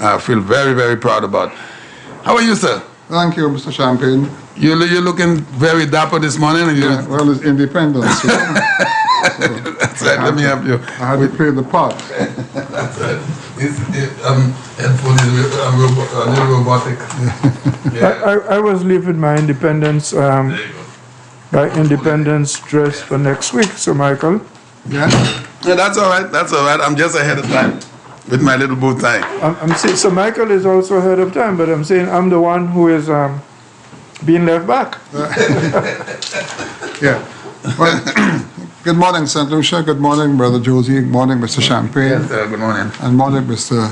I feel very, very proud about. How are you, sir? Thank you, Mr. Champagne. You're looking very dapper this morning. And yeah, well, it's independence. So that's right. Let me help you. I had to play the part. That's right. Headphone is a little robotic. Yeah. I was leaving my independence dress for next week, so Michael. Yeah? Yeah, that's all right. That's all right. I'm just ahead of time with my little bow tie. I'm saying, so Michael is also ahead of time, but I'm saying I'm the one who is being left back. Yeah. Well, good morning, St. Lucia. Good morning, Brother Josie. Good morning, Mr. Champagne. Yes, good morning. And morning, Mr.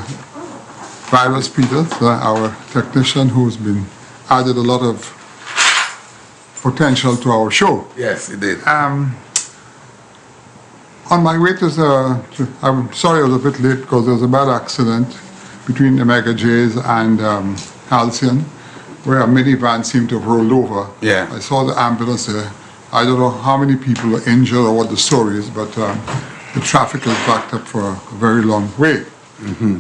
Virus Peters, our technician who's been added a lot of potential to our show. Yes, he did. On my way I'm sorry I was a bit late because there was a bad accident between the Mega J's and Halcyon, where a minivan seemed to have rolled over. Yeah. I saw the ambulance there. I don't know how many people are injured or what the story is, but the traffic is backed up for a very long way. Mm-hmm.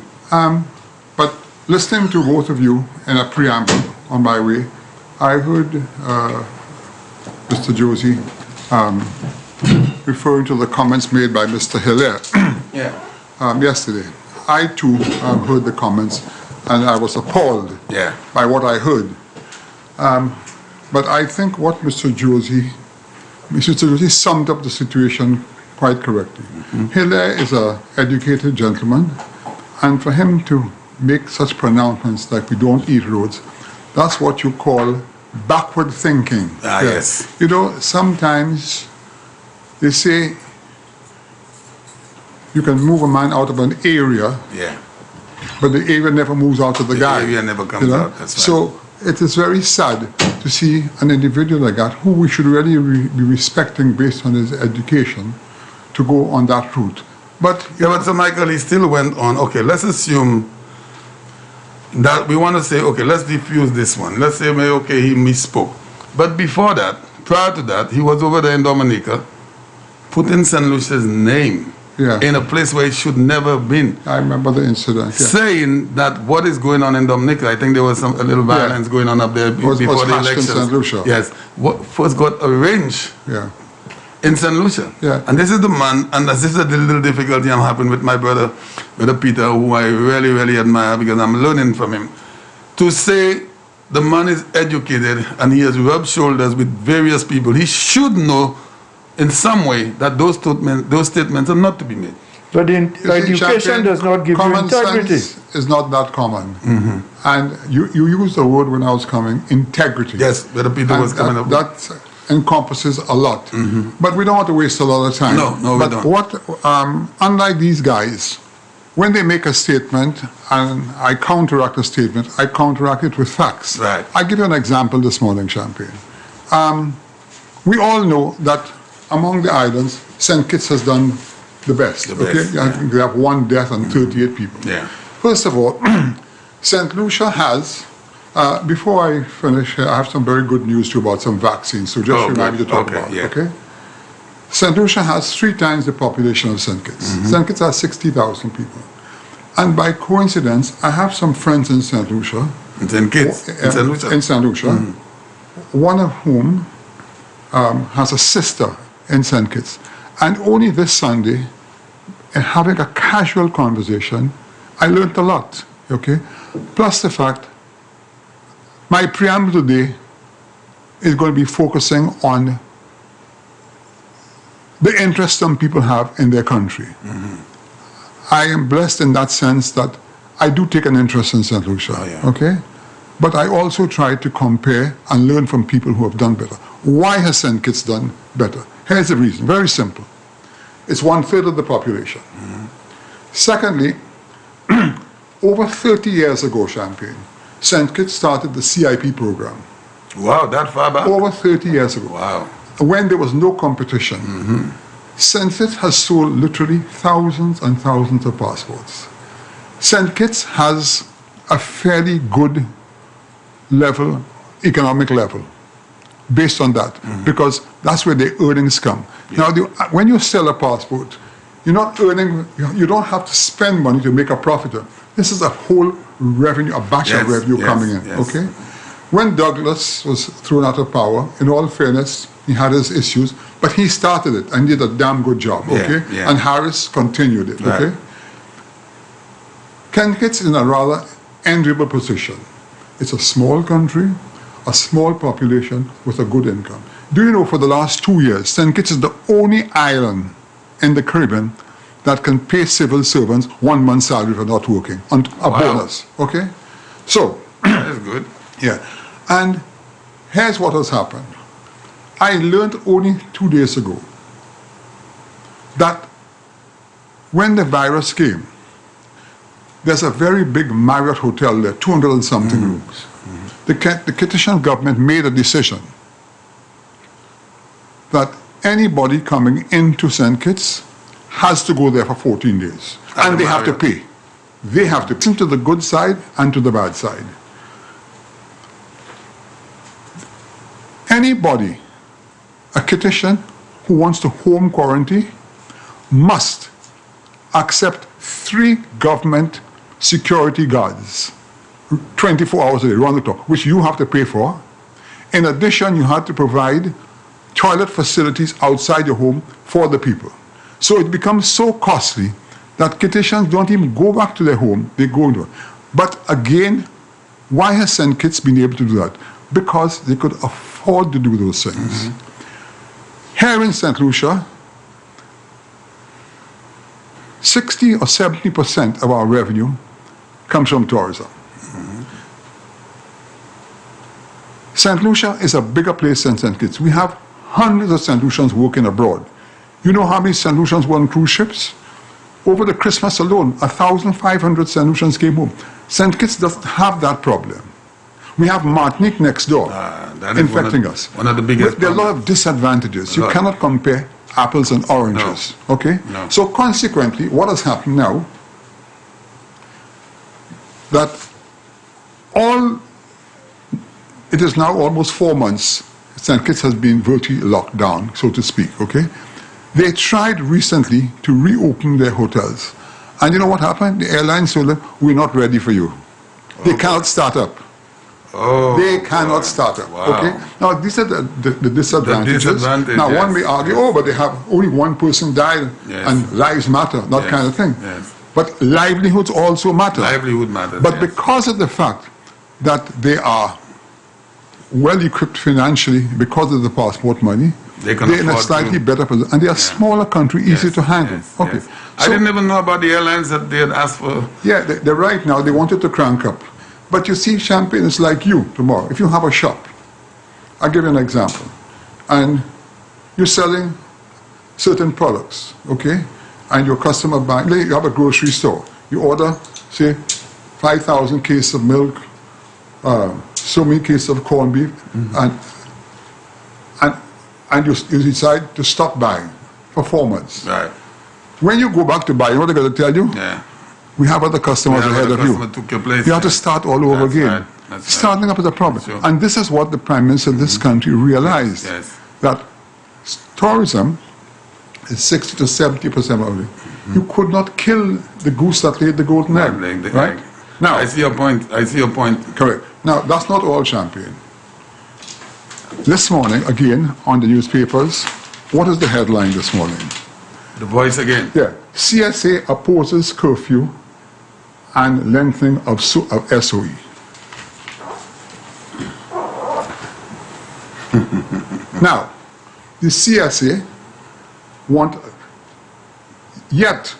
But listening to both of you in a preamble on my way, I heard Mr. Josie referring to the comments made by Mr. Hilaire yesterday. I too heard the comments and I was appalled by what I heard. But I think what Mr. Josie summed up the situation quite correctly. Mm-hmm. Hilaire is an educated gentleman, and for him to make such pronouncements like we don't eat roads, that's what you call backward thinking. Yes. You know, sometimes they say you can move a man out of an area, but the area never moves out of the guy. The area never comes out, that's right. So it is very sad to see an individual like that, who we should really be respecting based on his education, to go on that route. But but so Michael, he still went on. Okay, let's assume that we want to say, okay, let's diffuse this one. Let's say, okay, he misspoke. But before that, prior to that, he was over there in Dominica, putting St. Lucia's name in a place where it should never have been. I remember the incident. Saying that what is going on in Dominica, I think there was a little violence going on up there before the elections. St. Lucia. Yes. What first got arranged in St. Lucia. Yeah. And this is the man, and this is the little difficulty I'm having with my brother Peter, who I really, really admire because I'm learning from him. To say the man is educated and he has rubbed shoulders with various people, he should know in some way that those statements are not to be made. But education does not give you integrity. Common sense is not that common. Mm-hmm. And you used the word when I was coming, integrity. Yes, Brother Peter was coming up. That encompasses a lot. Mm-hmm. But we don't want to waste a lot of time. No, we don't. But unlike these guys, when they make a statement and I counteract a statement, I counteract it with facts. Right. I'll give you an example this morning, Champagne. We all know that among the islands, St. Kitts has done the best. I think they have 1 death and 38 people. Yeah. First of all, St. Lucia has, before I finish, I have some very good news to you about some vaccines, so just remind me to talk about it, okay? St. Lucia has 3 times the population of St. Kitts. Mm-hmm. St. Kitts has 60,000 people. And by coincidence, I have some friends in St. Lucia. In St. Kitts? In St. Lucia? In St. Lucia, one of whom has a sister in St. Kitts. And only this Sunday, in having a casual conversation, I learned a lot, okay? Plus the fact, my preamble today is going to be focusing on the interest some people have in their country. Mm-hmm. I am blessed in that sense that I do take an interest in St. Lucia, okay? But I also try to compare and learn from people who have done better. Why has St. Kitts done better? Here's the reason, very simple. It's 1/3 of the population. Mm-hmm. Secondly, over 30 years ago, Champagne, St. Kitts started the CIP program. Wow, that far back? Over 30 years ago. Wow. When there was no competition. Mm-hmm. St. Kitts has sold literally thousands and thousands of passports. St. Kitts has a fairly good level, economic level, based on that, because that's where the earnings come. Now, when you sell a passport, you're not earning, you don't have to spend money to make a profit. This is a whole revenue, a batch of revenue coming in, okay? When Douglas was thrown out of power, in all fairness, he had his issues, but he started it and did a damn good job, okay? And Harris continued it, okay? St. Kitts is in a rather enviable position. It's a small country, a small population with a good income. Do you know, for the last 2 years, St. Kitts is the only island in the Caribbean that can pay civil servants 1 month's salary for not working, and a bonus, okay? So, that's good. Yeah, and here's what has happened. I learned only 2 days ago that when the virus came, there's a very big Marriott hotel there, 200 and something rooms. The Kittitian government made a decision that anybody coming into St. Kitts has to go there for 14 days. And they have to pay. They have to pay to the good side and to the bad side. Anybody, a Kittitian who wants to home quarantine, must accept 3 government security guards 24 hours a day, round the clock, which you have to pay for. In addition, you have to provide toilet facilities outside your home for the people. So it becomes so costly that Kittitians don't even go back to their home, they go into it. But again, why has St. Kitts been able to do that? Because they could afford to do those things. Here in St. Lucia, 60 or 70% of our revenue comes from tourism. St. Lucia is a bigger place than St. Kitts. We have hundreds of St. Lucians working abroad. You know how many St. Lucians were on cruise ships? Over the Christmas alone, 1,500 St. Lucians came home. St. Kitts doesn't have that problem. We have Martinique next door, infecting us. One of the biggest. There are a lot of disadvantages. You cannot compare apples and oranges, okay? No. So consequently, what has happened now, that it is now almost 4 months, St. Kitts has been virtually locked down, so to speak, okay? They tried recently to reopen their hotels. And you know what happened? The airlines told them, we're not ready for you. They cannot start up. They cannot start up, okay? Now, these are the disadvantages. Now, one may argue, but they have only one person died, and lives matter, that kind of thing. But livelihoods also matter. Livelihood matters, But because of the fact that they are well equipped financially because of the passport money, they're in a slightly better position. And they are a smaller country, easy to handle. Okay. So, I didn't even know about the airlines that they had asked for. Yeah, they're right now, they wanted to crank up. But you see, Champagne is like you tomorrow. If you have a shop, I'll give you an example, and you're selling certain products, okay? And your customer buys, you have a grocery store. You order, say, 5,000 cases of milk, so many cases of corned beef, and you decide to stop buying for 4 months. Right. When you go back to buy, you know what they're going to tell you? We have other customers ahead of you. Took your place, you have to start all over again. Right. Starting up is a problem. Sure. And this is what the Prime Minister of this country realized, that tourism is 60 to 70% of it. You could not kill the goose that laid the golden egg. Right? Now, I see your point. Correct. Now, that's not all Champagne. This morning, again, on the newspapers, what is the headline this morning? The Voice again. Yeah. CSA opposes curfew and lengthening of SOE. Now, the CSA yet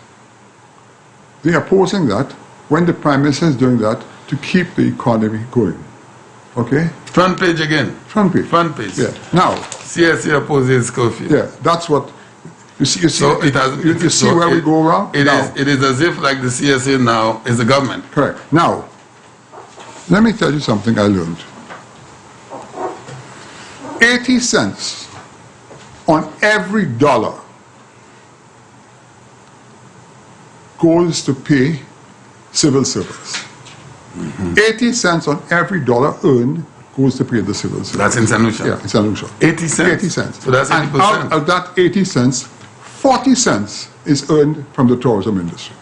they're opposing that when the Prime Minister is doing that to keep the economy going. Okay? Front page again. Front page. Front page. Yeah. Now, CSA opposes curfew. Yeah, that's what you see. You see, so you see where we go around? It is as if like the CSA now is the government. Correct. Now, let me tell you something I learned. 80 cents on every dollar goes to pay civil servants. 80 cents on every dollar earned goes to pay the civil servants. That's in St. Lucia? Yeah, in St. Lucia. 80 cents? 80 cents. So that's 80%. And out of that 80 cents, 40 cents is earned from the tourism industry.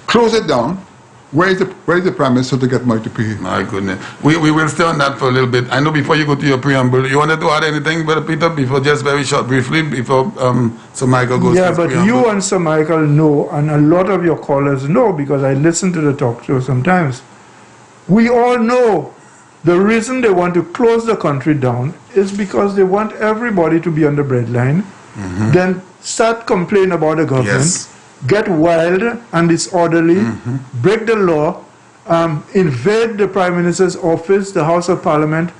Close it down, Where is the Prime Minister to get money to pay? My goodness. We will stay on that for a little bit. I know before you go to your preamble, you wanted to add anything, Brother Peter, before just very short, briefly, before Sir Michael goes to his but preamble? you and Sir Michael know, and a lot of your callers know, because I listen to the talk show sometimes. We all know the reason they want to close the country down is because they want everybody to be on the breadline, then start complaining about the government, get wild and disorderly, break the law, invade the Prime Minister's office, the House of Parliament,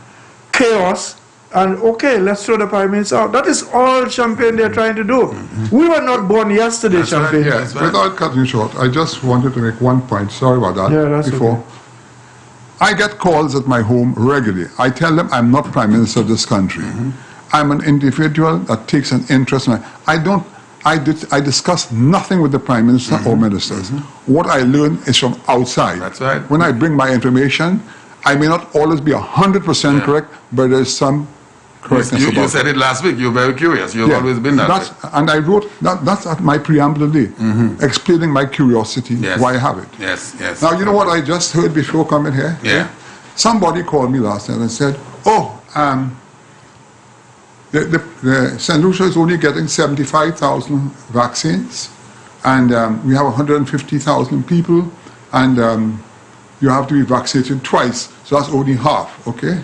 chaos, and okay, let's throw the Prime Minister out. That is all Champagne they're trying to do. We were not born yesterday, That's Champagne. Right, Yes, without cutting you short, I just wanted to make one point. Sorry about that. Yeah, that's before. okay. I get calls at my home regularly. I tell them I'm not Prime Minister of this country. I'm an individual that takes an interest in I discuss nothing with the Prime Minister or ministers. What I learn is from outside. That's right. When I bring my information, I may not always be 100% correct, but there's some correctness about it. You said it last week. You're very curious. You've always been that way. And I wrote, that's at my preamble today, explaining my curiosity, why I have it. Yes, yes. Now, you know what I just heard before coming here? Yeah. Somebody called me last night and said, St. Lucia is only getting 75,000 vaccines, and we have 150,000 people, and you have to be vaccinated twice, so that's only half, okay?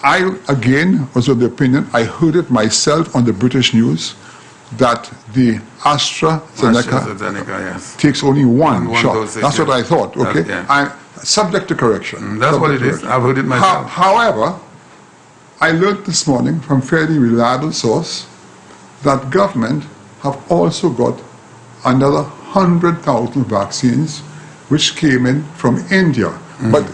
I, again, was of the opinion, I heard it myself on the British news, that the AstraZeneca takes only one shot. Dosage, that's what I thought, okay? I'm subject to correction. That's what it is. I've heard it myself. However, I learned this morning from fairly reliable source that government have also got another 100,000 vaccines which came in from India. But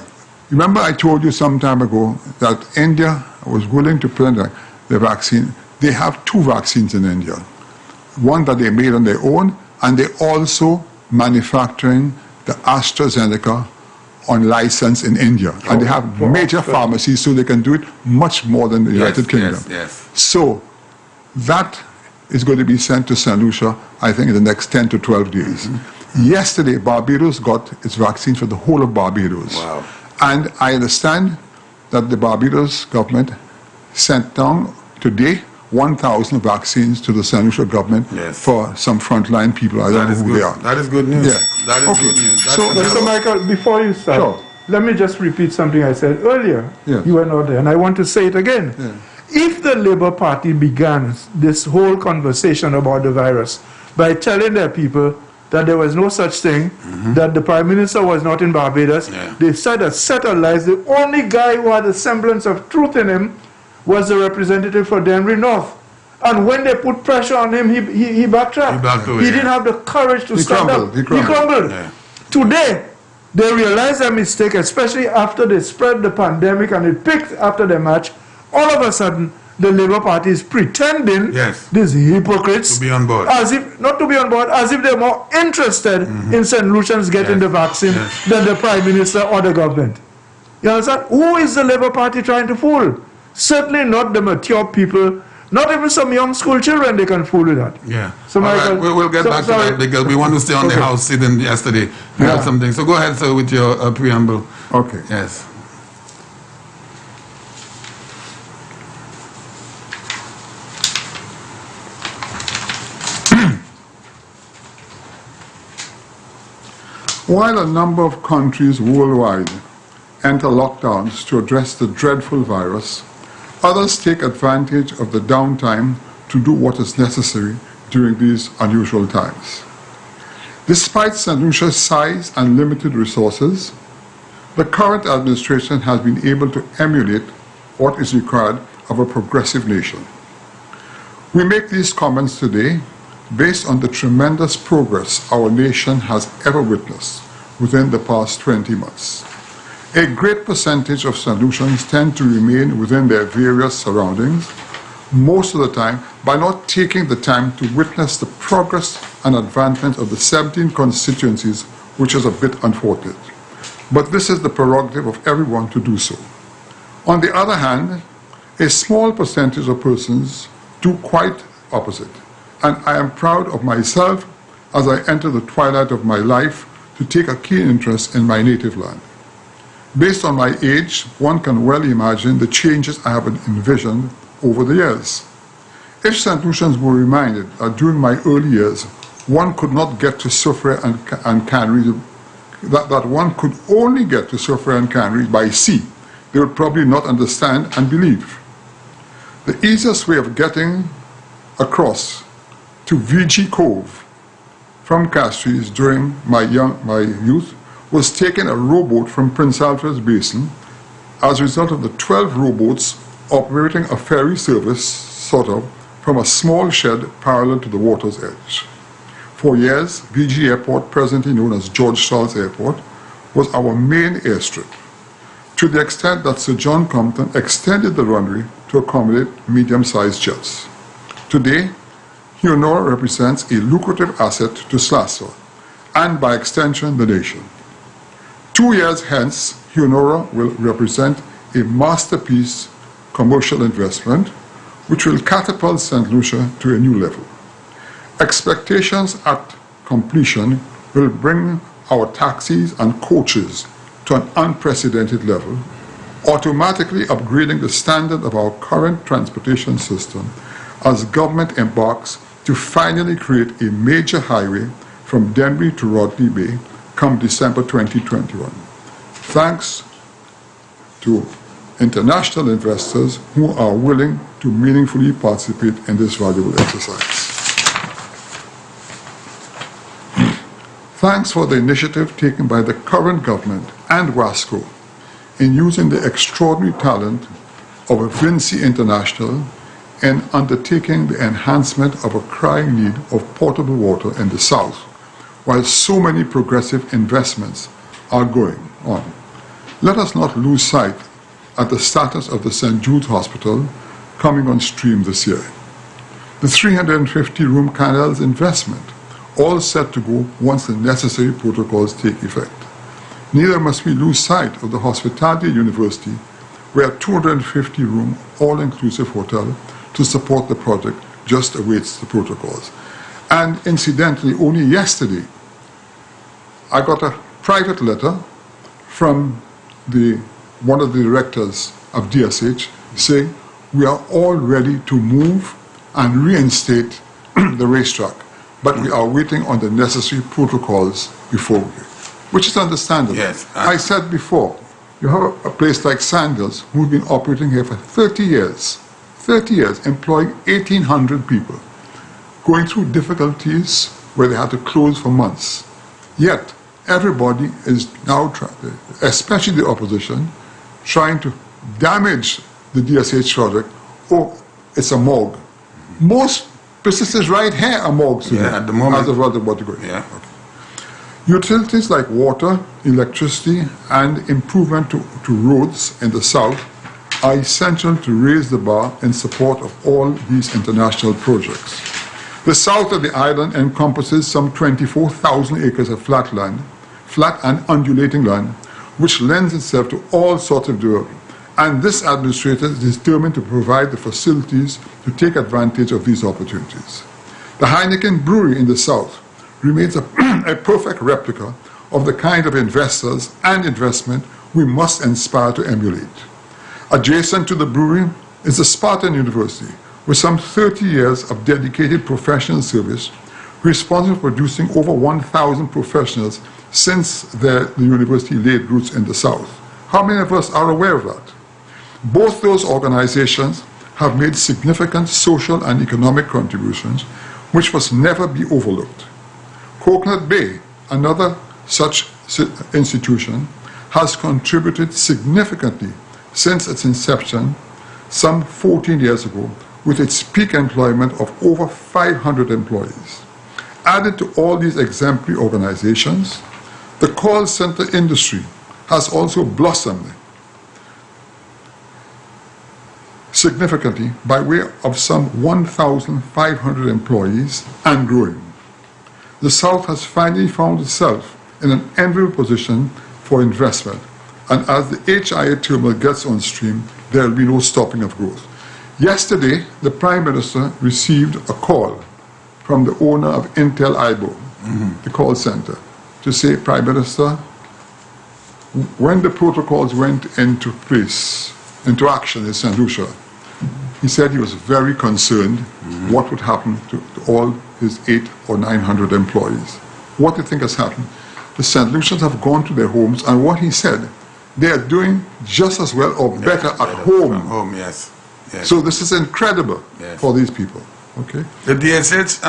remember I told you some time ago that India was willing to put in the vaccine. They have two vaccines in India. One that they made on their own, and they also manufacturing the AstraZeneca on license in India. And they have major pharmacies, so they can do it much more than the United Kingdom. Yes. So that is going to be sent to St. Lucia, I think, in the next 10 to 12 days. Yesterday, Barbados got its vaccine for the whole of Barbados. Wow. And I understand that the Barbados government sent down today 1,000 vaccines to the St. Lucia government for some frontline people. I don't know who they are. That is good news. Yeah. That is good news. So, Mr. Michael, before you start, let me just repeat something I said earlier. You were not there, and I want to say it again. If the Labour Party began this whole conversation about the virus by telling their people that there was no such thing, that the Prime Minister was not in Barbados, they said a set of lies. The only guy who had a semblance of truth in him was the representative for Denbury North. And when they put pressure on him, he backtracked. He didn't have the courage to stand up. He crumbled. Today, they realized their mistake, especially after they spread the pandemic and it picked after the match. All of a sudden, the Labour Party is pretending, these hypocrites, to be on board. as if, not to be on board, as if they're more interested in St. Lucians getting the vaccine than the Prime Minister or the government. You understand? Who is the Labour Party trying to fool? Certainly not the mature people, not even some young school children they can fool with that. So Michael, we'll get back to that because we want to stay on the House sitting yesterday. We had something. So go ahead, sir, with your preamble. Okay. Yes. While a number of countries worldwide enter lockdowns to address the dreadful virus, others take advantage of the downtime to do what is necessary during these unusual times. Despite St. Lucia's size and limited resources, the current administration has been able to emulate what is required of a progressive nation. We make these comments today based on the tremendous progress our nation has ever witnessed within the past 20 months. A great percentage of St. Lucians tend to remain within their various surroundings, most of the time by not taking the time to witness the progress and advancement of the 17 constituencies, which is a bit unfortunate. But this is the prerogative of everyone to do so. On the other hand, a small percentage of persons do quite opposite. And I am proud of myself as I enter the twilight of my life to to take a keen interest in my native land. Based on my age, one can well imagine the changes I have envisioned over the years. If St. Lucians were reminded that during my early years, one could not get to Soufriere and Canneries, that one could only get to Soufriere and Canneries by sea, they would probably not understand and believe. The easiest way of getting across to VG Cove from Castries during my youth was taking a rowboat from Prince Alfred's Basin as a result of the 12 rowboats operating a ferry service, sort of, from a small shed parallel to the water's edge. For years, VG Airport, presently known as George Charles Airport, was our main airstrip, to the extent that Sir John Compton extended the runway to accommodate medium-sized jets. Today, Hewnora represents a lucrative asset to Slassford, and by extension, the nation. 2 years hence, Hewnora will represent a masterpiece commercial investment which will catapult St. Lucia to a new level. Expectations at completion will bring our taxis and coaches to an unprecedented level, automatically upgrading the standard of our current transportation system as government embarks to finally create a major highway from Denby to Rodney Bay come December 2021. Thanks to international investors who are willing to meaningfully participate in this valuable exercise. Thanks for the initiative taken by the current government and WASCO in using the extraordinary talent of Vinci International in undertaking the enhancement of a crying need of potable water in the South, while so many progressive investments are going on. Let us not lose sight at the status of the St. Jude's Hospital coming on stream this year. The 350-room Canals investment, all set to go once the necessary protocols take effect. Neither must we lose sight of the Hospitality University, where a 250-room all-inclusive hotel to support the project just awaits the protocols. And incidentally, only yesterday, I got a private letter from one of the directors of DSH saying we are all ready to move and reinstate the racetrack, but we are waiting on the necessary protocols before we, which is understandable. Yes. I said before, you have a place like Sandals who've been operating here for 30 years, employing 1,800 people, going through difficulties where they had to close for months. Yet, everybody is now, especially the opposition, trying to damage the DSH project. Oh, it's a morgue. Most businesses right here are morgues today, at the moment. as a result of what you're going. Yeah. Okay. Utilities like water, electricity, and improvement to roads in the South are essential to raise the bar in support of all these international projects. The south of the island encompasses some 24,000 acres of flat and undulating land, which lends itself to all sorts of development. And this administrator is determined to provide the facilities to take advantage of these opportunities. The Heineken Brewery in the south remains a perfect replica of the kind of investors and investment we must inspire to emulate. Adjacent to the brewery is the Spartan University, with some 30 years of dedicated professional service, responsible for producing over 1,000 professionals since the university laid roots in the South. How many of us are aware of that? Both those organizations have made significant social and economic contributions, which must never be overlooked. Coconut Bay, another such institution, has contributed significantly since its inception some 14 years ago, with its peak employment of over 500 employees. Added to all these exemplary organizations, the call center industry has also blossomed significantly by way of some 1,500 employees and growing. The South has finally found itself in an enviable position for investment, and as the HIA terminal gets on stream, there will be no stopping of growth. Yesterday, the Prime Minister received a call from the owner of Intel IBO, the call center, to say, Prime Minister, when the protocols went into place, into action in St. Lucia, he said he was very concerned what would happen to all his 800 or 900 employees. What do you think has happened? The St. Lucians have gone to their homes, and what he said, they are doing just as well or better at home. Yes. So this is incredible for these people. Okay. The DSH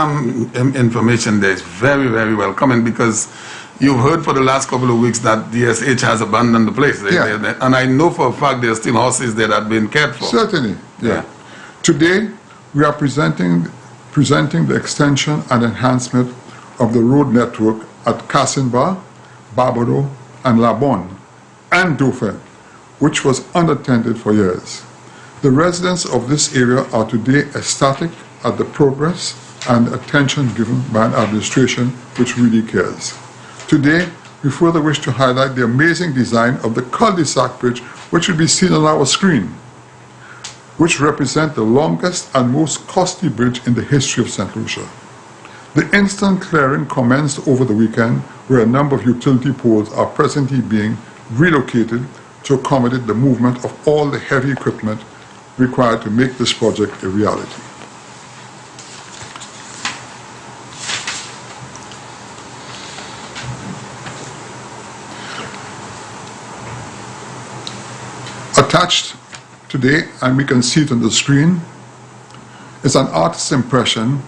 information there is very, very welcoming, because you've heard for the last couple of weeks that DSH has abandoned the place. And I know for a fact there are still horses there that have been cared for. Certainly. Yeah. Today, we are presenting the extension and enhancement of the road network at Cassinbar, Barbado, and Labon, and Dauphin, which was unattended for years. The residents of this area are today ecstatic at the progress and attention given by an administration which really cares. Today, we further wish to highlight the amazing design of the cul-de-sac bridge, which will be seen on our screen, which represent the longest and most costly bridge in the history of St. Lucia. The instant clearing commenced over the weekend, where a number of utility poles are presently being relocated to accommodate the movement of all the heavy equipment required to make this project a reality. Attached today, and we can see it on the screen, is an artist's impression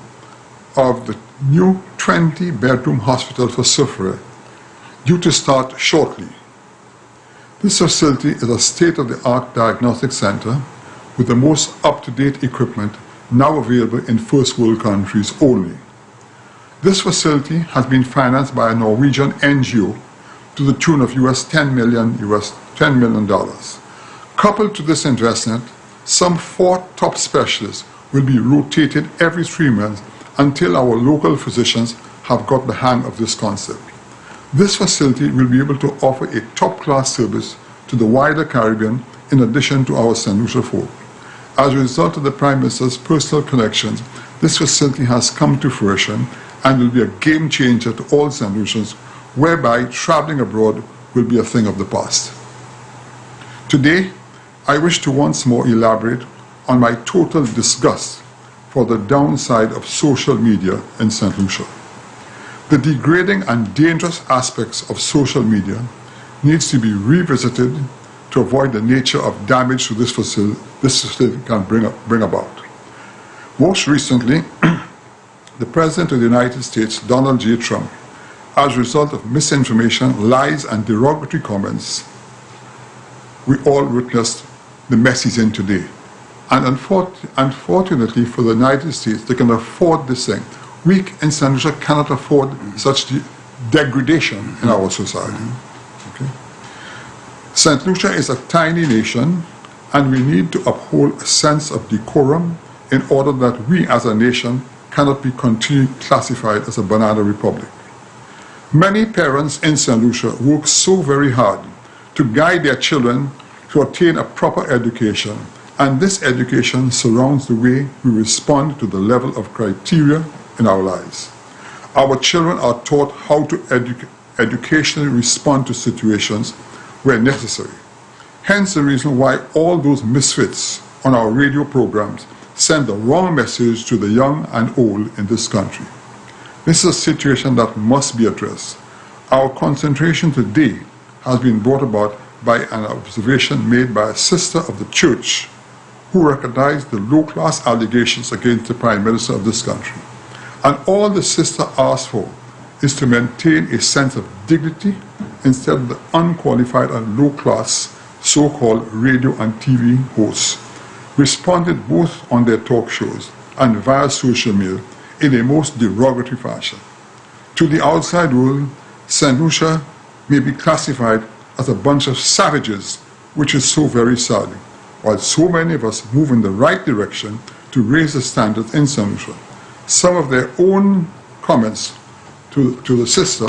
of the new 20-bedroom hospital for Soufriere, due to start shortly. This facility is a state-of-the-art diagnostic center with the most up-to-date equipment now available in first world countries only. This facility has been financed by a Norwegian NGO to the tune of $10 million. Coupled to this investment, some 4 top specialists will be rotated every 3 months until our local physicians have got the hang of this concept. This facility will be able to offer a top-class service to the wider Caribbean in addition to our St. Lucia folk. As a result of the Prime Minister's personal connections, this facility has come to fruition and will be a game changer to all St. Lucians, whereby traveling abroad will be a thing of the past. Today, I wish to once more elaborate on my total disgust for the downside of social media in St. Lucia. The degrading and dangerous aspects of social media needs to be revisited to avoid the nature of damage to this facility can bring about. Most recently, the President of the United States, Donald J. Trump, as a result of misinformation, lies, and derogatory comments, we all witnessed the mess he's in today. And unfortunately for the United States, they can afford this thing. We in St. Lucia cannot afford such degradation in our society. Okay? St. Lucia is a tiny nation, and we need to uphold a sense of decorum in order that we as a nation cannot be continually classified as a banana republic. Many parents in St. Lucia work so very hard to guide their children to attain a proper education, and this education surrounds the way we respond to the level of criteria in our lives. Our children are taught how to educationally respond to situations where necessary. Hence the reason why all those misfits on our radio programs send the wrong message to the young and old in this country. This is a situation that must be addressed. Our concentration today has been brought about by an observation made by a sister of the church who recognized the low-class allegations against the Prime Minister of this country. And all the sister asked for is to maintain a sense of dignity instead of the unqualified and low-class so-called radio and TV hosts, responded both on their talk shows and via social media in a most derogatory fashion. To the outside world, St. Lucia may be classified as a bunch of savages, which is so very sad, while so many of us move in the right direction to raise the standards in St. Lucia. Some of their own comments to the sister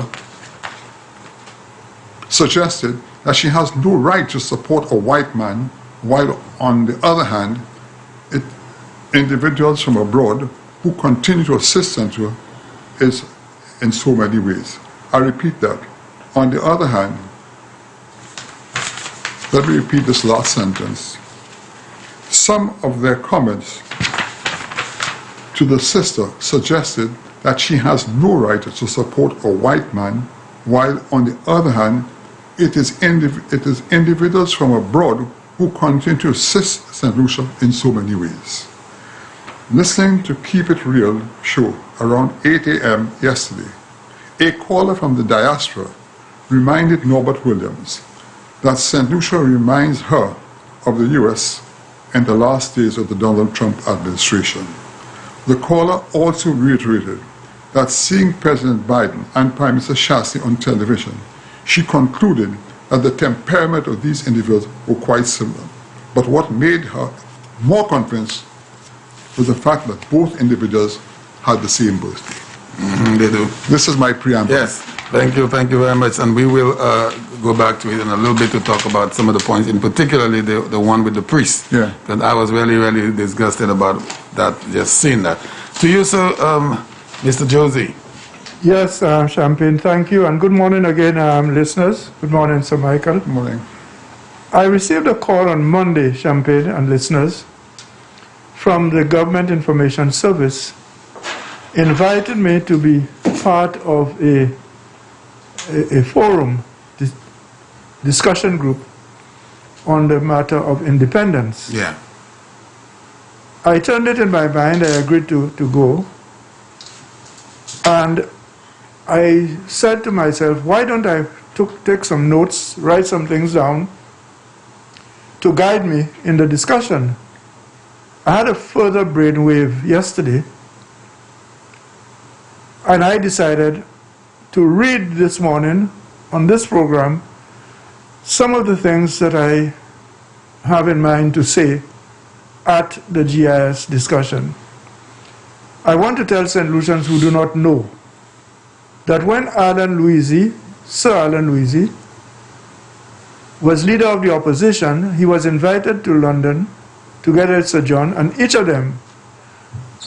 suggested that she has no right to support a white man, while on the other hand, individuals from abroad who continue to assist St. Lucia is in so many ways. I repeat that. On the other hand, let me repeat this last sentence. Some of their comments to the sister suggested that she has no right to support a white man, while on the other hand, it is individuals from abroad who continue to assist St. Lucia in so many ways. Listening to Keep It Real show around 8 a.m. yesterday, a caller from the diaspora reminded Norbert Williams that St. Lucia reminds her of the U.S. in the last days of the Donald Trump administration. The caller also reiterated that seeing President Biden and Prime Minister Chastanet on television, she concluded that the temperament of these individuals were quite similar. But what made her more convinced was the fact that both individuals had the same birthday. They do. This is my preamble. Yes, thank you very much. And we will go back to it in a little bit to talk about some of the points, in particularly the one with the priest. Yeah. That I was really disgusted about that, just seeing that. To you, sir, Mr. Josie. Yes, Champagne, thank you. And good morning again, listeners. Good morning, Sir Michael. Good morning. I received a call on Monday, Champagne and listeners, from the Government Information Service, invited me to be part of a forum, discussion group on the matter of independence. Yeah. I turned it in my mind, I agreed to go. And I said to myself, why don't I take some notes, write some things down to guide me in the discussion. I had a further brainwave yesterday, and I decided to read this morning on this program some of the things that I have in mind to say at the GIS discussion. I want to tell St. Lucians who do not know that when Sir Alan Louisy, was leader of the opposition, he was invited to London together with Sir John, and each of them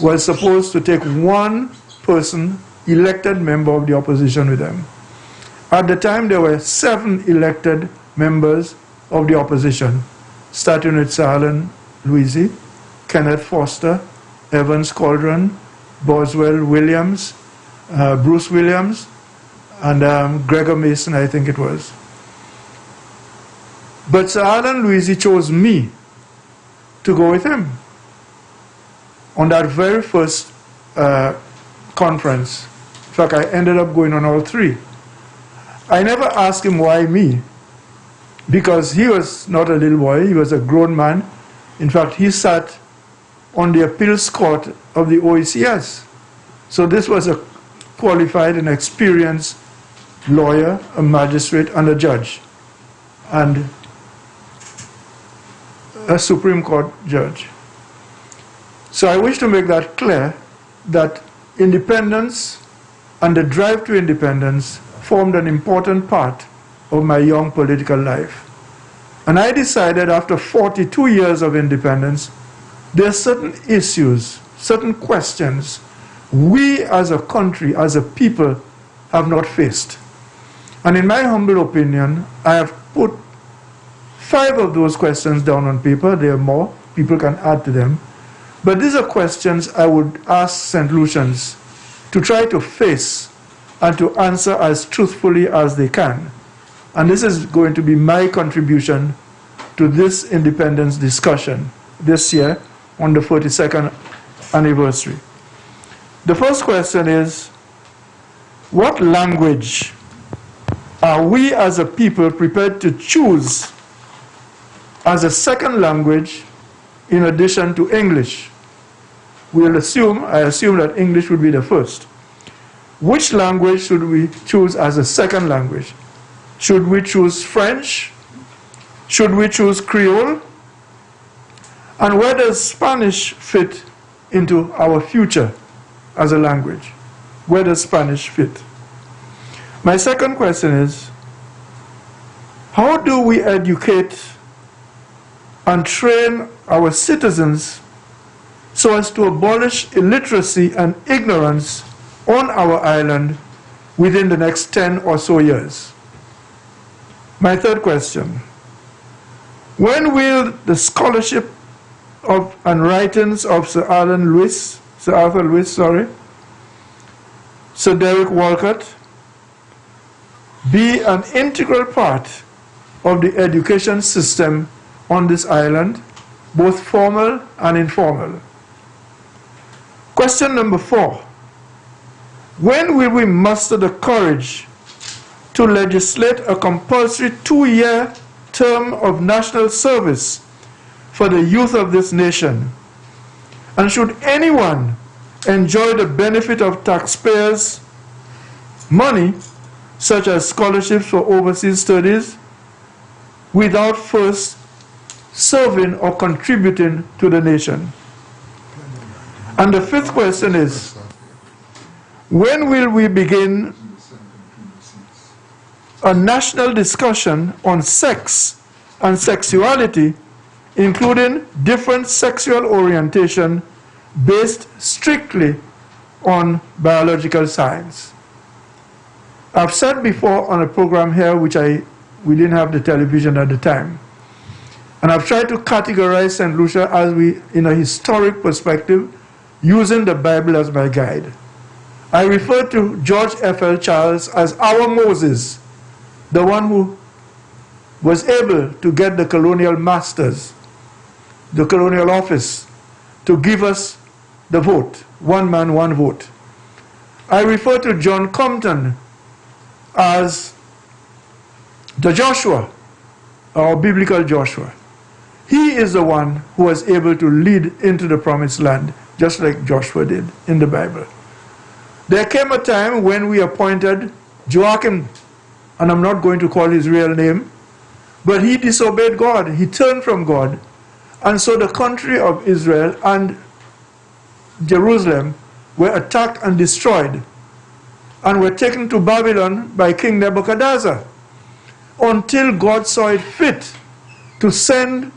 was supposed to take one person, elected member of the opposition with them. At the time, there were 7 elected members of the opposition, starting with Sir Alan Louisy, Kenneth Foster, Evans Caldron, Boswell Williams, Bruce Williams, and Gregor Mason, I think it was. But Sir Alan Louisy chose me to go with him on that very first conference. In fact, I ended up going on all 3. I never asked him why me, because he was not a little boy, he was a grown man. In fact, he sat on the appeals court of the OECS. So this was a qualified and experienced lawyer, a magistrate, and a judge, and a Supreme Court judge. So I wish to make that clear, that independence and the drive to independence formed an important part of my young political life. And I decided after 42 years of independence, there are certain issues, certain questions we as a country, as a people, have not faced. And in my humble opinion, I have put 5 of those questions down on paper. There are more, people can add to them. But these are questions I would ask St. Lucians to try to face and to answer as truthfully as they can. And this is going to be my contribution to this independence discussion this year on the 42nd anniversary. The first question is, what language are we as a people prepared to choose as a second language in addition to English? I assume that English would be the first. Which language should we choose as a second language? Should we choose French? Should we choose Creole? And where does Spanish fit into our future as a language? Where does Spanish fit? My second question is, how do we educate and train our citizens so as to abolish illiteracy and ignorance on our island within the next 10 or so years. My third question: when will the scholarship and writings of Sir Arthur Lewis, Sir Derek Walcott be an integral part of the education system on this island, both formal and informal? Question number 4: when will we muster the courage to legislate a compulsory 2-year term of national service for the youth of this nation? And should anyone enjoy the benefit of taxpayers' money, such as scholarships for overseas studies, without first serving or contributing to the nation? And the 5th question is, when will we begin a national discussion on sex and sexuality, including different sexual orientation based strictly on biological science? I've said before on a program here, we didn't have the television at the time, and I've tried to categorize St. Lucia in a historic perspective, using the Bible as my guide. I refer to George F.L. Charles as our Moses, the one who was able to get the colonial masters, the colonial office, to give us the vote, one man, one vote. I refer to John Compton as the Joshua, or biblical Joshua. He is the one who was able to lead into the promised land, just like Joshua did in the Bible. There came a time when we appointed Joachim, and I'm not going to call his real name, but he disobeyed God. He turned from God. And so the country of Israel and Jerusalem were attacked and destroyed, and were taken to Babylon by King Nebuchadnezzar, until God saw it fit to send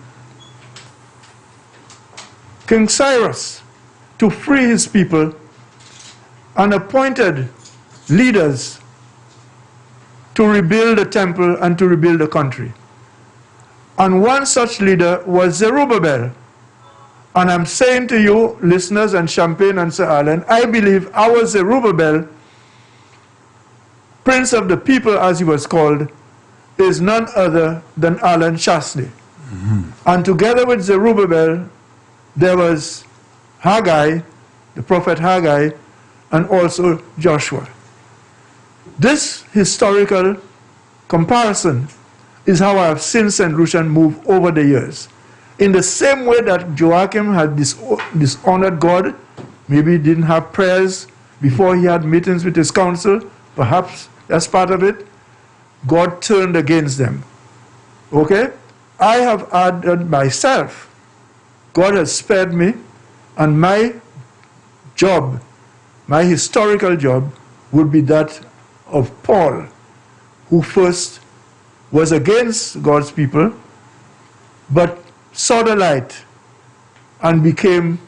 King Cyrus to free his people, and appointed leaders to rebuild the temple and to rebuild the country. And one such leader was Zerubbabel. And I'm saying to you, listeners, and Champagne and Sir Alan, I believe our Zerubbabel, Prince of the People as he was called, is none other than Alan Chastanet. And together with Zerubbabel, there was Haggai, the prophet Haggai, and also Joshua. This historical comparison is how I have seen St. Lucian move over the years. In the same way that Joachim had dishonored God, maybe he didn't have prayers before he had meetings with his council, perhaps that's part of it, God turned against them. Okay? I have added myself. God has spared me, and my job, my historical job, would be that of Paul, who first was against God's people, but saw the light and became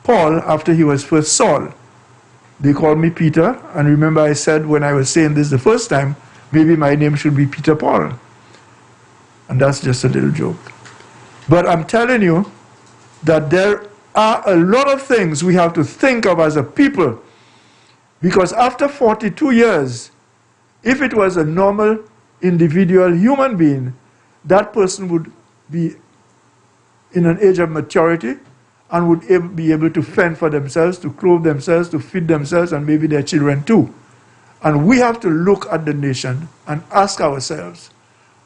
Paul after he was first Saul. They called me Peter, and remember I said when I was saying this the first time, maybe my name should be Peter Paul. And that's just a little joke. But I'm telling you that there are a lot of things we have to think of as a people, because after 42 years, if it was a normal individual human being, that person would be in an age of maturity and would be able to fend for themselves, to clothe themselves, to feed themselves, and maybe their children too. And we have to look at the nation and ask ourselves,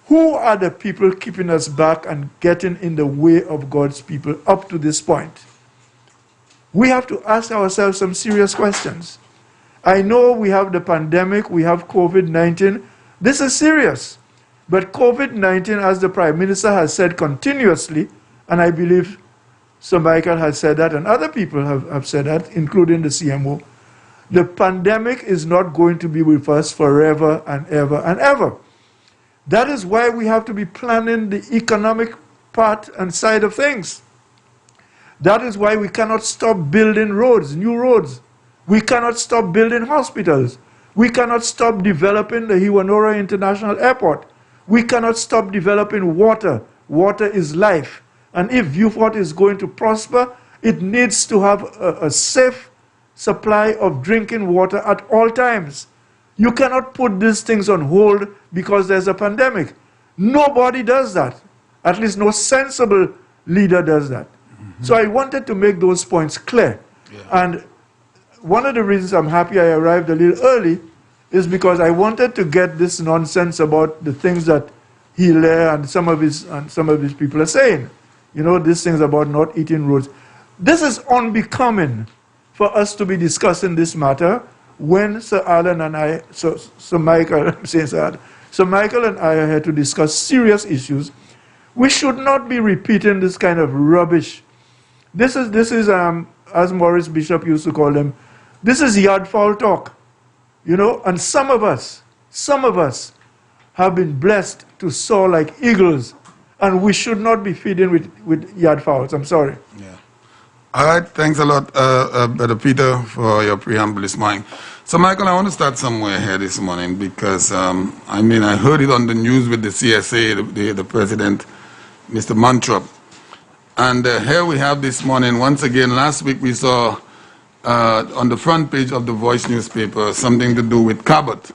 who are the people keeping us back and getting in the way of God's people up to this point? We have to ask ourselves some serious questions. I know we have the pandemic, we have COVID-19. This is serious. But COVID-19, as the Prime Minister has said continuously, and I believe Sir Michael has said that, and other people have said that, including the CMO, the pandemic is not going to be with us forever and ever and ever. That is why we have to be planning the economic part and side of things. That is why we cannot stop building roads, new roads. We cannot stop building hospitals. We cannot stop developing the Hiwanora International Airport. We cannot stop developing water. Water is life. And if Beaufort is going to prosper, it needs to have a safe supply of drinking water at all times. You cannot put these things on hold because there's a pandemic. Nobody does that. At least no sensible leader does that. Mm-hmm. So I wanted to make those points clear. Yeah. And one of the reasons I'm happy I arrived a little early is because I wanted to get this nonsense about the things that Hilaire and some of his people are saying. You know, these things about not eating roads. This is unbecoming for us to be discussing this matter when Sir Alan and I, Sir Michael, I'm saying Sir Alan, Sir Michael and I are here to discuss serious issues. We should not be repeating this kind of rubbish. This is as Maurice Bishop used to call them, this is yard fowl talk. You know, and some of us have been blessed to soar like eagles, and we should not be feeding with yard fowls. I'm sorry. Yeah. All right. Thanks a lot, Brother Peter, for your preamble this morning. So, Michael, I want to start somewhere here this morning because, I mean, I heard it on the news with the CSA, the president, Mr. Mantrop. And here we have this morning, once again, last week we saw on the front page of the Voice newspaper something to do with Cabot,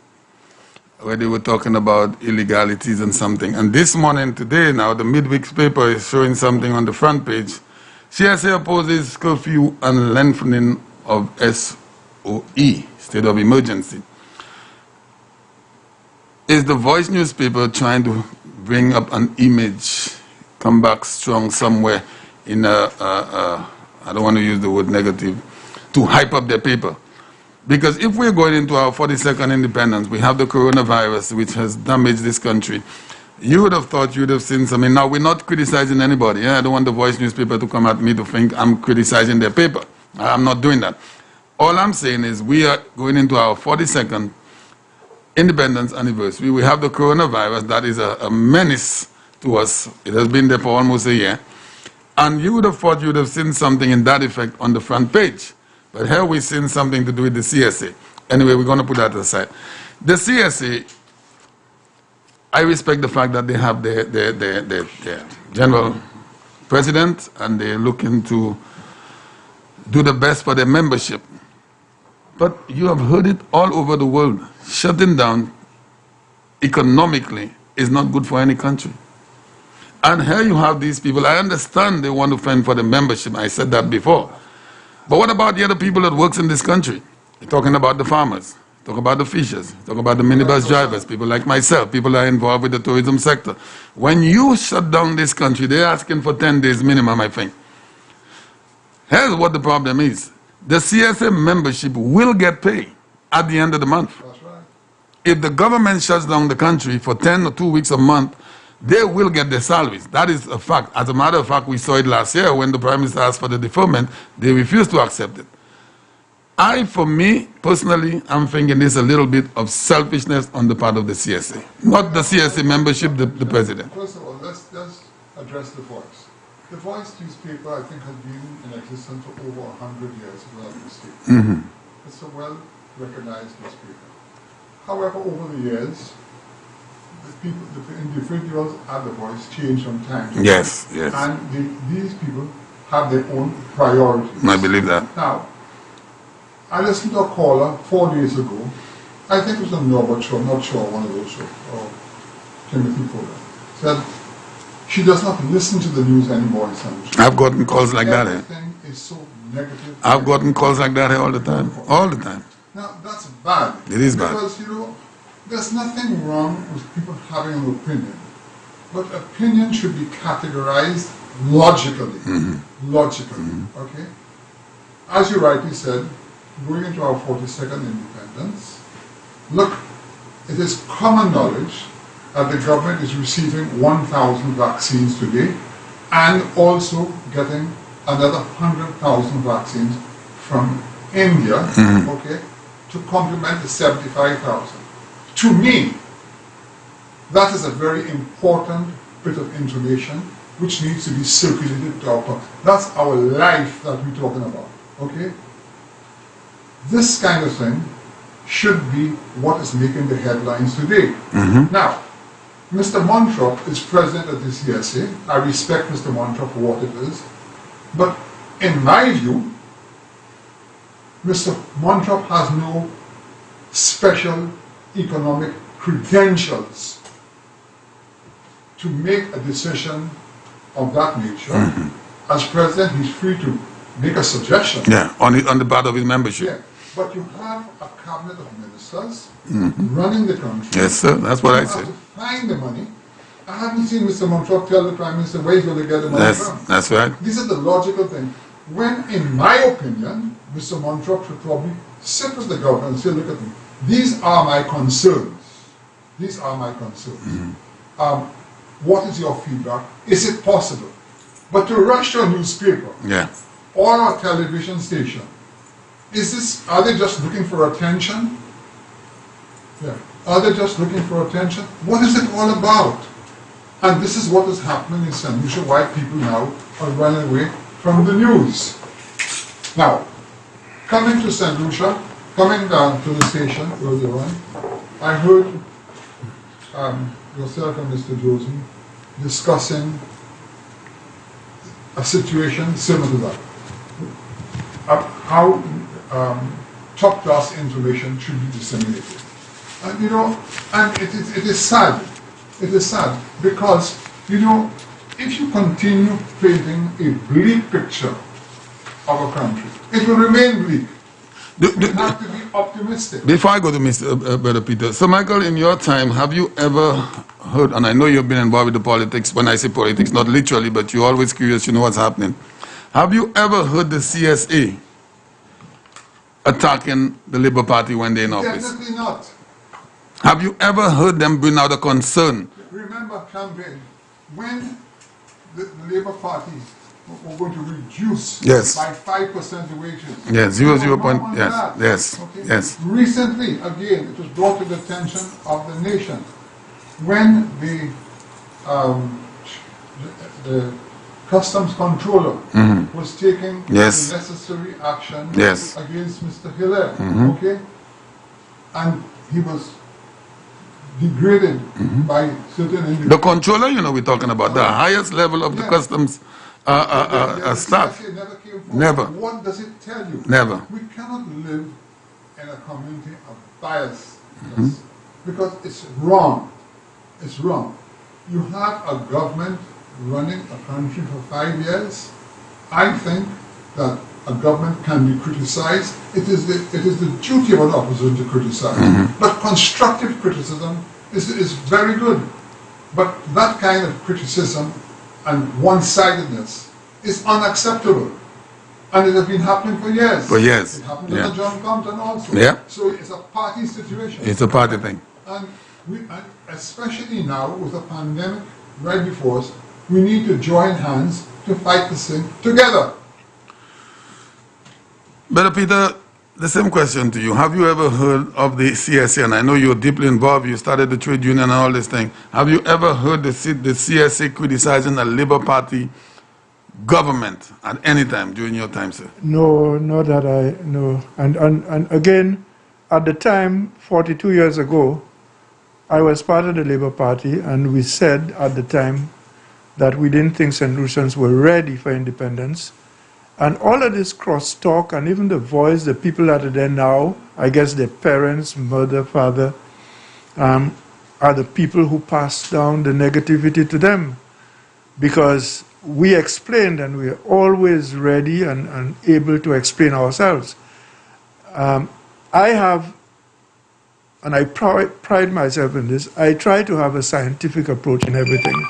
where they were talking about illegalities and something. And this morning, today now, the midweek paper is showing something on the front page. CSA opposes curfew and lengthening of SOE, state of emergency. Is the Voice newspaper trying to bring up an image, come back strong somewhere in I don't want to use the word negative, to hype up their paper? Because if we're going into our 42nd independence, we have the coronavirus, which has damaged this country. You would have thought you would have seen something. Now, we're not criticizing anybody. Yeah? I don't want the Voice newspaper to come at me to think I'm criticizing their paper. I'm not doing that. All I'm saying is we are going into our 42nd independence anniversary. We have the coronavirus that is a menace to us. It has been there for almost a year. And you would have thought you would have seen something in that effect on the front page. But here we've seen something to do with the CSA. Anyway, we're going to put that aside. The CSA, I respect the fact that they have their general president and they're looking to do the best for their membership. But you have heard it all over the world. Shutting down economically is not good for any country. And here you have these people. I understand they want to fend for the membership. I said that before. But what about the other people that works in this country? You're talking about the farmers, talk about the fishers, talk about the minibus drivers, people like myself, people that are involved with the tourism sector. When you shut down this country, they're asking for 10 days minimum, I think. Here's what the problem is. The CSA membership will get paid at the end of the month. That's right. If the government shuts down the country for 10 or 2 weeks a month, they will get their salaries. That is a fact. As a matter of fact, we saw it last year when the Prime Minister asked for the deferment. They refused to accept it. For me, personally, I'm thinking there's a little bit of selfishness on the part of the CSA. Not the CSA membership, the president. First of all, let's address the Voice. The Voice newspaper, I think, has been in existence for over 100 years, if I'm not mistaken. Mm-hmm. It's a well-recognized newspaper. However, over the years, the individuals at the Voice change from time to time. Yes, yes. And these people have their own priorities. I believe that. Now, I listened to a caller 4 days ago. I think it was on Norbert Show, I'm not sure, one of those shows, or Timothy Fuller. Said she does not listen to the news anymore in San Francisco. I've gotten calls like that. Everything is so negative. I've gotten calls like that all the time. All the time. Now, that's bad. It is bad. Because, you know, there's nothing wrong with people having an opinion, but opinion should be categorized logically. Okay? As you rightly said, going into our 42nd independence, look, it is common knowledge that the government is receiving 1,000 vaccines today and also getting another 100,000 vaccines from India, okay, to complement the 75,000. To me, that is a very important bit of information which needs to be circulated to our public. That's our life that we're talking about, okay? This kind of thing should be what is making the headlines today. Now, Mr. Montrop is president of the CSA. I respect Mr. Montrop for what it is. But in my view, Mr. Montrop has no special economic credentials to make a decision of that nature. As president, he's free to make a suggestion. Yeah, on the part of his membership. Yeah, but you have a cabinet of ministers running the country. Yes, sir, that's what I said. To find the money. I haven't seen Mr. Montrop tell the Prime Minister where he's going to get the money from. That's right. These are the logical things. When, in my opinion, Mr. Montrop should probably sit with the government and say, look at me, these are my concerns. These are my concerns. What is your feedback? Is it possible? But to rush to a newspaper or a television station, are they just looking for attention? Yeah. Are they just looking for attention? What is it all about? And this is what is happening in St. Lucia, why people now are running away from the news. Now, coming to St. Lucia, coming down to the station earlier on, I heard yourself and Mr. Josie discussing a situation similar to that. How top-class information should be disseminated. And you know, and it is sad. It is sad because, you know, if you continue painting a bleak picture of a country, it will remain bleak. We have to be optimistic. Before I go to Mr. Brother Peter, so Michael, in your time, have you ever heard, and I know you've been involved with the politics, when I say politics, not literally, but you're always curious, you know what's happening. Have you ever heard the CSA attacking the Labour Party when they're in office? Definitely not. Have you ever heard them bring out a concern? Remember, campaign, when the Labour Party were going to reduce by 5% the wages. Yes, 0 point, yes. Okay? Yes. Recently, again, it was brought to the attention of the nation when the customs controller was taking the necessary action against Mr. Hilaire, okay? And he was degraded by certain individuals. The controller, you know, we're talking about the highest level of the customs staff. Never came forward. Never. What does it tell you? Never. We cannot live in a community of bias because it's wrong. It's wrong. You have a government running a country for 5 years. I think that a government can be criticized. It is the duty of an opposition to criticize. But constructive criticism is very good. But that kind of criticism and one-sidedness is unacceptable. And it has been happening for years. For years. It happened under John Compton also. Yeah. So it's a party situation. It's a party thing. And especially now with the pandemic right before us, we need to join hands to fight this thing together. Brother Peter, the same question to you. Have you ever heard of the CSA? And I know you're deeply involved. You started the trade union and all this thing. Have you ever heard the CSA criticizing the Labour Party government at any time during your time, sir? No, not that I know. And again, at the time, 42 years ago, I was part of the Labour Party, and we said at the time that we didn't think St. Lucians were ready for independence. And all of this crosstalk, and even the voice, the people that are there now, I guess their parents, mother, father, are the people who pass down the negativity to them. Because we explained, and we are always ready and able to explain ourselves. I have, and I pride myself in this, I try to have a scientific approach in everything.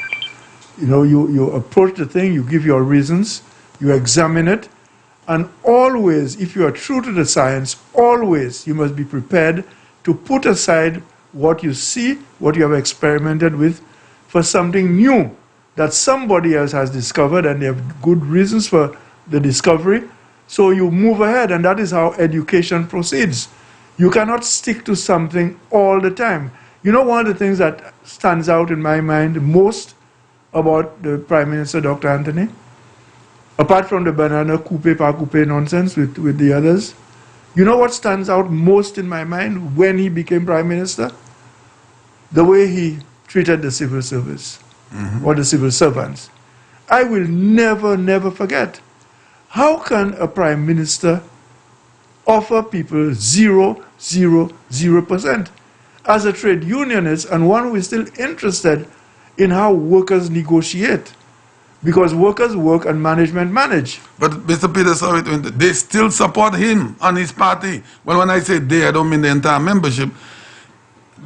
You know, you approach the thing, you give your reasons, you examine it, and always, if you are true to the science, always you must be prepared to put aside what you see, what you have experimented with, for something new that somebody else has discovered, and they have good reasons for the discovery. So you move ahead, and that is how education proceeds. You cannot stick to something all the time. You know, one of the things that stands out in my mind most about the Prime Minister, Dr. Anthony, apart from the banana coupe par coupe nonsense with the others, You know what stands out most in my mind when he became Prime Minister? The way he treated the civil service or the civil servants. I will never, never forget. How can a Prime Minister offer people 0.000%? As a trade unionist and one who is still interested in how workers negotiate, because workers work and management manage. But Mr. Peter, sorry to interrupt, they still support him and his party. Well, when I say they, I don't mean the entire membership.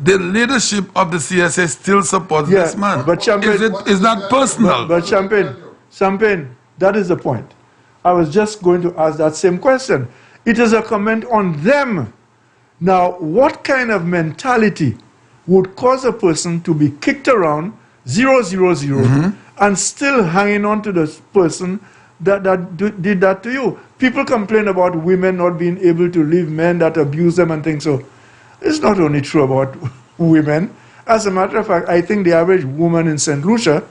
The leadership of the CSA still supports this man. But Champagne, is that personal? But Champagne, that is the point. I was just going to ask that same question. It is a comment on them. Now, what kind of mentality would cause a person to be kicked around 0.000 and still hanging on to the person that did that to you? People complain about women not being able to leave men that abuse them and things so. It's not only true about women. As a matter of fact, I think the average woman in St. Lucia,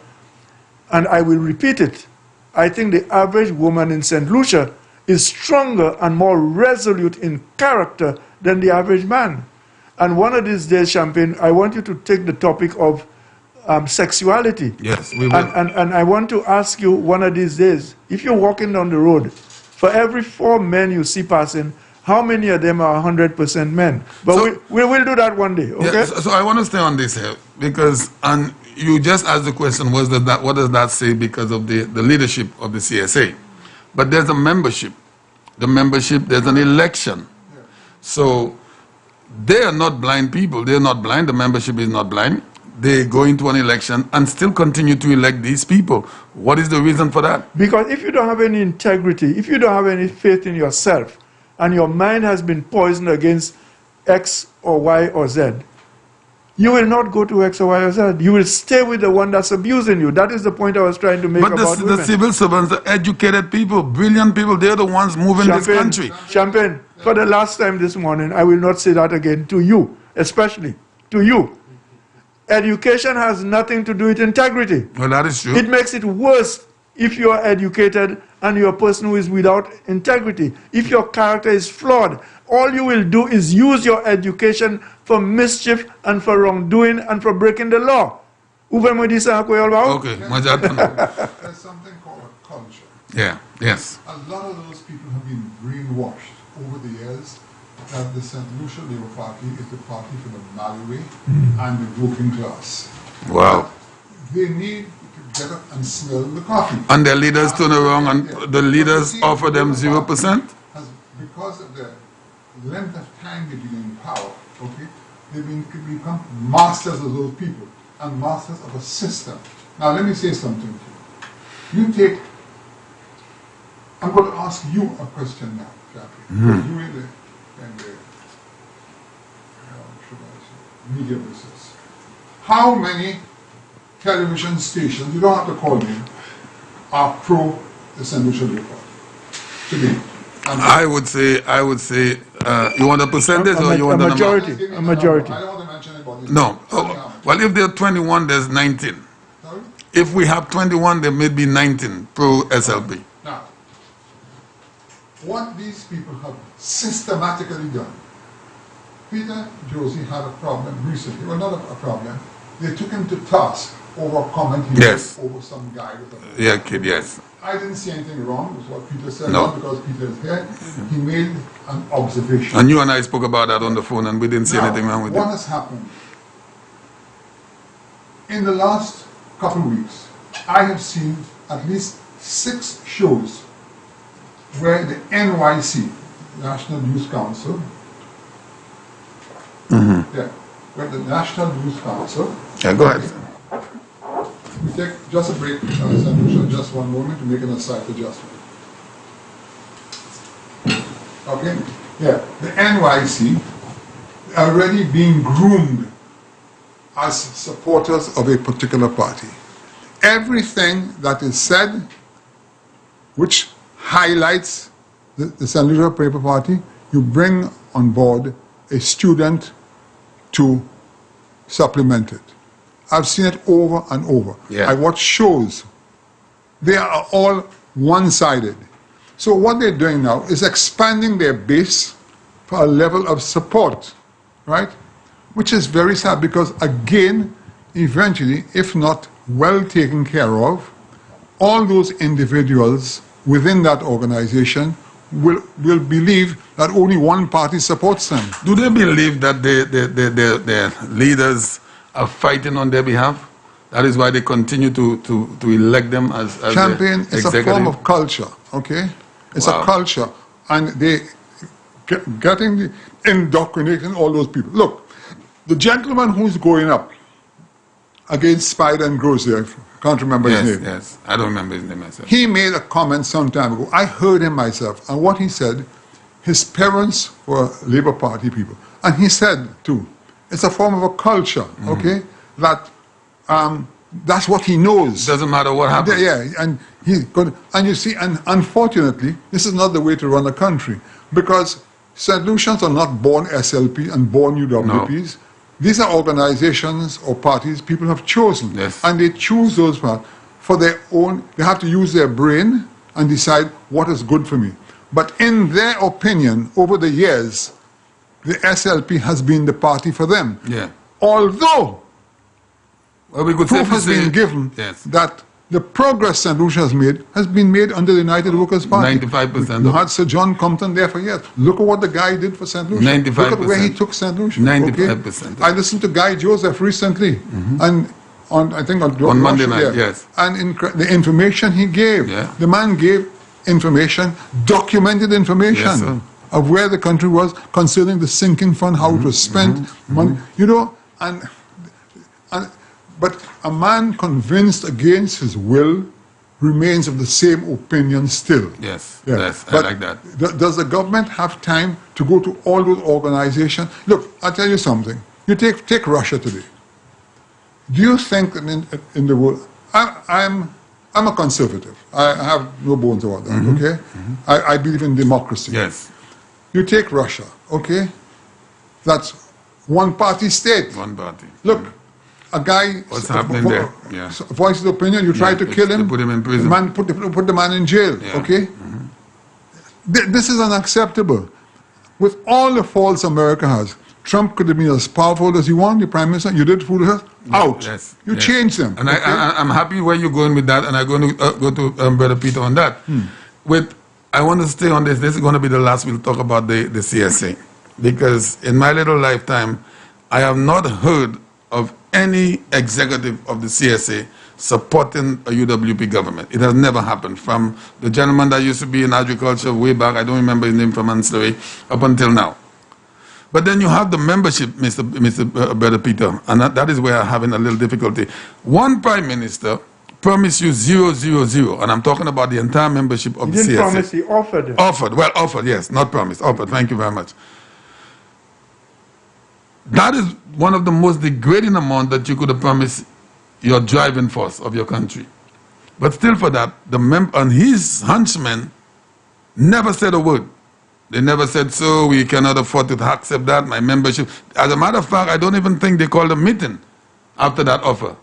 and I will repeat it, I think the average woman in St. Lucia is stronger and more resolute in character than the average man. And one of these days, Champagne, I want you to take the topic of sexuality. Yes, we will. And I want to ask you one of these days, if you're walking down the road, for every 4 men you see passing, how many of them are 100% men? But so, we'll do that one day, okay? Yeah, so I want to stay on this here, because, and you just asked the question, what does that say because of the leadership of the CSA? But there's a membership. The membership, there's an election. So they are not blind people. They're not blind. The membership is not blind. They go into an election and still continue to elect these people. What is the reason for that? Because if you don't have any integrity, if you don't have any faith in yourself, and your mind has been poisoned against X or Y or Z, you will not go to X or Y or Z. You will stay with the one that's abusing you. That is the point I was trying to make about women. But the civil servants are educated people, brilliant people. They're the ones moving this country. Champagne, for the last time this morning, I will not say that again to you, especially to you. Education has nothing to do with integrity. Well, that is true. It makes it worse if you are educated and you're a person who is without integrity. If your character is flawed, all you will do is use your education for mischief and for wrongdoing and for breaking the law. Okay, there's something called a culture. Yeah, yes. A lot of those people have been brainwashed over the years that the St. Lucia Labour Party is the party for the Malway and the working class. Wow. They need to get up and smell the coffee. And their leaders turn around and the leaders offer them 0%? Because of the length of time they've been in power, okay, they've become masters of those people and masters of a system. Now let me say something to you. I'm going to ask you a question now, Jackie. You in the media business. How many television stations, you don't have to call me, are pro the St. Lucia Labour Party today? I would say, you want a percentage or you want a majority? A majority. I don't want to mention anybody. No. Well, if there are 21, there's 19. Sorry? If we have 21, there may be 19 pro SLP. Now, what these people have systematically done, Peter Josie had a problem recently, well, not a problem. They took him to task over a comment he made over some guy with a kid, yes. I didn't see anything wrong with what Peter said, not because Peter is here. He made an observation. And you and I spoke about that on the phone, and we didn't see anything wrong with it. What has happened? In the last couple of weeks, I have seen at least 6 shows where the NYC, National News Council, where the National News Council, go ahead. We take just a break, just one moment to make an aside adjustment. Okay? Yeah, the NYC already being groomed as supporters of a particular party. Everything that is said which highlights the St. Lucia Labour Party, you bring on board a student to supplement it. I've seen it over and over. I watch shows. They are all one-sided. So what they're doing now is expanding their base for a level of support, right? Which is very sad because, again, eventually, if not well taken care of, all those individuals within that organization will believe that only one party supports them. Do they believe that their leaders are fighting on their behalf? That is why they continue to elect them as Champion, it's a form of culture, okay? It's a culture, and they getting indoctrinating all those people. Look, the gentleman who's going up against Spider and Grossier, I can't remember his name. Yes, I don't remember his name myself. He made a comment some time ago. I heard him myself, and what he said, his parents were Labour Party people, and he said too, it's a form of a culture, okay? That that's what he knows. Doesn't matter what happens. Yeah, and and you see, and unfortunately, this is not the way to run a country, because St. Lucians are not born SLP and born UWPs. No. These are organizations or parties people have chosen, and they choose those parts for their own. They have to use their brain and decide what is good for me. But in their opinion, over the years, the SLP has been the party for them. Yeah. Although we could proof has been given that the progress St. Lucia has been made under the United Workers' Party. 95%. You had Sir John Compton there for years. Look at what the guy did for St. Lucia. 95%. Look at where he took St. Lucia. 95%. Okay? I listened to Guy Joseph recently, and I think on Monday night, yes. And the information he gave, the man gave information, documented information of where the country was concerning the sinking fund, how it was spent, money, you know, but a man convinced against his will remains of the same opinion still. Yes, but I like that. Does the government have time to go to all those organizations? Look, I'll tell you something. You take Russia today. Do you think that in the world, I'm a conservative. I have no bones about that, okay? I believe in democracy. Yes. You take Russia, okay? That's one-party state. One party. Look, a guy... What's happening there? Yeah. Voices of opinion, you try to kill him. Put him in prison. Put the man in jail, okay? This is unacceptable. With all the faults America has, Trump could have been as powerful as you want, the Prime Minister. You did fool us. Out. You changed them. And I'm happy where you're going with that, and I'm going to go to Brother Peter on that. I want to stay on this. This is going to be the last we'll talk about the CSA. Because in my little lifetime, I have not heard of any executive of the CSA supporting a UWP government. It has never happened. From the gentleman that used to be in agriculture way back, I don't remember his name, from Ancillary, up until now. But then you have the membership, Mr. Brother Peter, and that is where I'm having a little difficulty. One Prime Minister promised you 000, and I'm talking about the entire membership of the CSA. He didn't promise, he offered it. Offered, yes, not promised, offered. Thank you very much. That is one of the most degrading amount that you could have promised your driving force of your country. But still for that, and his henchmen never said a word. They never said, so we cannot afford to accept that, my membership. As a matter of fact, I don't even think they called a meeting after that offer.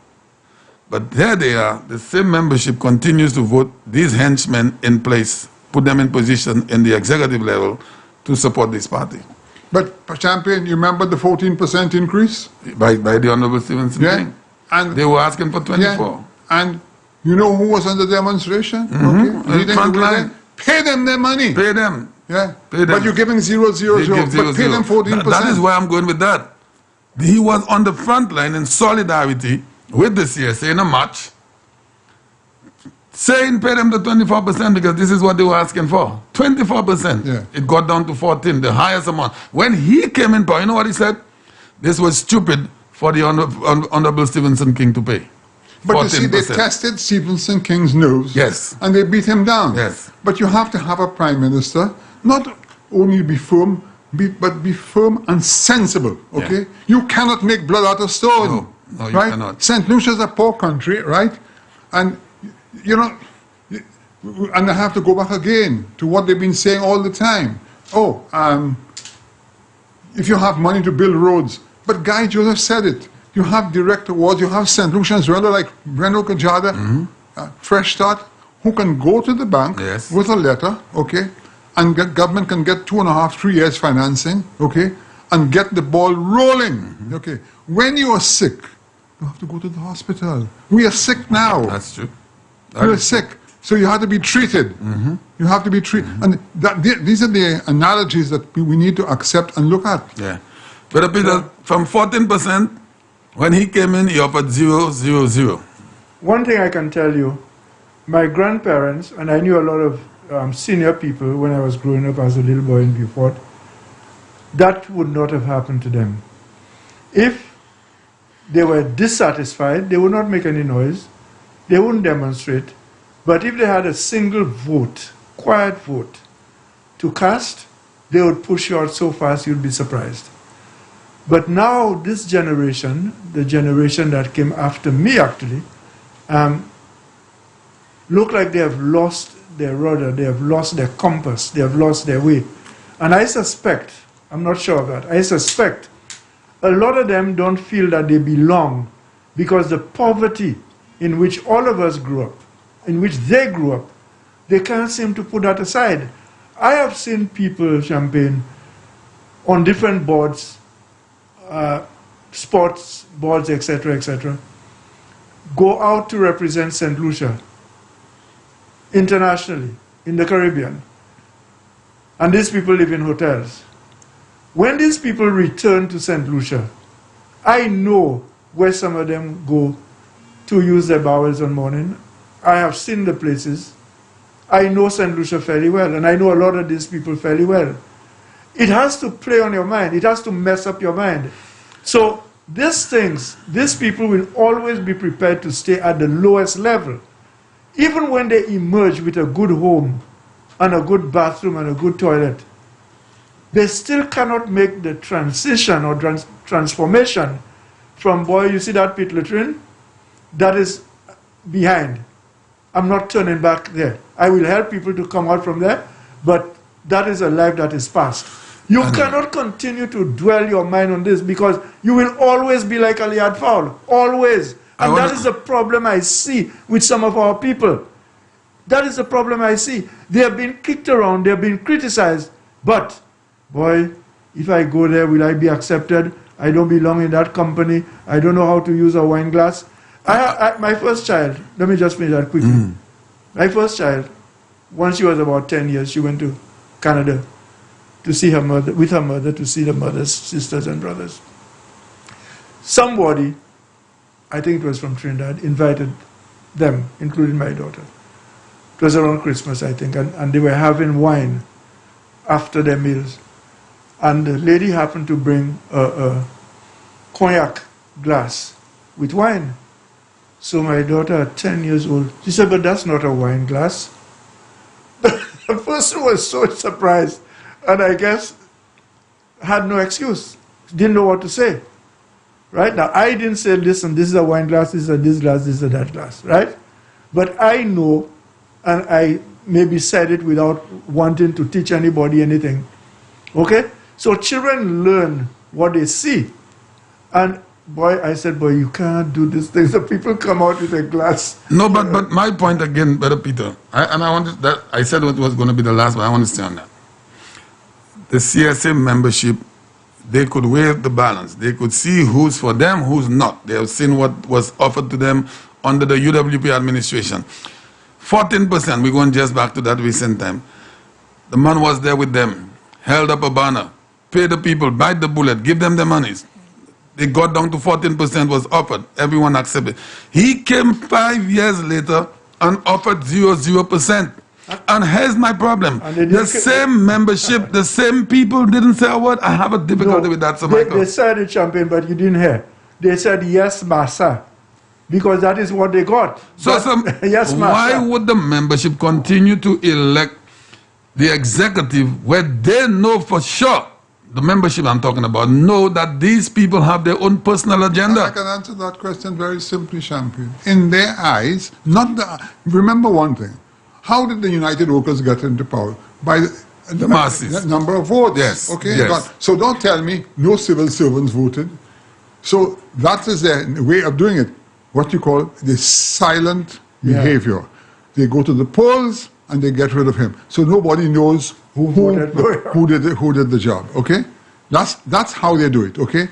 But there they are, the same membership continues to vote these henchmen in place, put them in position in the executive level to support this party. But, Champion, you remember the 14% increase? By the Honorable Stevenson King. And they were asking for 24%. Yeah. And you know who was on the demonstration? Front line. Pay them their money. Pay them. Yeah. Pay them. But you're giving 000, but pay them 14%. That is why I'm going with that. He was on the front line in solidarity with the CSA in a match, saying pay them the 24% because this is what they were asking for. 24%. Yeah. It got down to 14, the highest amount. When he came in power, you know what he said? This was stupid for the Honorable Stevenson King to pay. But 14%. You see, they tested Stevenson King's nerves. Yes. And they beat him down. Yes. But you have to have a Prime Minister, not only be firm, but be firm and sensible, okay? Yeah. You cannot make blood out of stone. No, you cannot. St. Lucia is a poor country, right? And, you know, and I have to go back again to what they've been saying all the time. If you have money to build roads, but Guy Joseph said it. You have direct awards, you have St. Lucians rather like Breno Kajada, Fresh Start, who can go to the bank with a letter, okay, and government can get 2.5, 3 years financing, okay, and get the ball rolling, okay. When you are sick, you have to go to the hospital. We are sick now. That's true. We are sick, so you have to be treated. You have to be treated, and these are the analogies that we need to accept and look at. Yeah, but Peter, from 14%, when he came in, he offered 0.00. One thing I can tell you, my grandparents, and I knew a lot of senior people when I was growing up as a little boy in Beaufort, that would not have happened to them. If they were dissatisfied, they would not make any noise, they wouldn't demonstrate, but if they had a single vote, quiet vote, to cast, they would push you out so fast you'd be surprised. But now this generation, the generation that came after me actually, look like they have lost their rudder, they have lost their compass, they have lost their way. And I suspect, I'm not sure of that, I suspect a lot of them don't feel that they belong because the poverty in which all of us grew up, in which they grew up, they can't seem to put that aside. I have seen people, Champagne, on different boards, sports boards, etc., go out to represent St. Lucia internationally, in the Caribbean. And these people live in hotels. When these people return to St. Lucia, I know where some of them go to use their bowels on morning. I have seen the places. I know St. Lucia fairly well, and I know a lot of these people fairly well. It has to play on your mind. It has to mess up your mind. So these things, these people will always be prepared to stay at the lowest level. Even when they emerge with a good home and a good bathroom and a good toilet, they still cannot make the transition or transformation from, boy, you see that pit latrine? That is behind. I'm not turning back there. I will help people to come out from there, but that is a life that is past. You cannot continue to dwell your mind on this because you will always be like Aliad Fowl. Always. And that is the problem I see with some of our people. That is the problem I see. They have been kicked around, they have been criticized, but, boy, if I go there, will I be accepted? I don't belong in that company. I don't know how to use a wine glass. My first child, let me just finish that quickly. My first child, once she was about 10 years, she went to Canada to see her mother, with her mother, to see the mother's sisters and brothers. Somebody, I think it was from Trinidad, invited them, including my daughter. It was around Christmas, I think, and they were having wine after their meals. And the lady happened to bring a cognac glass with wine. So my daughter, at 10 years old, she said, but that's not a wine glass. The person was so surprised, and I guess had no excuse, didn't know what to say. Right? Now, I didn't say, listen, this is a wine glass, this is a this glass, this is a that glass, right? But I know, and I maybe said it without wanting to teach anybody anything. Okay? So children learn what they see. And boy, I said, boy, you can't do this thing. So people come out with a glass. No, but my point again, Brother Peter, I said what was going to be the last, but I want to stay on that. The CSA membership, they could weigh the balance. They could see who's for them, who's not. They have seen what was offered to them under the UWP administration. 14%, we're going just back to that recent time. The man was there with them, held up a banner, pay the people, bite the bullet, give them the monies. They got down to 14% was offered. Everyone accepted. He came 5 years later and offered 0%. And here's my problem. The same membership, the same people didn't say a word. I have a difficulty with that, Sir Michael. They said it, Champagne, but you didn't hear. They said, yes, Massa. Because that is what they got. So, yes, why would the membership continue to elect the executive where they know for sure, the membership I'm talking about, know that these people have their own personal agenda? I can answer that question very simply, Champagne. In their eyes, remember one thing. How did the United Workers get into power? By the masses. Number of votes. Yes. Okay. Yes. So don't tell me no civil servants voted. So that is their way of doing it. What you call the silent behavior. they go to the polls and they get rid of him. So nobody knows who did the job. Okay, that's how they do it. Okay,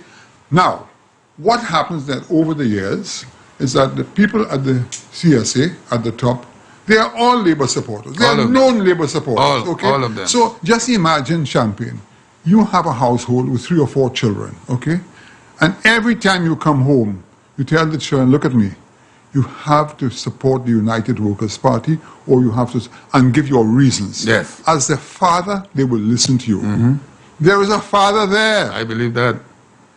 now what happens then over the years is that the people at the CSA at the top, they are all Labour supporters. They are known Labour supporters. All of them. So just imagine, Champagne, you have a household with 3 or 4 children. Okay, and every time you come home, you tell the children, look at me. You have to support the United Workers' Party, or you have to, and give your reasons. Yes. As the father, they will listen to you. There is a father there. I believe that.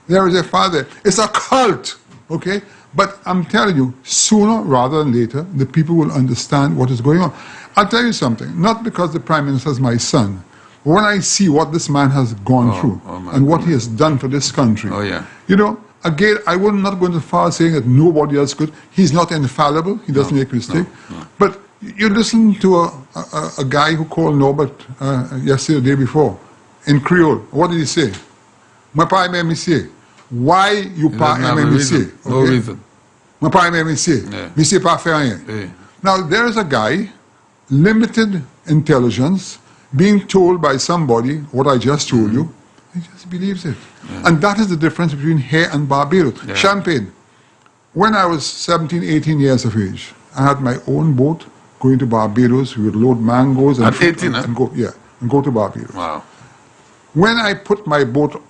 There is a father. It's a cult, okay? But I'm telling you, sooner rather than later, the people will understand what is going on. I'll tell you something, not because the Prime Minister is my son. When I see what this man has gone through and what he has done for this country, you know, again, I would not go as far as saying that nobody else could. He's not infallible. He doesn't make mistakes. But you listen to a guy who called Norbert yesterday, the day before, in Creole. What did he say? My pa made me say. Why you pa made me say? No reason. My pa made me say. Me say pas faire rien. Now, there is a guy, limited intelligence, being told by somebody what I just told you. He just believes it. And that is the difference between here and Barbados. Champagne. When I was 17, 18 years of age, I had my own boat going to Barbados. We would load mangoes and, at 18, and go to Barbados. Wow. When I put my boat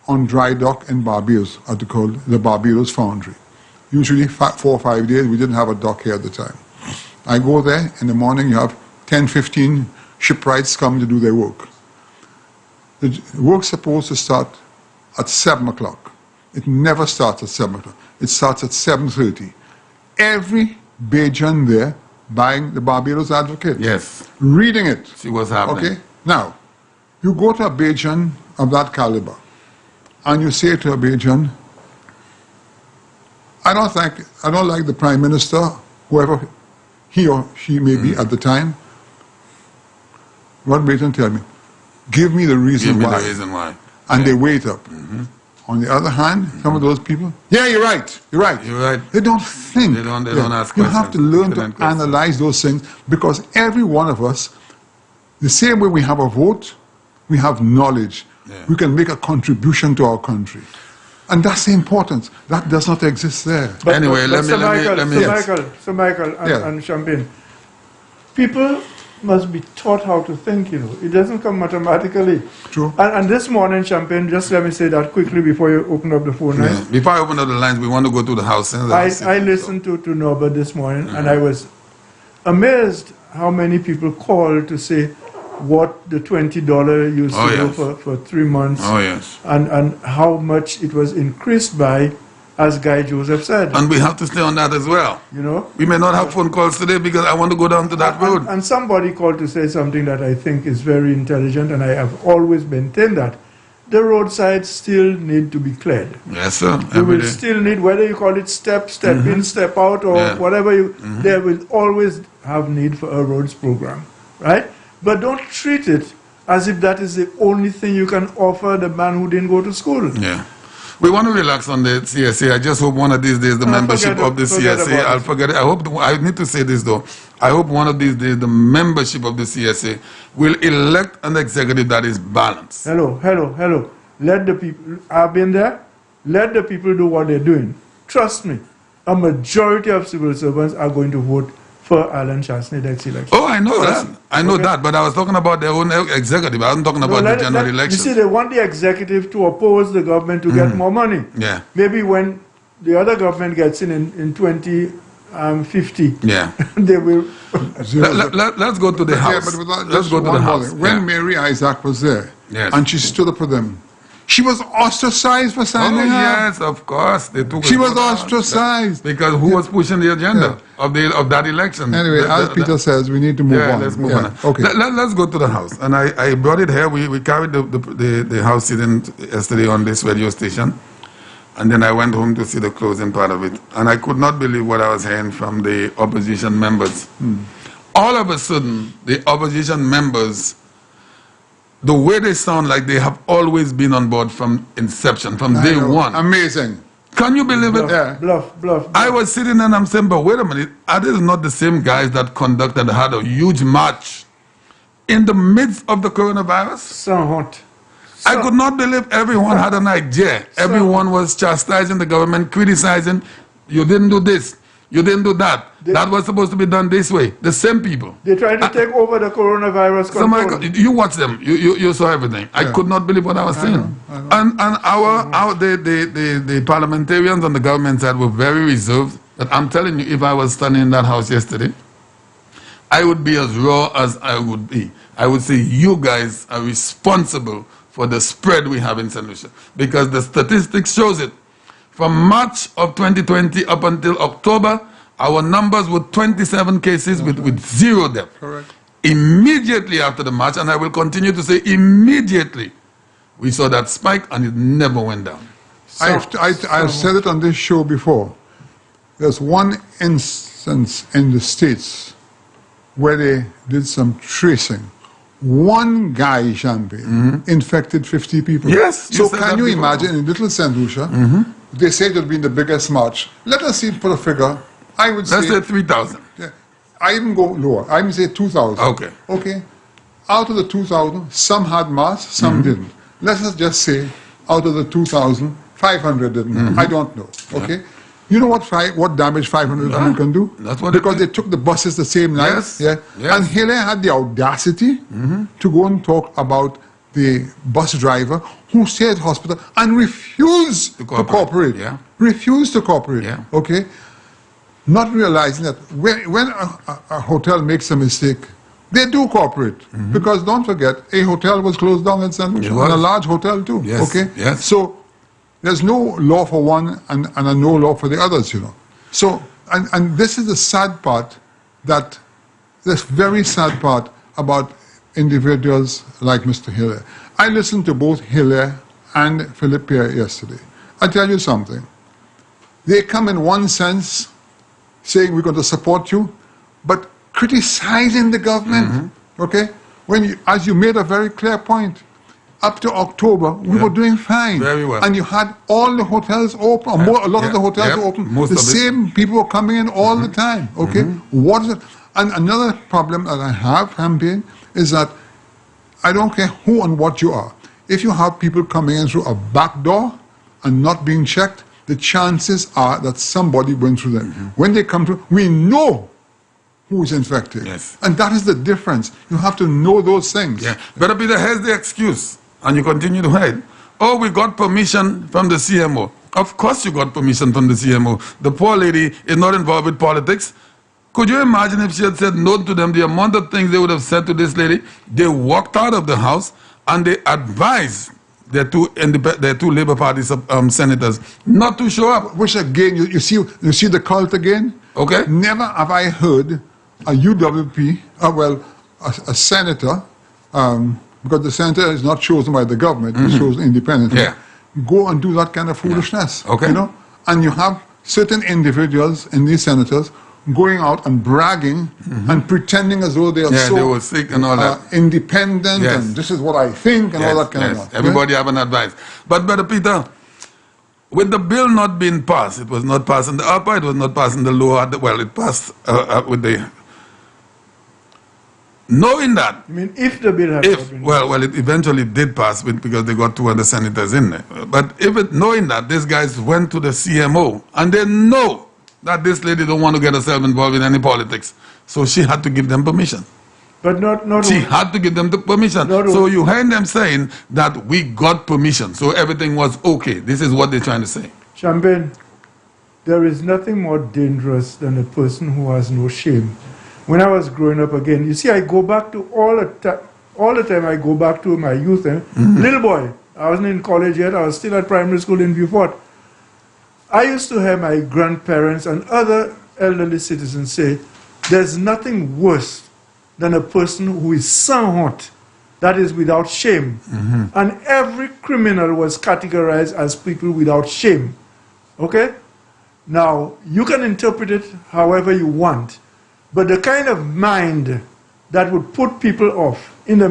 on dry dock in Barbados at the Barbados Foundry, usually 4 or 5 days, we didn't have a dock here at the time. I go there, in the morning you have 10, 15 shipwrights come to do their work. The work's supposed to start at 7 o'clock. It never starts at 7 o'clock. It starts at 7:30. Every Bajan there buying the Barbados Advocate. Yes. Reading it. See what's happening. Okay? Now, you go to a Bajan of that caliber and you say to a Bajan, I don't like the Prime Minister, whoever he or she may be at the time. What Bajan tell me? Give me the reason why. Give me the reason why. And they wait up. On the other hand, some of those people, you're right. You're right. They don't think. They don't ask questions. You have to learn to analyze those things, because every one of us, the same way we have a vote, we have knowledge. We can make a contribution to our country. And that's the importance. That does not exist there. But, anyway, let me. Michael and Champagne, people must be taught how to think, you know. It doesn't come automatically. True. And this morning, Champagne, just let me say that quickly before you open up the phone lines. Before I open up the lines, we want to go to the house. I listened to Norbert this morning, and I was amazed how many people called to say what the $20 used to do for 3 months. And how much it was increased by, as Guy Joseph said. And we have to stay on that as well. You know? We may not have phone calls today because I want to go down to that road. And somebody called to say something that I think is very intelligent, and I have always maintained that. The roadsides still need to be cleared. Yes, sir. You will still need, whether you call it step in, step out, or whatever there will always have need for a roads program, right? But don't treat it as if that is the only thing you can offer the man who didn't go to school. Yeah. We want to relax on the CSA. I just hope one of these days the membership of the CSA, I'll forget it. I need to say this though. I hope one of these days the membership of the CSA will elect an executive that is balanced. Hello. Let the people, I've been there, let the people do what they're doing. Trust me, a majority of civil servants are going to vote for Alan Chastanet next election. Oh, I know that. I know that, but I was talking about their own executive. I wasn't talking about the general election. You see, they want the executive to oppose the government to get more money. Yeah. Maybe when the other government gets in 2050, they will. Let's go to the house. Let's go to the house. When Mary Isaac was there, and she stood up for them, she was ostracized for signing up. Yes, of course. She was ostracized. Because who was pushing the agenda of that election? Anyway, as Peter says, we need to move on. Let's move on. Okay. Let's go to the house. And I brought it here. We carried the house sitting yesterday on this radio station. And then I went home to see the closing part of it. And I could not believe what I was hearing from the opposition members. All of a sudden, the opposition members, the way they sound like they have always been on board from inception, from day one. Amazing. Can you believe it? Yeah. Bluff. I was sitting and I'm saying, but wait a minute, are these not the same guys that had a huge march in the midst of the coronavirus? So hot. I could not believe everyone had an idea. Everyone was chastising the government, criticizing, you didn't do this, you didn't do that. That was supposed to be done this way. The same people. They tried to take over the coronavirus control. You watched them. You saw everything. Yeah. I could not believe what I was seeing. And the parliamentarians on the government side were very reserved. But I'm telling you, if I was standing in that house yesterday, I would be as raw as I would be. I would say you guys are responsible for the spread we have in St. Lucia. Because the statistics shows it. From March of 2020 up until October, our numbers were 27 cases with 0 deaths. Correct. Immediately after the march, and I will continue to say immediately, we saw that spike and it never went down. I've said it on this show before. There's one instance in the States where they did some tracing. One guy, Champagne, infected 50 people. Yes. So can you imagine in Little St. Lucia, they say it would be the biggest march. Let us see for a figure. I would say... Let's say 3,000. Yeah, I even go lower. I even say 2,000. Okay. Okay. Out of the 2,000, some had masks, some didn't. Let's just say out of the 2,000, 500 didn't. I don't know. Okay. You know what damage 500 can do? That's what because they took the buses the same night. Yes. Yeah. Yes. And Hilaire had the audacity to go and talk about the bus driver who stayed at hospital and refused to cooperate. Yeah. Refused to cooperate. Yeah. Okay. Not realizing that when a hotel makes a mistake, they do cooperate. Because don't forget, a hotel was closed down in St. Lucia, and a large hotel too. Yes. Okay. Yes. So there's no law for one and a no law for the others, you know. So, and this is the sad part, this very sad part about individuals like Mr. Hilaire. I listened to both Hilaire and Febtuary yesterday. I tell you something. They come in one sense saying we're going to support you, but criticizing the government, okay? As you made a very clear point, up to October, we were doing fine. Very well. And you had all the hotels open, or a lot of the hotels were open. The same people were coming in all the time, okay? What is it? And another problem that I have, Champagne, is that I don't care who and what you are. If you have people coming in through a back door and not being checked, the chances are that somebody went through them. When they come through, we know who is infected. Yes. And that is the difference. You have to know those things. Yeah. But Peter, here's the excuse, and you continue to hide. Oh, we got permission from the CMO. Of course you got permission from the CMO. The poor lady is not involved with politics. Could you imagine if she had said no to them, the amount of things they would have said to this lady? They walked out of the house and they advised their two Labour Party senators not to show up. Which again, you see the cult again? Okay. Never have I heard a UWP, a senator, because the senator is not chosen by the government, he's chosen independently, go and do that kind of foolishness. Okay. You know? And you have certain individuals in these senators going out and bragging and pretending as though they are they were sick and all that. Independent and this is what I think and all that kind of stuff. Everybody have an advice. But Brother Peter, with the bill not being passed, it was not passed in the upper, it was not passed in the lower, well, it passed with the... Knowing that... You mean if the bill had been well, it eventually did pass because they got 200 senators in there. But knowing that, these guys went to the CMO and they know that this lady don't want to get herself involved in any politics. So she had to give them permission. But not she had to give them the permission. So you heard them saying that we got permission. So everything was okay. This is what they're trying to say. Champagne, there is nothing more dangerous than a person who has no shame. When I was growing up again, you see, I go back to all the time I go back to my youth. Little boy, I wasn't in college yet. I was still at primary school in Beaufort. I used to hear my grandparents and other elderly citizens say, there's nothing worse than a person who is sans honte, that is without shame. And every criminal was categorized as people without shame. Okay? Now, you can interpret it however you want, but the kind of mind that would put people off in the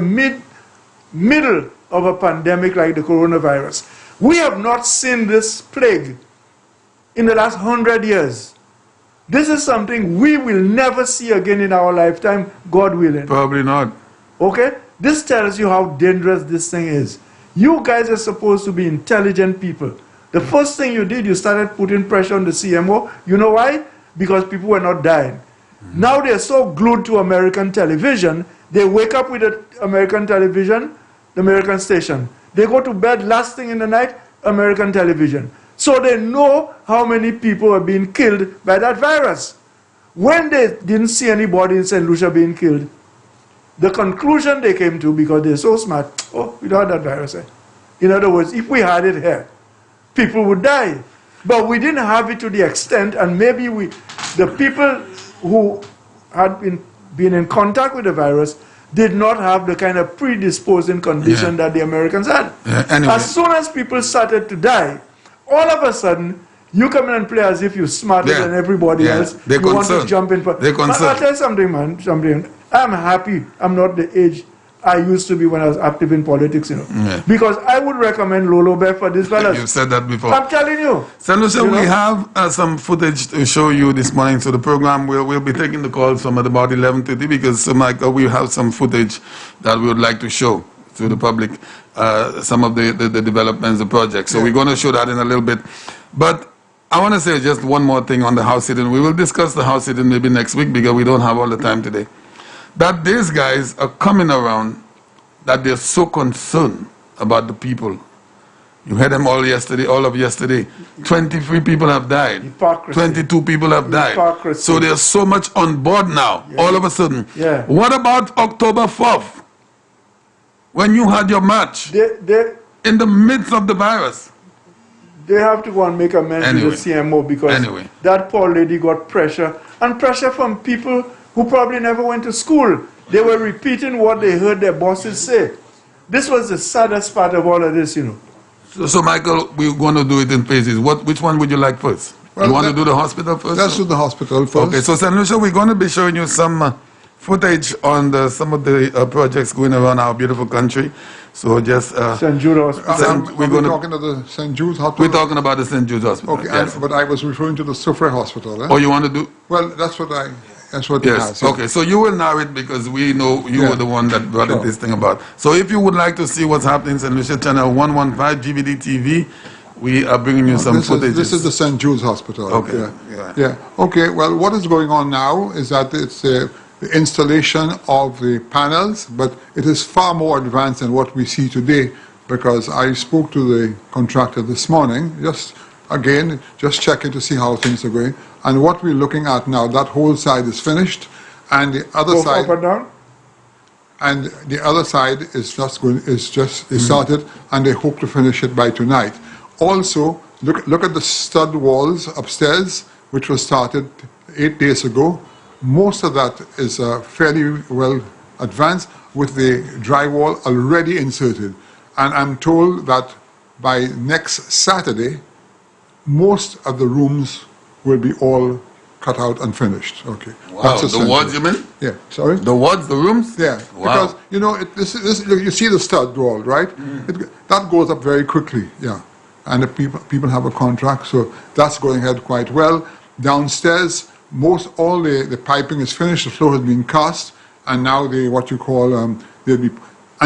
middle of a pandemic like the coronavirus, we have not seen this plague in the last 100 years. This is something we will never see again in our lifetime, God willing. Probably not. Okay? This tells you how dangerous this thing is. You guys are supposed to be intelligent people. The first thing you did, you started putting pressure on the CMO. You know why? Because people were not dying. Now they're so glued to American television, they wake up with the American television, the American station. They go to bed last thing in the night, American television. So they know how many people are being killed by that virus. When they didn't see anybody in St. Lucia being killed, the conclusion they came to, because they're so smart, oh, we don't have that virus. In other words, if we had it here, people would die. But we didn't have it to the extent, and maybe the people who had been in contact with the virus did not have the kind of predisposing condition that the Americans had. Anyway. As soon as people started to die, all of a sudden, you come in and play as if you're smarter than everybody else. They're you concerned. Want to jump in. They're concerned. I'll tell you something, man. I'm happy I'm not the age I used to be when I was active in politics, Because I would recommend Lolo Bear for this fellas. You've said that before. I'm telling you. St. Lucia, we have some footage to show you this morning. So the program, we'll be taking the calls from at about 11:30 because, Michael, we have some footage that we would like to show to the public, some of the developments, the projects. So we're going to show that in a little bit. But I want to say just one more thing on the house sitting. We will discuss the house sitting maybe next week because we don't have all the time today. That these guys are coming around, that they're so concerned about the people. You heard them all of yesterday. 23 people have died. Hypocrisy. 22 people have died. Hypocrisy. So there's so much on board now, all of a sudden. Yeah. What about October 4th? When you had your march in the midst of the virus? They have to go and make amends to the CMO because that poor lady got pressure. And pressure from people who probably never went to school. They were repeating what they heard their bosses say. This was the saddest part of all of this, So Michael, we're going to do it in phases. Which one would you like first? Well, you want to do the hospital first? Let's do the hospital first. Okay, so St. Lucia, we're going to be showing you some footage on some of the projects going around our beautiful country. So just... St. Jude Hospital. We're talking about the St. Jude's Hospital? We're talking about the St. Jude's Hospital. Okay, yes. But I was referring to the Soufrière Hospital. Oh, you want to do... Well, that's what it has. Okay, so you will narrate because we know you were the one that brought this thing about. So if you would like to see what's happening in St. Lucia, channel 115 GBD TV, we are bringing you some footage. This is the St. Jude's Hospital. Okay. Okay, well, what is going on now is that it's the installation of the panels, but it is far more advanced than what we see today because I spoke to the contractor this morning, just checking to see how things are going. And what we're looking at now, that whole side is finished, and the other side, up and down? And the other side is started, and they hope to finish it by tonight. Also, look at the stud walls upstairs, which was started 8 days ago. Most of that is fairly well advanced with the drywall already inserted. And I'm told that by next Saturday, most of the rooms will be all cut out and finished. Okay. Wow, the wards you mean? Yeah, sorry? The wards, the rooms? Yeah, wow. Because, you see the stud wall, right? That goes up very quickly, And the people have a contract, so that's going ahead quite well. Downstairs, all the piping is finished, the floor has been cast, and now and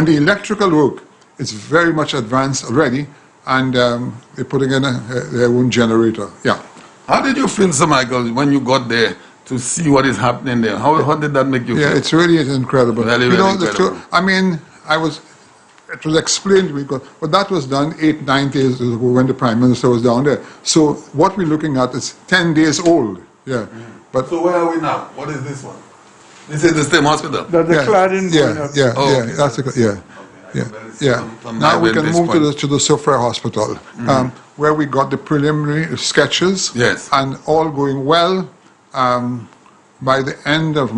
the electrical work is very much advanced already, and they're putting in their own generator. Yeah. How did you feel, Sir Michael, when you got there to see what is happening there? How did that make you feel? Yeah, it's really incredible. Really, really incredible. It was explained to me, but that was done 8-9 days ago when the Prime Minister was down there. So what we're looking at is 10 days old. Yeah. But so where are we now? What is this one? This is the same hospital? The cladding going up. Now we can move to the Soufrière Hospital, where we got the preliminary sketches. Yes. And all going well. By the end of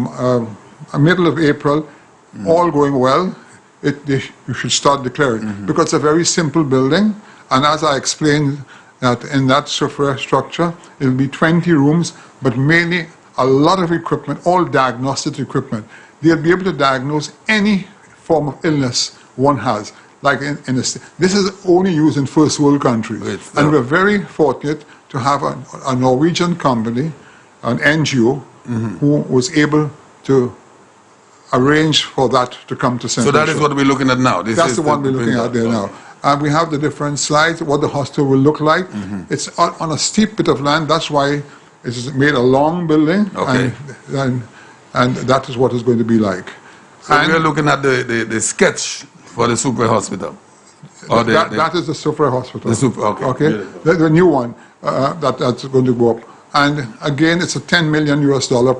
middle of April, all going well. You should start declaring because it's a very simple building, and as I explained, that in that Soufrière structure, it will be 20 rooms, but mainly a lot of equipment, all diagnostic equipment. They'll be able to diagnose any form of illness one has. Like this is only used in first world countries, and we're very fortunate to have a Norwegian company, an NGO, who was able to arrange for that to come to St. So that is what we're looking at now. That's the one we're looking at there now. And we have the different slides, what the hospital will look like. It's on a steep bit of land. That's why it's made a long building. Okay. And that is what it's going to be like. So we're looking at the sketch for the super hospital. That is the super hospital. The super, okay. The new one that's going to go up. And again, it's a $10 million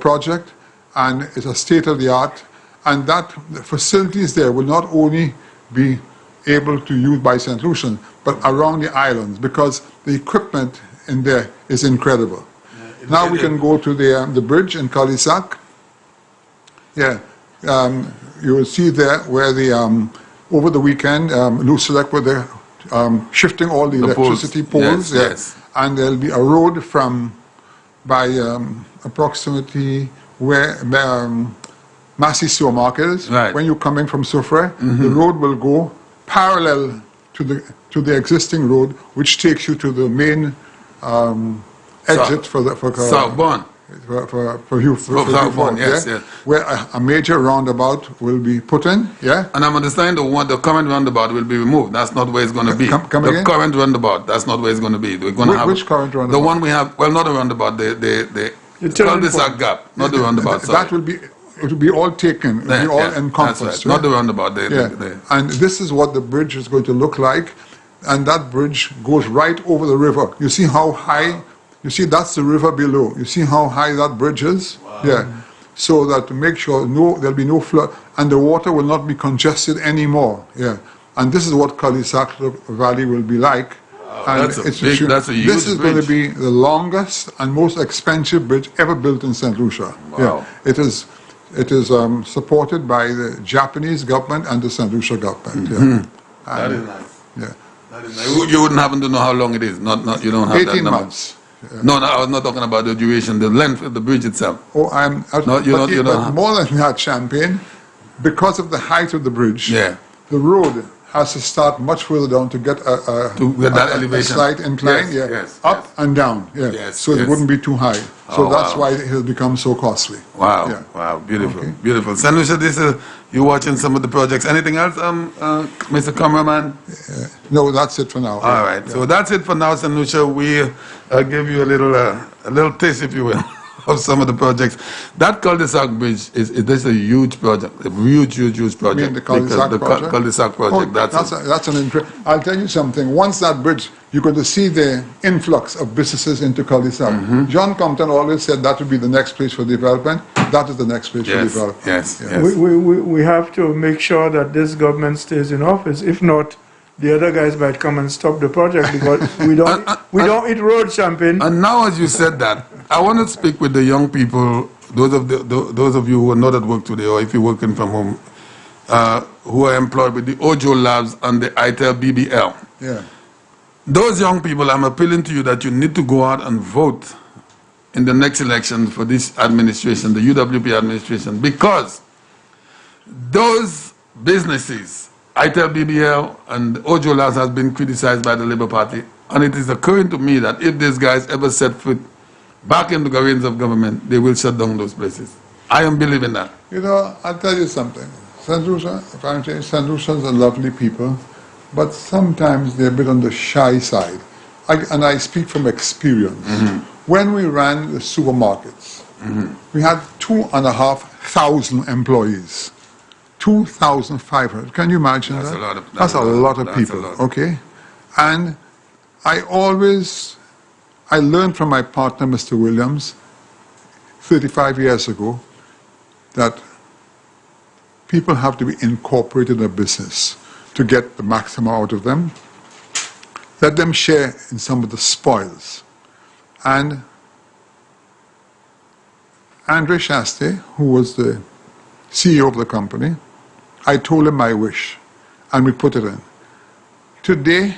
project, and it's a state-of-the-art. And that the facilities there will not only be able to use by St. Lucian, but around the islands, because the equipment in there is incredible. Yeah, now we can go to the bridge in Cul-de-sac. Yeah, you will see there where over the weekend, Lucelec were there shifting all the electricity poles. Yes. And there'll be a road by approximately where Massey Sewer Market is. Right. When you're coming from Soufrière, the road will go parallel to the existing road, which takes you to the main exit for Southbourne. For Southbourne, yes. Where a major roundabout will be put in, yeah. And I'm understanding the current roundabout will be removed. That's not where it's going to be. The current roundabout, that's not where it's going to be. We're going to have which current roundabout? The one we have. Well, not the roundabout. The cul-de-sac gap, not the roundabout. That will be. It will be all taken. It will be all encompassed. That's right. Not the roundabout. And this is what the bridge is going to look like, and that bridge goes right over the river. You see how high. You see, that's the river below. You see how high that bridge is? Wow. Yeah. So that to make sure there'll be no flood, and the water will not be congested anymore. Yeah. And this is what Cul-de-sac Valley will be like. Wow, and that's a huge This is bridge. going to be the longest and most expensive bridge ever built in St. Lucia. Wow. Yeah. It is supported by the Japanese government and the St. Lucia government. Yeah. That is nice. Yeah. That is nice. You wouldn't happen to know how long it is. Not you don't have 18 that number. months. Yeah. No, I was not talking about the duration, the length of the bridge itself. Oh, but more than that, Champagne, because of the height of the bridge, the road has to start much further down to get that elevation, a slight incline, up and down, so it wouldn't be too high. So that's why it will become so costly. Wow, wow, beautiful, beautiful. St. Lucia, you're watching some of the projects. Anything else, Mr. Cameraman? No, that's it for now. All right, so that's it for now, St. Lucia. We give you a little taste, if you will, of some of the projects. That cul-de-sac bridge is a huge project, a huge project. You mean the cul-de-sac project? The cul-de-sac project. That's an incredible. I'll tell you something. Once that bridge, you're going to see the influx of businesses into cul-de-sac. John Compton always said that would be the next place for development. That is the next place for development. Yes. We have to make sure that this government stays in office. If not, the other guys might come and stop the project because we don't eat road, Champagne. And now, as you said that, I want to speak with the young people, those of you who are not at work today, or if you're working from home, who are employed with the Ojo Labs and the ITEL BBL. Yeah. Those young people, I'm appealing to you that you need to go out and vote in the next election for this administration, the UWP administration, because those businesses, ITEL BBL and Ojo Labs, has been criticized by the Labour Party, and it is occurring to me that if these guys ever set foot back in the reins of government, they will shut down those places. I am believing that. You know, I'll tell you something. St. Lucia, if I'm saying, St. Lucians are lovely people, but sometimes they're a bit on the shy side. And I speak from experience. When we ran the supermarkets, we had 2,500 employees. 2,500. Can you imagine that? That's a lot of people, okay? And I learned from my partner, Mr. Williams, 35 years ago, that people have to be incorporated in a business to get the maximum out of them. Let them share in some of the spoils. And Andre Chastanet, who was the CEO of the company, I told him my wish, and we put it in. Today,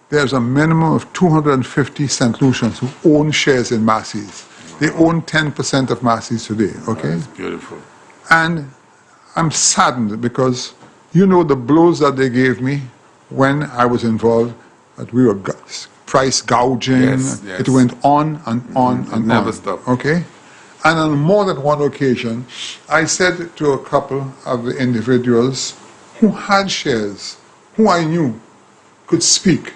there's a minimum of 250 St. Lucians who own shares in Massey's. They own 10% of Massey's today, okay? That's beautiful. And I'm saddened because you know the blows that they gave me when I was involved, that we were price gouging. Yes, yes. It went on and on and never on. stopped. Okay? And on more than one occasion, I said to a couple of the individuals who had shares, who I knew could speak.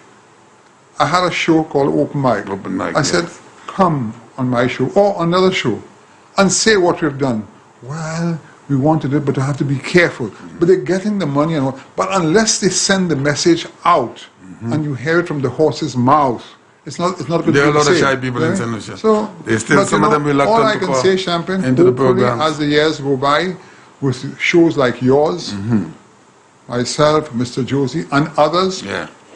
I had a show called Open Mic. Open Mic, I said, come on my show or another show and say what we've done. Well, we want to do it, but we have to be careful. But they're getting the money and all. But unless they send the message out and you hear it from the horse's mouth, it's not a good thing to say. There are a lot of shy people in St. Lucia. So, they still, some of them reluctant all I to can call say, Champagne, into the hopefully programs. as the years go by, with shows like yours, myself, Mr. Josie, and others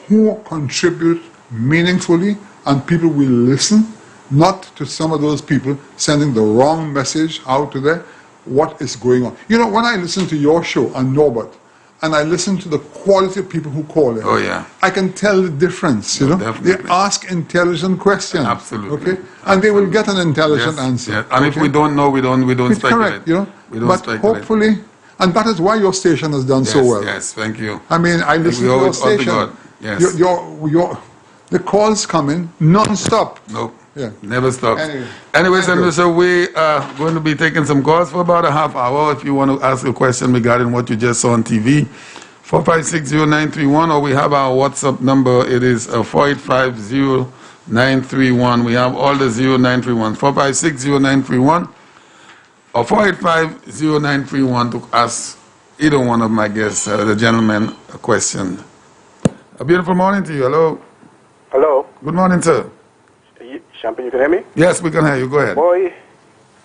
who contribute meaningfully, and people will listen, not to some of those people sending the wrong message out to them, what is going on. You know, when I listen to your show on Norbert, and I listen to the quality of people who call in, I can tell the difference, you know. Definitely. They ask intelligent questions. Absolutely. Okay? And they will get an intelligent answer. Yes. And if we don't know, we don't it's speculate. Correct, you know. We don't but speculate. hopefully, and that is why your station has done so well. Yes, thank you. I mean, I listen to your station. Yes. The calls come in non-stop. Nope. Yeah. Never stops. Anyway, so we are going to be taking some calls for about a half hour. If you want to ask a question regarding what you just saw on TV, 4560931, or we have our WhatsApp number. It is 4850931. We have all the 0931. 4560931 or 4850931 to ask either one of my guests, the gentleman, a question. A beautiful morning to you. Hello. Hello. Good morning, sir. Champagne, you can hear me? Yes, we can hear you. Go ahead. Boy,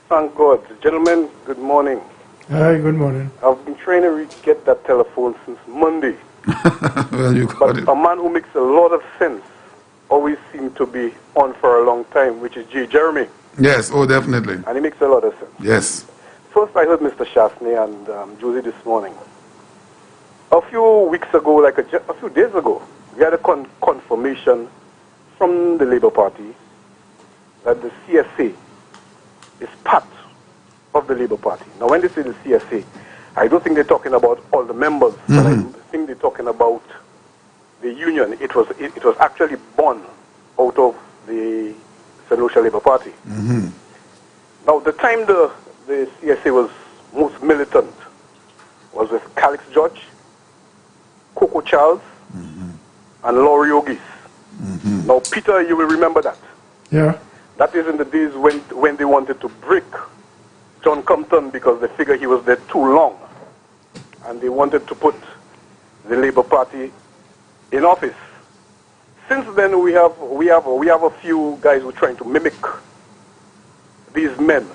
thank God. Gentlemen, good morning. Hi, good morning. I've been trying to get that telephone since Monday. Well, you got it. A man who makes a lot of sense always seems to be on for a long time, which is J. Jeremy. Yes, oh, definitely. And he makes a lot of sense. Yes. First, I heard Mr. Chastanet and Josie this morning. A few weeks ago, a few days ago, we had a confirmation from the Labour Party that the CSA is part of the Labour Party. Now, when they say the CSA, I don't think they're talking about all the members, but I think they're talking about the union. It was actually born out of the St. Lucia Labour Party. Now, the time the CSA was most militant was with Calix George, Coco Charles, and Laurie Ogis. Now, Peter, you will remember that. Yeah. That is in the days when they wanted to break John Compton because they figured he was there too long. And they wanted to put the Labour Party in office. Since then, we have a few guys who are trying to mimic these men.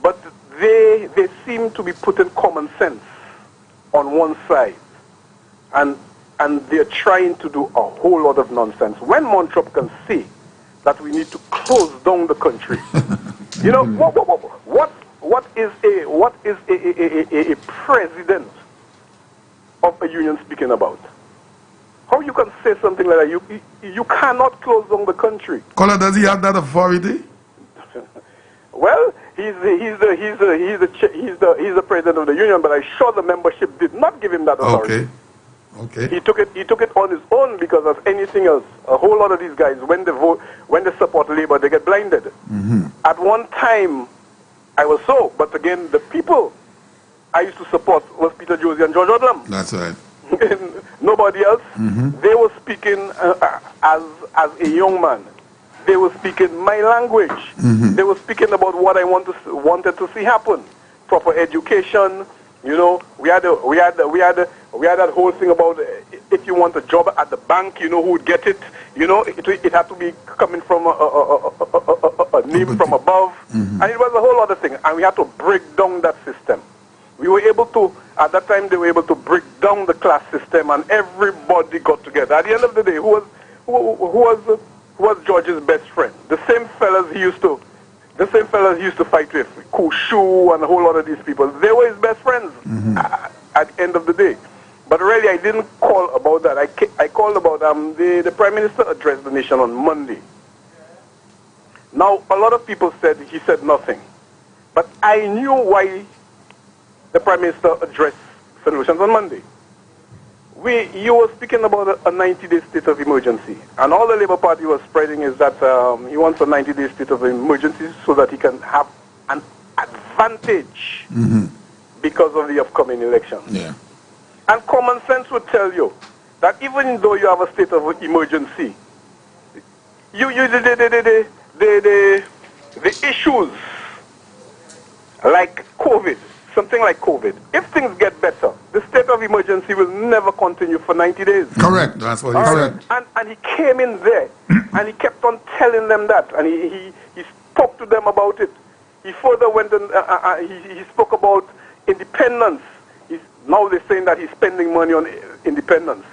But they seem to be putting common sense on one side. And they're trying to do a whole lot of nonsense. When Montrop can see that we need to close down the country, you know, what is a president of a union speaking about? How you can say something like that? You cannot close down the country. Color, does he have that authority? Well, he's the president of the union, but I'm sure the membership did not give him that authority. Okay. He took it on his own because of anything else. A whole lot of these guys, when they support Labour, they get blinded. At one time, I was so, but again, the people I used to support was Peter Josie and George Odlam. That's right. Nobody else. They were speaking as a young man. They were speaking my language. They were speaking about what I wanted to see happen. Proper education. You know, we had that whole thing about if you want a job at the bank, you know who would get it. You know, it had to be coming from a name from above, and it was a whole other thing. And we had to break down that system. We were able to, at that time, they were able to break down the class system, and everybody got together. At the end of the day, who was George's best friend? The same fellas he used to fight with, Kushu and a whole lot of these people. They were his best friends at the end of the day. But really, I didn't call about that. I called about the Prime Minister addressed the nation on Monday. Now, a lot of people said he said nothing. But I knew why the Prime Minister addressed St. Lucians on Monday. You were speaking about a 90-day state of emergency, and all the Labour Party was spreading is that he wants a 90-day state of emergency so that he can have an advantage because of the upcoming election. Yeah. And common sense would tell you that even though you have a state of emergency, the issues like COVID, something like COVID, if things get better, the state of emergency will never continue for 90 days. Correct. That's what he said. And he came in there, and he kept on telling them that, and he spoke to them about it. He further went and he spoke about independence. Now they're saying that he's spending money on independence.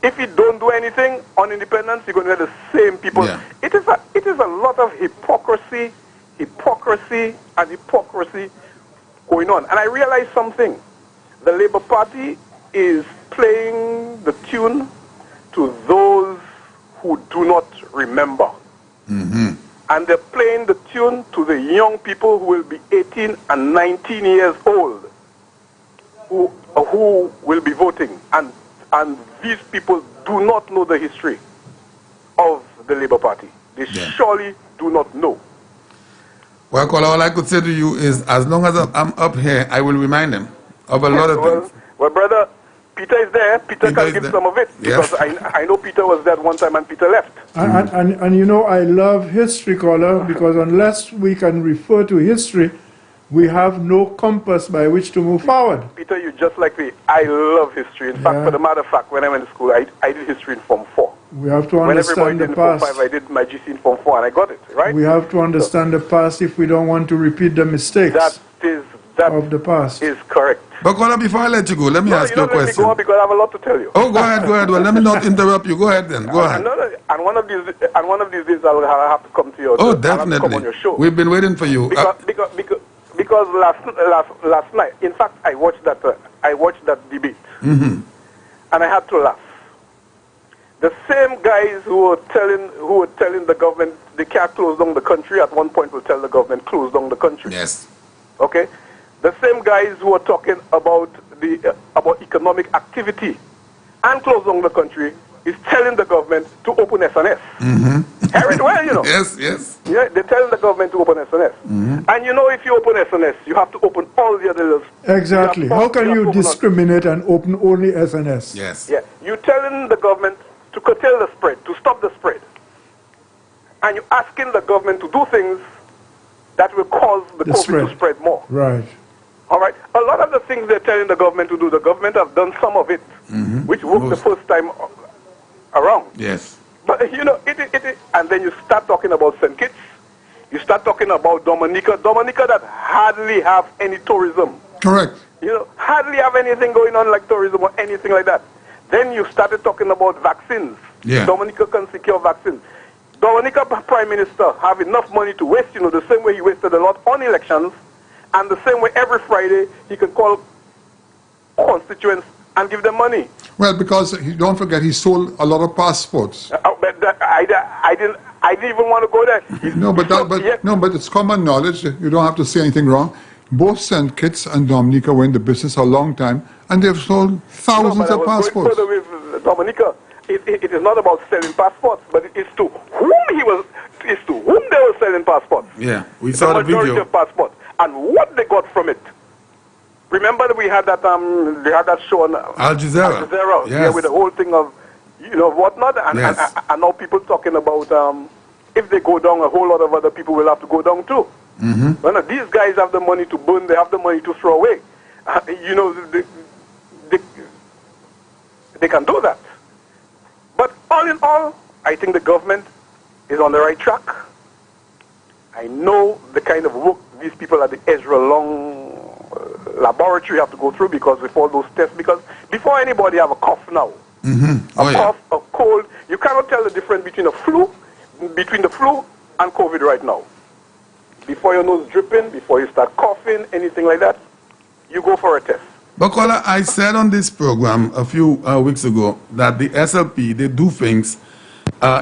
If he don't do anything on independence, you're going to have the same people. Yeah. It is a lot of hypocrisy going on. And I realize something. The Labour Party is playing the tune to those who do not remember. And they're playing the tune to the young people who will be 18 and 19 years old who will be voting. And these people do not know the history of the Labour Party. They surely do not know. Well, Kola, all I could say to you is, as long as I'm up here, I will remind them of a lot of things. Well, brother, Peter is there. Peter can give some of it. Because I know Peter was there one time and Peter left. And you know, I love history, Kola, because unless we can refer to history, we have no compass by which to move forward. Peter, you just like me. I love history. In fact, for the matter of fact, when I went to school, I did history in Form 4. We have to understand the past. Form 5, I did my GC in Form 4 and I got it, right? We have to understand the past if we don't want to repeat the mistakes of the past. Is correct. But Kola, before I let you go, let me ask you a question. Let me go on because I have a lot to tell you. Oh, go ahead. Well, let me not interrupt you. Go ahead then. Go ahead. And one of these days I'll have to come to your show. Oh, definitely. Come on your show. We've been waiting for you. Because last night, in fact, I watched that debate, and I had to laugh. The same guys who were telling the government they can't close down the country at one point will tell the government close down the country. Yes. Okay. The same guys who are talking about about economic activity and close down the country is telling the government to open SNS. Hear it well, you know. Yes. Yeah, they're telling the government to open SNS. And you know, if you open SNS, you have to open all the other. Exactly. How can you discriminate and open only SNS? Yes. Yeah. You're telling the government to curtail the spread, to stop the spread. And you're asking the government to do things that will cause the COVID to spread more. Right. All right. A lot of the things they're telling the government to do, the government have done some of it, which worked the first time around. Yes. But, you know, and then you start talking about St. Kitts. You start talking about Dominica that hardly have any tourism. Correct. You know, hardly have anything going on like tourism or anything like that. Then you started talking about vaccines. Yeah. Dominica can secure vaccines. Dominica Prime Minister have enough money to waste, you know, the same way he wasted a lot on elections, and the same way every Friday he can call constituents and give them money. Well, because don't forget, he sold a lot of passports. I didn't even want to go there. But it's common knowledge. You don't have to say anything wrong. Both St. Kitts and Dominica were in the business a long time, and they've sold thousands of passports. Further with Dominica, it is not about selling passports, but it is to whom they were selling passports. Yeah, we saw the video. Majority of passports and what they got from it. Remember that we had that they had that show on Al Jazeera. Yes. Yeah, with the whole thing of whatnot, and now people talking about if they go down, a whole lot of other people will have to go down too. Well, these guys have the money to burn, they have the money to throw away. They can do that. But all in all, I think the government is on the right track. I know the kind of work these people at the Ezra Long laboratory have to go through because with all those tests, because before anybody have a cough now, cough, a cold, you cannot tell the difference between the flu and COVID right now. Before your nose dripping, before you start coughing, anything like that, you go for a test. But Kola, I said on this program a few weeks ago that the SLP, they do things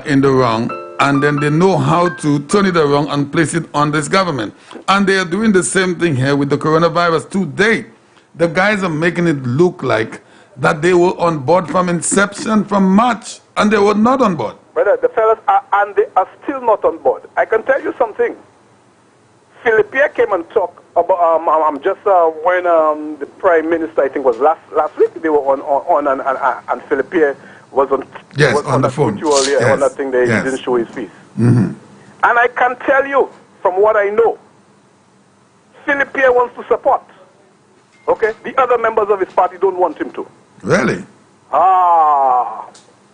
in the wrong, and then they know how to turn it around and place it on this government. And they are doing the same thing here with the coronavirus today. The guys are making it look like that they were on board from inception, from March, and they were not on board. Brother, the fellas are, and they are still not on board. I can tell you something. Philippe came and talked about, when the Prime Minister, I think was last week, they were on and Philippe was on, yes, was on the phone. Febtuary, yes. on that thing, they yes. didn't show his face. Mm-hmm. And I can tell you, from what I know, Philippe wants to support. Okay? The other members of his party don't want him to. Really?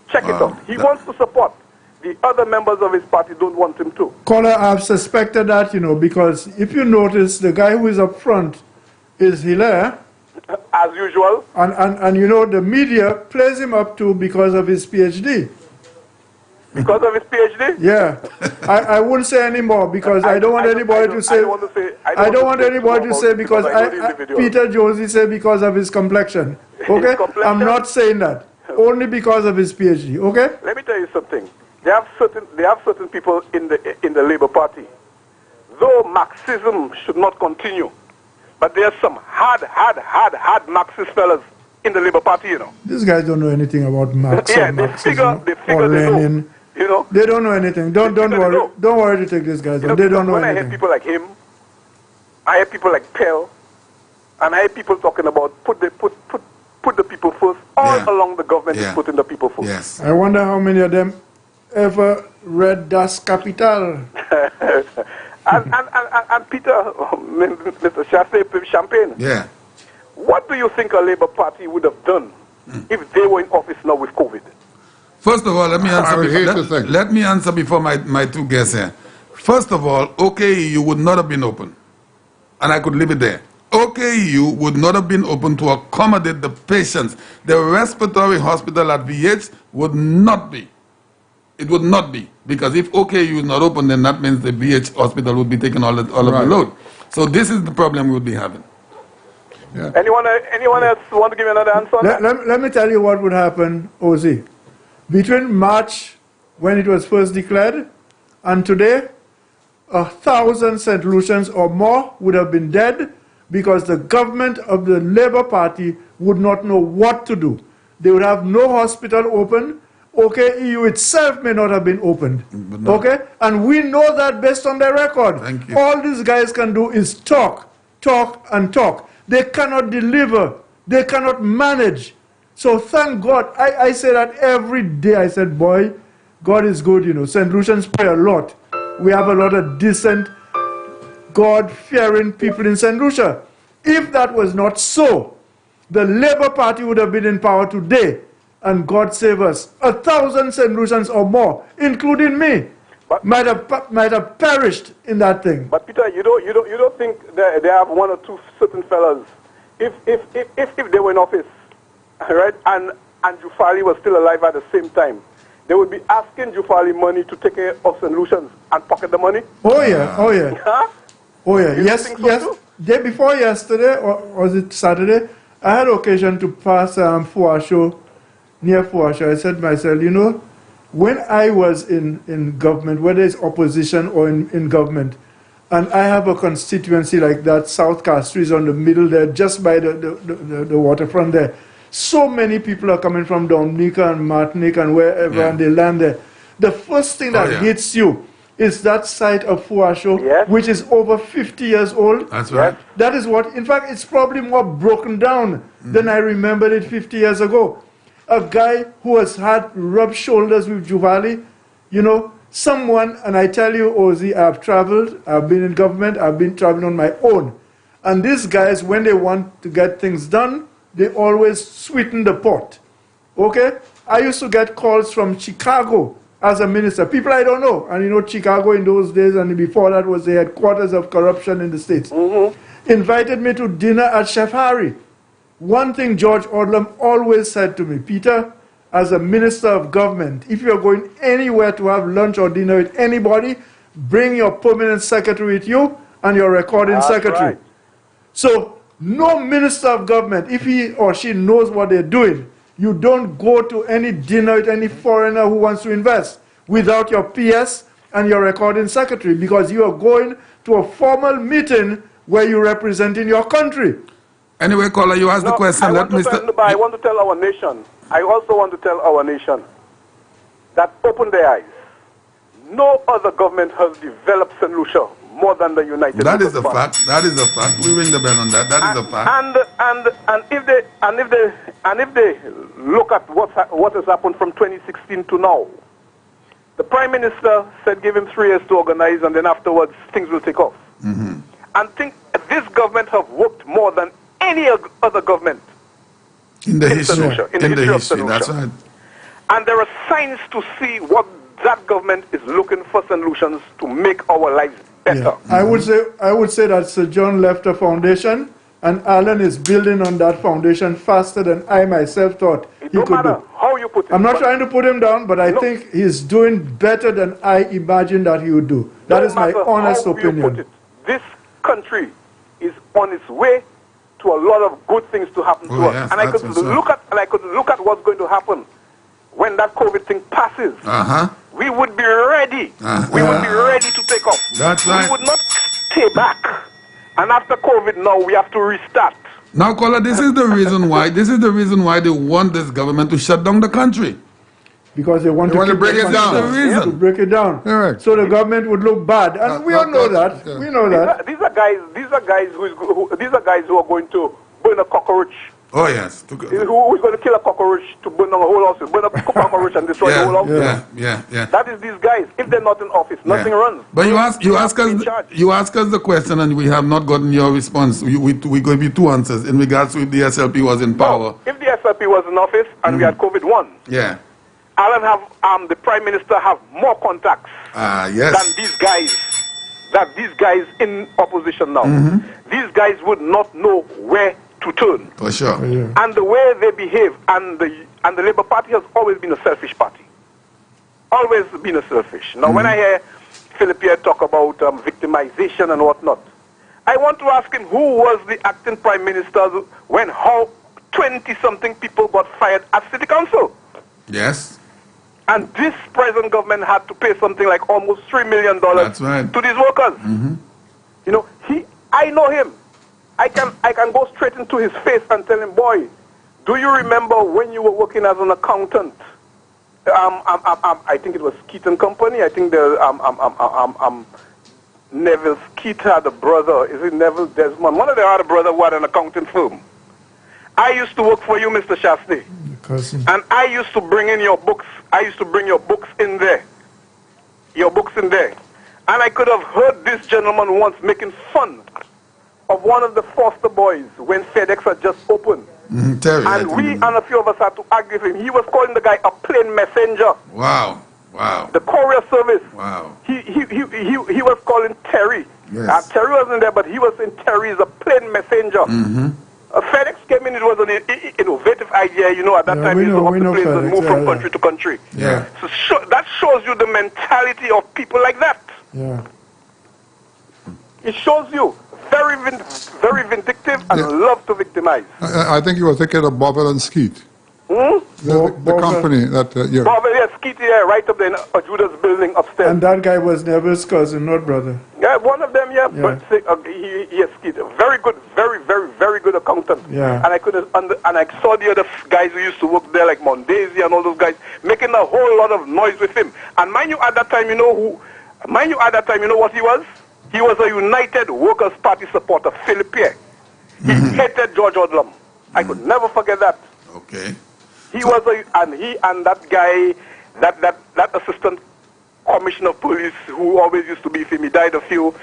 Check it out. He wants to support. The other members of his party don't want him to. Caller, I've suspected that, because if you notice, the guy who is up front is Hilaire. As usual. And the media plays him up too because of his PhD. Because of his PhD? Yeah. I won't say anymore because I don't want anybody to say. I don't want anybody to say because Peter Josie say because of his complexion. Okay? His complexion? I'm not saying that. Only because of his PhD. Okay? Let me tell you something. They have certain people in the Labour Party. Though Marxism should not continue, but there are some hard Marxist fellas in the Labour Party, These guys don't know anything about Marx or Marxism or Lenin. They don't know anything. Don't worry. Don't worry to take these guys on. They don't know anything. When I hear people like him, I hear people like Pell, and I hear people talking about put the people first. All along the government is putting the people first. Yes. I wonder how many of them ever read Das Kapital. and Peter, Mr. Chastanet, Champagne. Yeah. What do you think a Labour Party would have done if they were in office now with COVID? First of all, let me answer before my two guests here. First of all, OKEU would not have been open. And I could leave it there. OKEU would not have been open to accommodate the patients. The respiratory hospital at VH would not be. It would not be. Because if OKEU is not open, then that means the VH hospital would be taking all of the load. So this is the problem we would be having. Yeah. Anyone else want to give another answer on that? Let me tell you what would happen, Ozzy. Between March, when it was first declared, and today, 1,000 St. Lucians or more would have been dead because the government of the Labour Party would not know what to do. They would have no hospital open. OKEU itself may not have been opened. Okay? And we know that based on their record. Thank you. All these guys can do is talk, and talk. They cannot deliver. They cannot manage. So thank God. I say that every day. I said, boy, God is good, St. Lucians pray a lot. We have a lot of decent, God-fearing people in St. Lucia. If that was not so, the Labour Party would have been in power today. And God save us. 1,000 St. Lucians or more, including me, might have perished in that thing. But Peter, you don't think that they have one or two certain fellas, if they were in office, right, and Jufali was still alive at the same time, they would be asking Jufali money to take care of St. Lucians and pocket the money? Oh yeah. Huh? Oh yeah. Yes. Day before yesterday, or was it Saturday, I had occasion to pass Fuasho, near Fuasho. I said to myself, when I was in government, whether it's opposition or in government, and I have a constituency like that, South Castries on the middle there, just by the waterfront there, so many people are coming from Dominica and Martinique and wherever, and they land there. The first thing that hits you is that site of Fuasho, which is over 50 years old. That's right. That is what, in fact, it's probably more broken down than I remembered it 50 years ago. A guy who has had rubbed shoulders with Juvali, someone, and I tell you, Ozzy, I've traveled, I've been in government, I've been traveling on my own. And these guys, when they want to get things done, they always sweeten the pot. Okay? I used to get calls from Chicago as a minister, people I don't know. And Chicago in those days and before that was the headquarters of corruption in the States. Invited me to dinner at Chef Harry. One thing George Odlum always said to me, Peter, as a minister of government, if you're going anywhere to have lunch or dinner with anybody, bring your permanent secretary with you and your recording secretary. Right. So no minister of government, if he or she knows what they're doing, you don't go to any dinner with any foreigner who wants to invest without your PS and your recording secretary, because you are going to a formal meeting where you're representing your country. Anyway, caller, you asked the question. I want to tell our nation. I also want to tell our nation that open their eyes. No other government has developed St. Lucia more than the United States. That is a fact. That is a fact. We ring the bell on that. That is a fact. And if they look at what has happened from 2016 to now, the Prime Minister said give him 3 years to organize, and then afterwards things will take off. Mm-hmm. And think this government have worked more than any other government in the history of St. Lucia. That's right. And there are signs to see what that government is looking for St. Lucians to make our lives better. Yeah. I would say that Sir John left a foundation, and Alan is building on that foundation faster than I myself thought he could do. How you put it. I'm not trying to put him down, but I think he's doing better than I imagined that he would do. That is my honest opinion. This country is on its way to a lot of good things to happen to us. Yes, and I could look at what's going to happen when that COVID thing passes. We would be ready. We would be ready to take off. That's right. We would not stay back. And after COVID now, we have to restart. Now, caller, this is the reason why. This is the reason why they want this government to shut down the country. Because they want to break it down. The reason. To break it down. Correct. So the government would look bad, and we all know that. Yeah. We know that. These are guys who are going to burn a cockroach. Oh yes. Who is going to kill a cockroach to burn a whole house? Burn a cockroach and destroy the whole house. Yeah. That is these guys. If they're not in office, nothing runs. But you ask us the question, and we have not gotten your response. We going to be 2 answers in regards to if the SLP was in power. No, if the SLP was in office and we had COVID-1, the Prime Minister have more contacts than these guys in opposition now. These guys would not know where to turn. For sure. And the way they behave, and the Labour Party has always been a selfish party. Always been a selfish. Now, when I hear Philip here talk about victimization and whatnot, I want to ask him who was the acting Prime Minister when 20-something people got fired at City Council. Yes. And this present government had to pay something like almost $3 million to these workers. You know, I know him. I can go straight into his face and tell him, boy, do you remember when you were working as an accountant? I think it was Skeet and Company. I think Neville Skeet had a brother. Is it Neville Desmond? One of them had a brother who had an accounting firm. I used to work for you, Mr. Chastanet. And I used to bring in your books. I used to bring your books in there. And I could have heard this gentleman once making fun of one of the foster boys when FedEx had just opened. Terry, and we and a few of us had to argue with him. He was calling the guy a plane messenger. Wow. The courier service. Wow. He was calling Terry. Yes. Terry wasn't there, but he was saying Terry is a plane messenger. FedEx came in, it was an innovative idea, you know, at that time you used to up the planes and move from country to country. Yeah. So that shows you the mentality of people like that. Yeah. It shows you very vindictive and love to victimize. I think you were thinking of Bovel and Skeet. The company that Bovel, yes, Skeet, right up there in Judas building upstairs. And that guy was Neville's cousin, not brother. Yeah, one of them, but he Skeet, very good, very good accountant. Yeah. And I saw the other guys who used to work there, like Mondesi and all those guys, making a whole lot of noise with him. And mind you, at that time, you know what he was? He was a United Workers' Party supporter, Philip Pierre. He hated George Odlum. I could never forget that. Okay. He and that guy, that assistant commissioner of police who always used to be with him, he died a few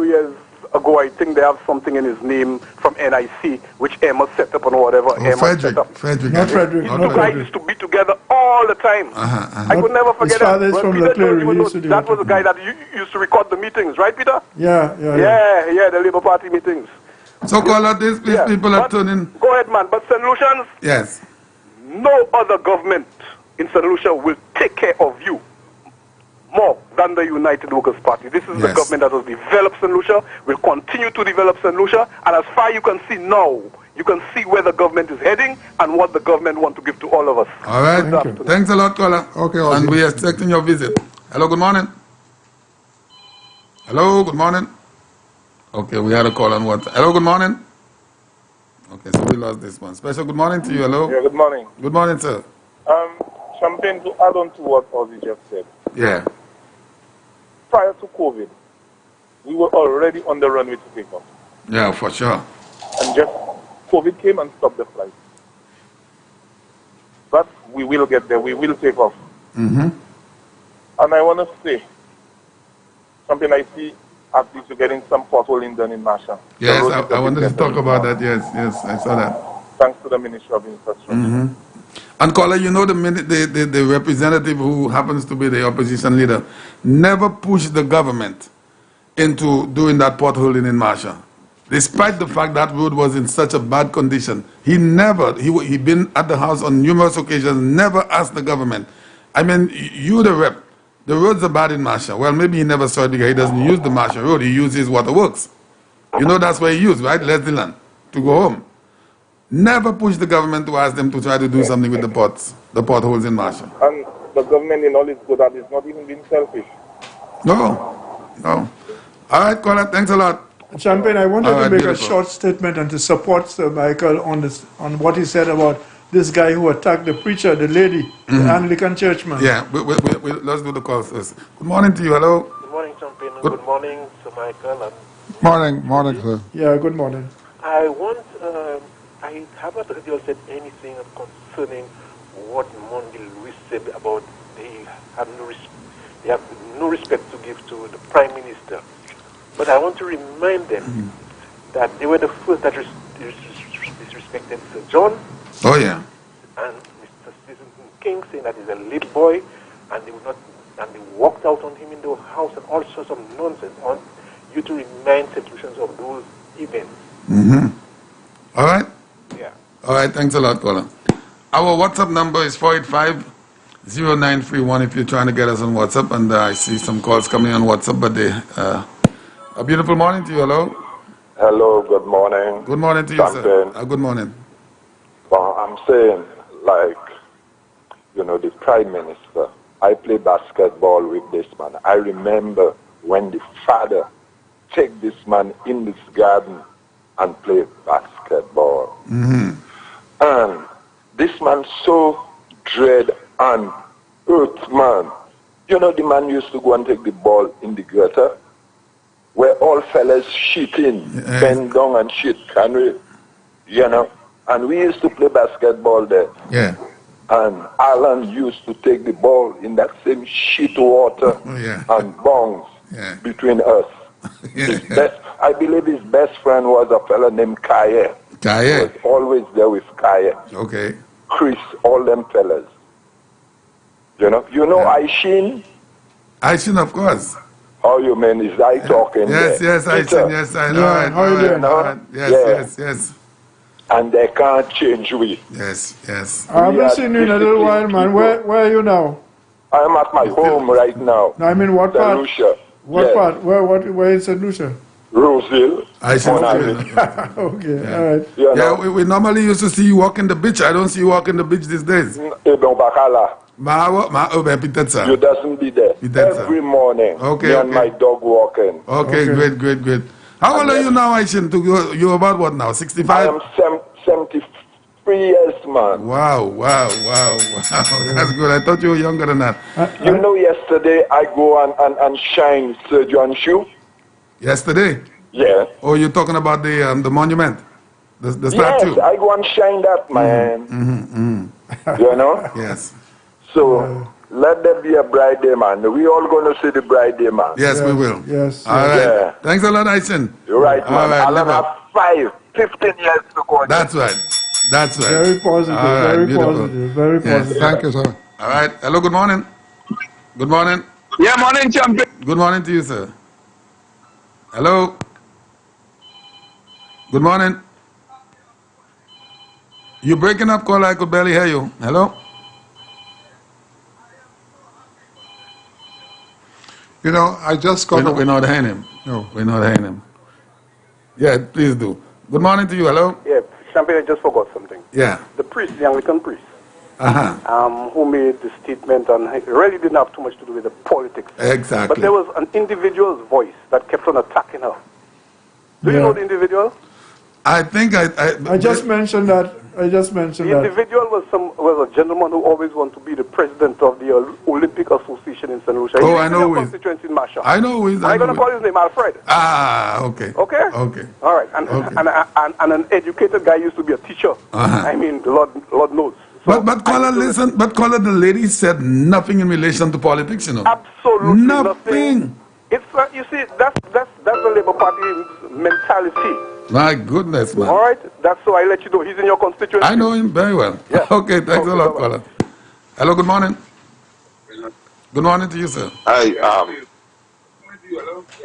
years ago. I think they have something in his name from NIC, which Emma set up and whatever. Frederick. Not Frederick. These two guys used to be together all the time. I could never forget that. That was the guy that used to record the meetings, right, Peter? Yeah, the Labour Party meetings. So, caller, these people are turning. Go ahead, man. But St. Lucians, yes, no other government in St. Lucia will take care of you more than the United Workers' Party. This is the government that has developed St. Lucia, will continue to develop St. Lucia, and as far as you can see now, you can see where the government is heading and what the government wants to give to all of us. All right. Thanks a lot, caller. Okay, and we are expecting your visit. Hello, good morning. Hello, good morning. Okay, we had a call on WhatsApp. Hello, good morning. Okay, so we lost this one. Special good morning to you. Hello. Yeah, good morning. Good morning, sir. Champagne, to add on to what Ozzy just said. Yeah. Prior to COVID, we were already on the runway to take off. Yeah, for sure. And just COVID came and stopped the flight. But we will get there. We will take off. Mm-hmm. And I want to say something I see at least you're getting some potholing done in Masha. Yes, I wanted to talk about that. Yes, I saw that. Thanks to the Ministry of Infrastructure. Mm-hmm. And caller, you know the representative who happens to be the opposition leader never pushed the government into doing that potholing in Masha. Despite the fact that road was in such a bad condition, he been at the house on numerous occasions, never asked the government. I mean, you the rep, the roads are bad in Masha. Well, maybe he never saw it because he doesn't use the Masha road, he uses Waterworks. You know that's where he used, right? Leslie to go home. Never push the government to ask them to try to do something with the potholes in Masha. And the government in all its good at it's not even being selfish. No. All right, caller, thanks a lot. Champagne, I wanted to make a short statement and to support Sir Michael on what he said about this guy who attacked the preacher, the lady, the Anglican churchman. Yeah, let's do the call first. Good morning to you. Hello. Good morning, Champagne. Good morning, Sir Michael. Morning, sir. Yeah, good morning. I haven't heard you said anything concerning what Mondi Luis said about they have no respect to give to the Prime Minister. But I want to remind them that they were the first that disrespected Sir John. Oh, yeah. And Mr. Stephen King saying that he's a little boy, and they walked out on him in the house and all sorts of nonsense. I want you to remind St. Lucians of those events. All right? Yeah. All right, thanks a lot, caller. Our WhatsApp number is 485-0931 if you're trying to get us on WhatsApp. And I see some calls coming on WhatsApp, but a beautiful morning to you. Hello. Hello, good morning. Good morning to you, sir. Good morning. Well, I'm saying, the Prime Minister, I play basketball with this man. I remember when the father take this man in this garden and play basketball. And this man so dread and earth man. You know, the man used to go and take the ball in the gutter where all fellas shitting, bend down and shit, can we? And we used to play basketball there. Yeah. And Alan used to take the ball in that same shit water and bounce between us. I believe his best friend was a fella named Kaye. He was always there with Kaye. Okay. Chris, all them fellas. You know Aishin? Aishin, of course. How you mean? Is I talking Yes, there? Aishin, yes, I know. Yeah, how you doing? Yes. And they can't change we. Yes. I haven't seen you in a little while, man. Where are you now? I am at my home right now. No, I mean, what part? St. Lucia. What part? Where is St. Lucia? Roseville. Okay, all right. Yeah, we normally used to see you walking the beach. I don't see you walking the beach these days. You doesn't be there. Every morning. Okay. Me and my dog walking. Okay, great. How old are you now, Aishin? You're about what now? 65? I am 73 years, man. Wow. That's good. I thought you were younger than that. Yesterday I go and shine Sir John's shoe. Yesterday? Yeah. Oh, you're talking about the monument? The statue? Yes, I go and shine that, man. Yes. So, let there be a bride day, man. We all going to see the bride day, man. Yes, we will. Yes. All right. Yeah. Thanks a lot, Aishin. You're right, man. All right, I'll have 15 years to go. That's right. Very positive. Very positive. Yes. Thank you, sir. All right. Hello, good morning. Good morning. Yeah, morning, champion. Good morning to you, sir. Hello. Good morning. You're breaking up, caller. I could barely hear you. Hello? I just got... We're not hearing him. No. We're not hearing him. Yeah, please do. Good morning to you. Hello? Yeah, Champagne, I just forgot something. Yeah. The priest, the Anglican priest, who made the statement, and it really didn't have too much to do with the politics. Exactly. But there was an individual's voice that kept on attacking her. Do you know the individual? I think I just mentioned that. The individual was a gentleman who always wanted to be the president of the Olympic Association in St. Lucia. Oh, I know who constituency in Masha. I know who is. I'm going to call his name Alfred. Ah, okay. Okay? Okay. All right. And an educated guy used to be a teacher. I mean, Lord knows. So but caller, listen. But caller, the lady said nothing in relation to politics, you know. Absolutely nothing. It's you see, that's the Labour Party's mentality. My goodness, man. All right, that's so I let you know. He's in your constituency. I know him very well. Yeah. Okay, thanks a lot, caller. Hello, good morning. Good morning to you, sir. Hi.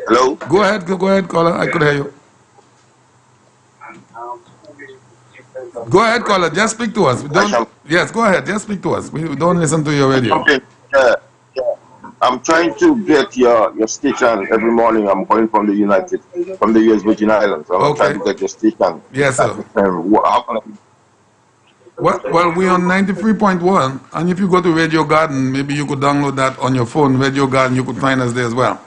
Hello. Go ahead, caller. I could hear you. Go ahead, caller. Just speak to us. Yes, go ahead. Just speak to us. We don't listen to your radio. Okay. I'm trying to get your station every morning. I'm calling from the US Virgin Islands. So I'm trying to get your station. Yes, sir. How can I? Well, we're on 93.1, and if you go to Radio Garden, maybe you could download that on your phone. Radio Garden, you could find us there as well.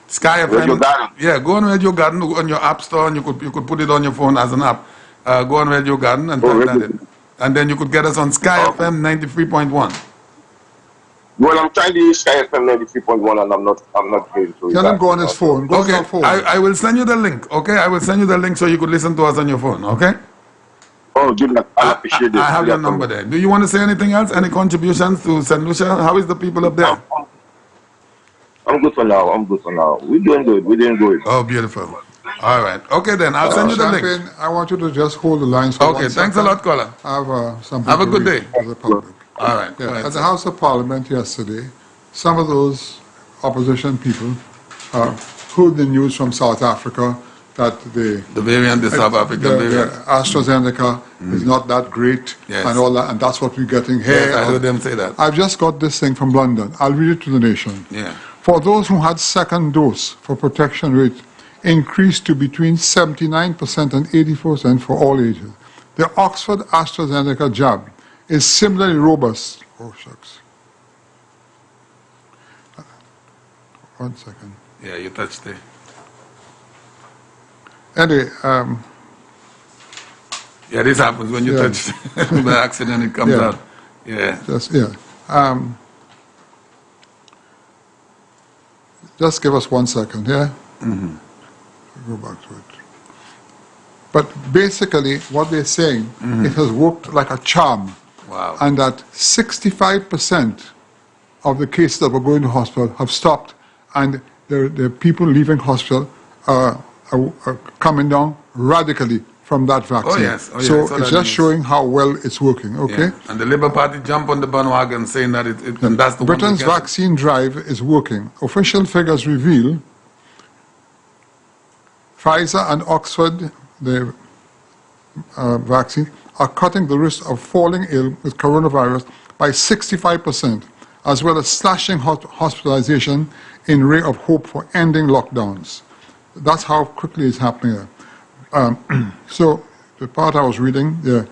Sky FM. Radio Garden. Yeah, go on Radio Garden on your app store, and you could put it on your phone as an app. Go on Radio Garden and type that in, and then you could get us on Sky FM 93.1. Well, I'm trying to use Sky FM 93.1, and I'm not going to. Tell him go on his phone. Go on your phone. I will send you the link. Okay, I will send you the link so you could listen to us on your phone. Okay. Oh, good luck. I appreciate it. I have your number there. Do you want to say anything else? Any contributions to St. Lucia? How is the people up there? I'm good for now. We're doing good. Oh, beautiful. All right. Okay, then. I'll send you the link. I want you to just hold the lines for okay, 1 second. Thanks a lot, caller. Have a good day. To the public. All right. Yeah, at the House of Parliament yesterday, some of those opposition people heard the news from South Africa that the variant, the South African variant, AstraZeneca is not that great, and all that, and that's what we're getting here. Yes, I heard them say that. I've just got this thing from London. I'll read it to the nation. Yeah. For those who had second dose, for protection rate increased to between 79% and 84% for all ages. The Oxford AstraZeneca jab is similarly robust. Oh, shucks. 1 second. Yeah, you touched it. Anyway, yeah, this happens when you touch by accident, it comes out. Yeah. Just give us 1 second, yeah? Mm-hmm. Go back to it. But basically, what they're saying, it has worked like a charm. Wow. And that 65% of the cases that were going to hospital have stopped, and the people leaving hospital are coming down radically from that vaccine. Oh, yes. So it's just showing how well it's working, okay? Yeah. And the Labour Party jump on the bandwagon saying that and that's the Britain's vaccine drive is working. Official figures reveal Pfizer and Oxford, the vaccine, are cutting the risk of falling ill with coronavirus by 65%, as well as slashing hospitalization in ray of hope for ending lockdowns. That's how quickly it's happening. So the part I was reading, the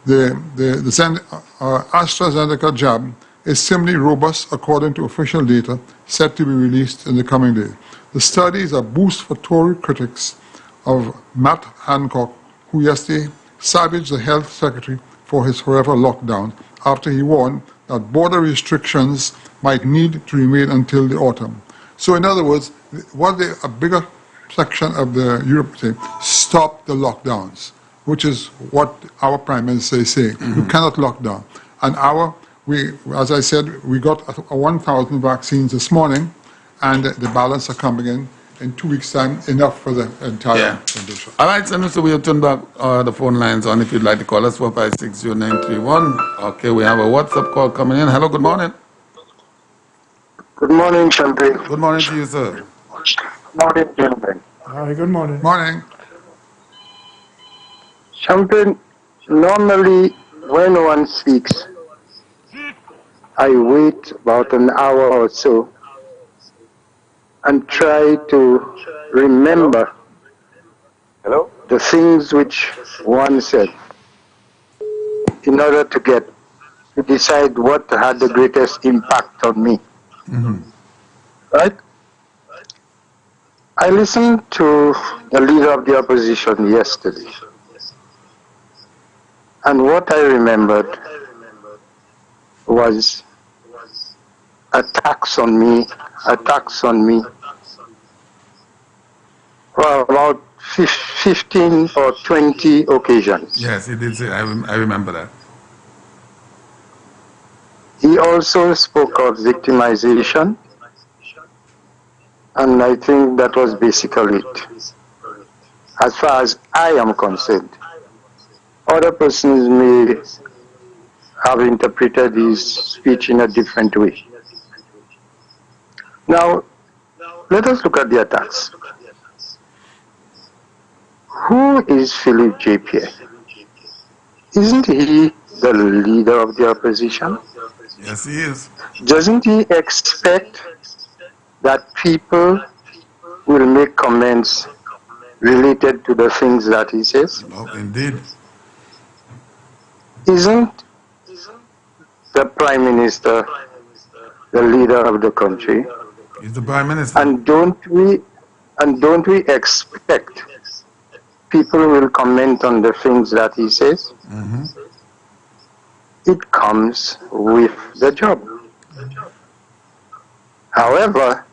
AstraZeneca jab is similarly robust according to official data set to be released in the coming days. The study is a boost for Tory critics of Matt Hancock, who yesterday savaged the health secretary for his forever lockdown after he warned that border restrictions might need to remain until the autumn. So in other words, a bigger section of the Europe say, stop the lockdowns, which is what our Prime Minister is saying. You cannot lock down. And as I said, we got 1,000 vaccines this morning, and the balance are coming in 2 weeks' time, enough for the entire condition. All right, so we'll turn back the phone lines on if you'd like to call us, 4560931. Okay, we have a WhatsApp call coming in. Hello, good morning. Good morning, Champagne. Good morning to you, sir. Good morning, gentlemen. Hi, good morning. Morning. Champagne, normally when one speaks, I wait about an hour or so and try to remember the things which one said in order to decide what had the greatest impact on me. Right? I listened to the leader of the opposition yesterday, and what I remembered was attacks on me for about 15 or 20 occasions. Yes, he did say, I remember that. He also spoke of victimization, and I think that was basically it. As far as I am concerned, other persons may have interpreted his speech in a different way. Now, let us look at the attacks. Who is Philip J. Pierre? Isn't he the leader of the opposition? Yes, he is. Doesn't he expect that people will make comments related to the things that he says? Oh, indeed. Isn't the Prime Minister the leader of the country? He's the Prime Minister. And don't we expect people will comment on the things that he says? Mm-hmm. It comes with the job. However,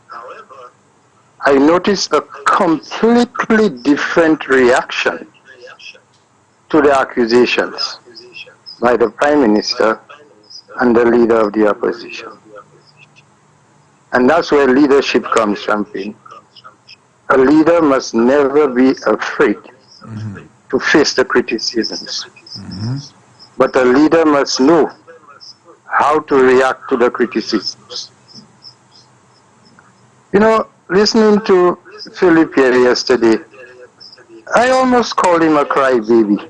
I noticed a completely different reaction to the accusations by the Prime Minister and the leader of the opposition. And that's where leadership comes from. A leader must never be afraid to face the criticisms. But a leader must know how to react to the criticisms. You know, listening to Philip here yesterday, I almost called him a crybaby.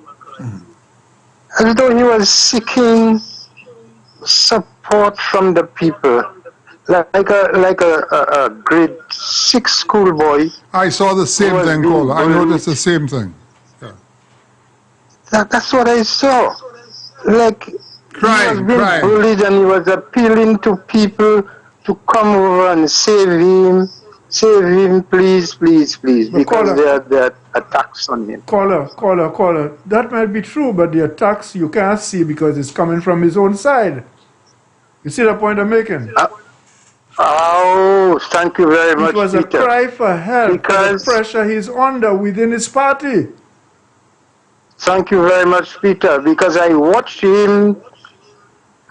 As though he was seeking support from the people, like a grade 6 schoolboy. I saw the same thing, Cole. I noticed the same thing. Yeah. That's what I saw. Like he was being bullied, and he was appealing to people to come over and save him, please, please, please, because there are attacks on him. Caller. That might be true, but the attacks you can't see because it's coming from his own side. You see the point I'm making? Oh, thank you very much, It was Peter. a cry for help because the pressure he's under within his party. Thank you very much, Peter, because I watched him,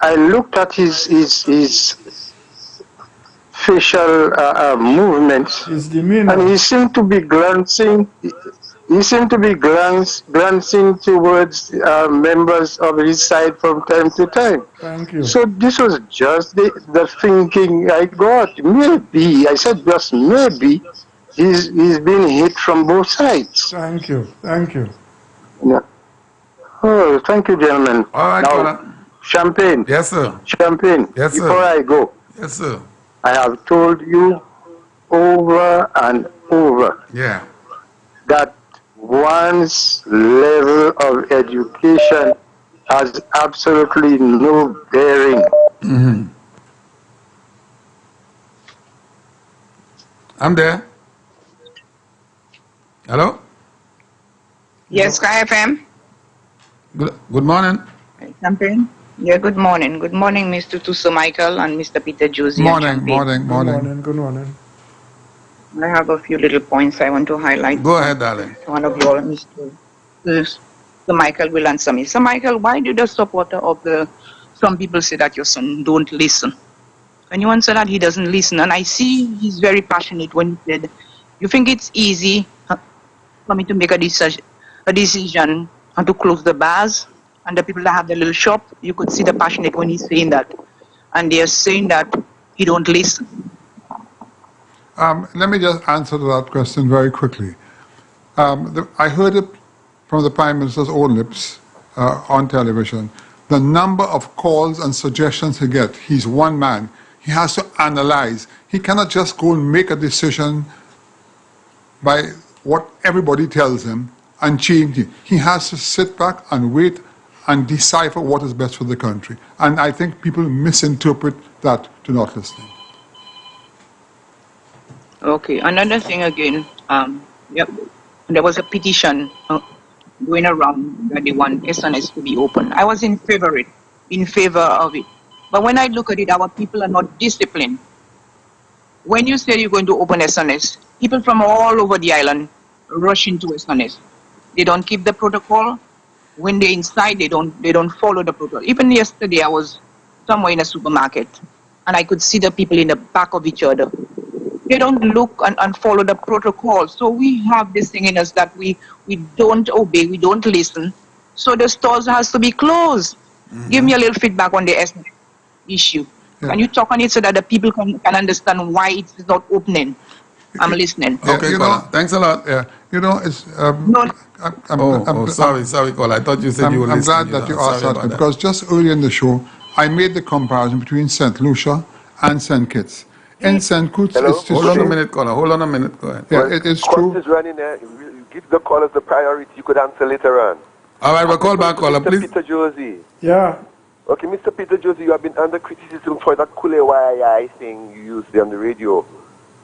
I looked at his facial movements, his demeanor, and he seemed to be glancing. He seemed to be glancing towards members of his side from time to time. Thank you. So this was just the thinking I got. Maybe, I said just maybe, he's being hit from both sides. Thank you. Yeah. Oh, thank you, gentlemen. All right, now, Champagne. Yes, sir. Champagne. Yes, sir. Before I go. Yes, sir. I have told you over and over that one's level of education has absolutely no bearing. I'm there. Hello? Yes, Sky FM. Good morning. Champagne. Yeah, good morning. Good morning, Mr. Tuso Michael and Mr. Peter Josie. Morning. Good morning. I have a few little points I want to highlight. Go ahead, darling. One of you all, Mr. Michael will answer me. So, Michael, why did the supporter of some people say that your son don't listen? When you answer that, he doesn't listen. And I see he's very passionate when he said, you think it's easy for me to make a decision and to close the bars? And the people that have the little shop, you could see the passionate when he's saying that. And they're saying that he don't listen. Let me just answer to that question very quickly. I heard it from the Prime Minister's own lips on television. The number of calls and suggestions he gets, he's one man. He has to analyze. He cannot just go and make a decision by what everybody tells him and change it. He has to sit back and wait and decipher what is best for the country. And I think people misinterpret that to not listening. Okay, another thing again, yep, there was a petition going around that they want SNS to be open. I was in favor of it. But when I look at it, our people are not disciplined. When you say you're going to open SNS, people from all over the island rush into SNS. They don't keep the protocol. When they're inside, they don't follow the protocol. Even yesterday, I was somewhere in a supermarket, and I could see the people in the back of each other. They don't look and follow the protocol. So we have this thing in us that we don't obey, we don't listen. So the stores has to be closed. Give me a little feedback on the SNS issue. Yeah. Can you talk on it so that the people can understand why it's not opening? I'm listening. Okay, Kola. Thanks a lot. Yeah. It's... sorry, Kola. I thought you said you were listening. I'm glad that you asked that, because just earlier in the show, I made the comparison between St. Lucia and St. Kitts. In St. Kitts, it's Hold on a minute, Kola. Hold on a minute. Go ahead. Yeah, it is true. Is running there. You give the callers the priority. You could answer later on. All right, we'll call back, Kola, please. Peter Josie. Yeah. Okay, Mr. Peter Josie, you have been under criticism for that Kulewai thing you used on the radio.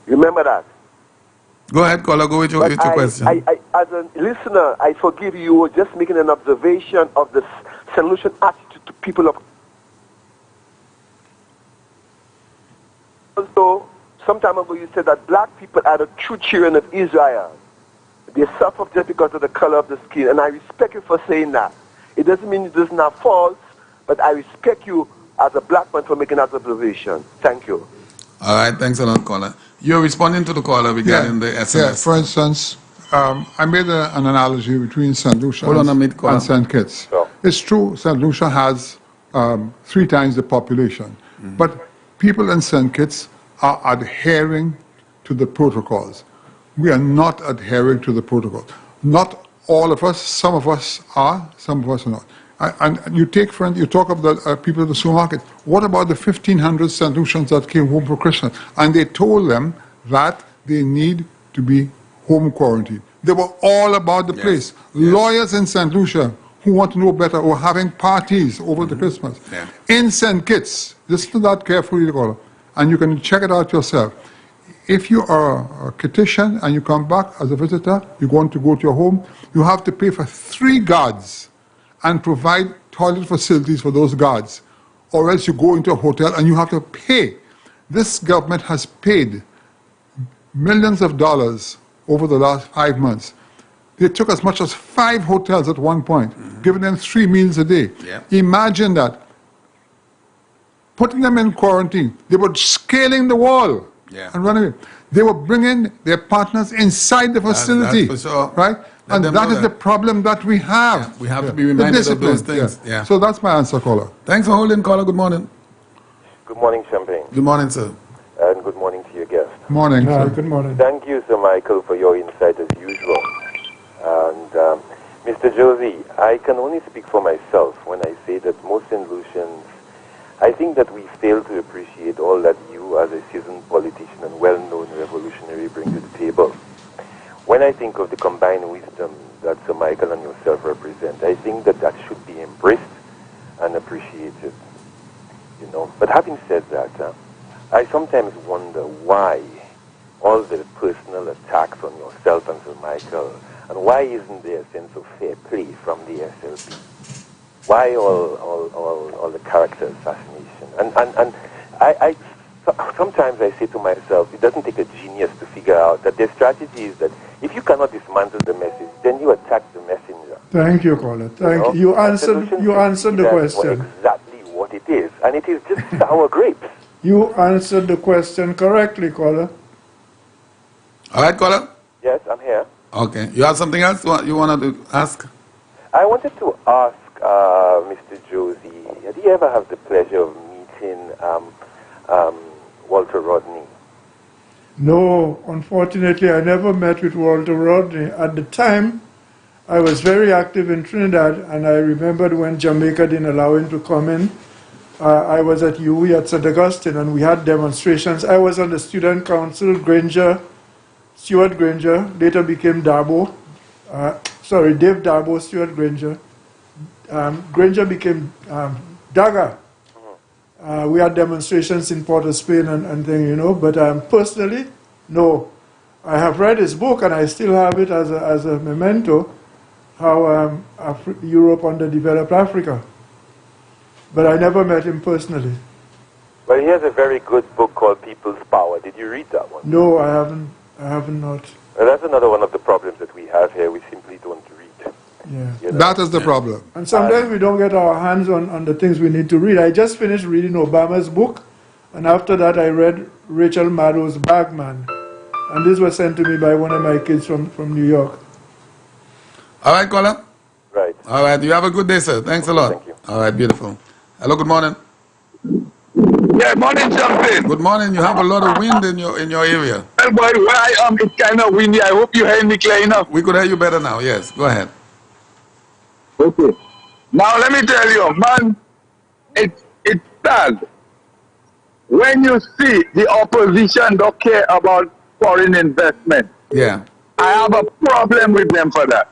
Remember that? Go ahead, Kola. Go with your question. As a listener, I forgive you. You were just making an observation of the St. Lucian attitude to people of... Also, some time ago you said that black people are the true children of Israel. They suffer just because of the color of the skin, and I respect you for saying that. It doesn't mean it does not false, but I respect you as a black man for making that observation. Thank you. All right, thanks a lot, caller. You're responding to the caller regarding the SNS. Yeah, for instance, I made an analogy between St. Lucia and St. Kitts. Sure. It's true, St. Lucia has 3 times the population, but people in St. Kitts are adhering to the protocols. We are not adhering to the protocol. Not all of us, some of us are, some of us are not. And you talk of the people at the supermarket. What about the 1,500 St. Lucians that came home for Christmas? And they told them that they need to be home quarantined. They were all about the place. Yes. Lawyers in St. Lucia who want to know better were having parties over the Christmas. Yeah. In St. Kitts, listen to that carefully, and you can check it out yourself. If you are a Kittitian and you come back as a visitor, you're going to go to your home, you have to pay for 3 guards and provide toilet facilities for those guards, or else you go into a hotel and you have to pay. This government has paid millions of dollars over the last 5 months. They took as much as 5 hotels at one point, giving them 3 meals a day. Yeah. Imagine that. Putting them in quarantine. They were scaling the wall and running away. They were bringing their partners inside the facility, that's for sure. Right? And that is the problem that we have. Yeah, we have to be reminded of those things. Yeah. So that's my answer, caller. Thanks for holding, caller. Good morning. Good morning, Champagne. Good morning, sir. And good morning to your guest. Morning. Good morning. Thank you, Sir Michael, for your insight as usual. And Mr. Josie, I can only speak for myself when I say that most St. Lucians, I think that we fail to appreciate all that you, as a seasoned politician and well-known revolutionary, bring to the table. When I think of the combined wisdom that Sir Michael and yourself represent, I think that that should be embraced and appreciated. You know. But having said that, I sometimes wonder why all the personal attacks on yourself and Sir Michael, and why isn't there a sense of fair play from the SLP? Why all the character assassination? And I sometimes I say to myself, it doesn't take a genius to figure out that their strategy is that if you cannot dismantle the message, then you attack the messenger. Thank you, caller. Thank you. You answered the question. Exactly what it is, and it is just sour grapes. You answered the question correctly, caller. All right, caller. Yes, I'm here. Okay. You have something else you wanted to ask? I wanted to ask Mr. Josie, did you ever have the pleasure of meeting Walter Rodney? No, unfortunately, I never met with Walter Rodney. At the time, I was very active in Trinidad, and I remembered when Jamaica didn't allow him to come in. I was at UE at St. Augustine, and we had demonstrations. I was on the student council. Stuart Granger, later became Dave Darbo, Stuart Granger. Granger became Daga. We had demonstrations in Port of Spain and things, you know, but personally, No. I have read his book, and I still have it as a memento, how Europe underdeveloped Africa. But I never met him personally. Well, he has a very good book called People's Power. Did you read that one? No, I haven't. I haven't not. Well, that's another one of the problems that we have here. We simply don't read. Yeah. You know? That is the problem. And sometimes we don't get our hands on the things we need to read. I just finished reading Obama's book, and after that I read Rachel Maddow's Bagman. And this was sent to me by one of my kids from New York. All right, Colin? Right. All right, you have a good day, sir. Thanks a lot. Thank you. All right, beautiful. Hello, good morning. Yeah, morning, Jumpin. Good morning. You have a lot of wind in your area. Well, boy, where I am, it's kind of windy. I hope you hear me clear enough. We could hear you better now. Yes, go ahead. Okay. Now, let me tell you, man, it's sad when you see the opposition don't care about foreign investment. Yeah. I have a problem with them for that.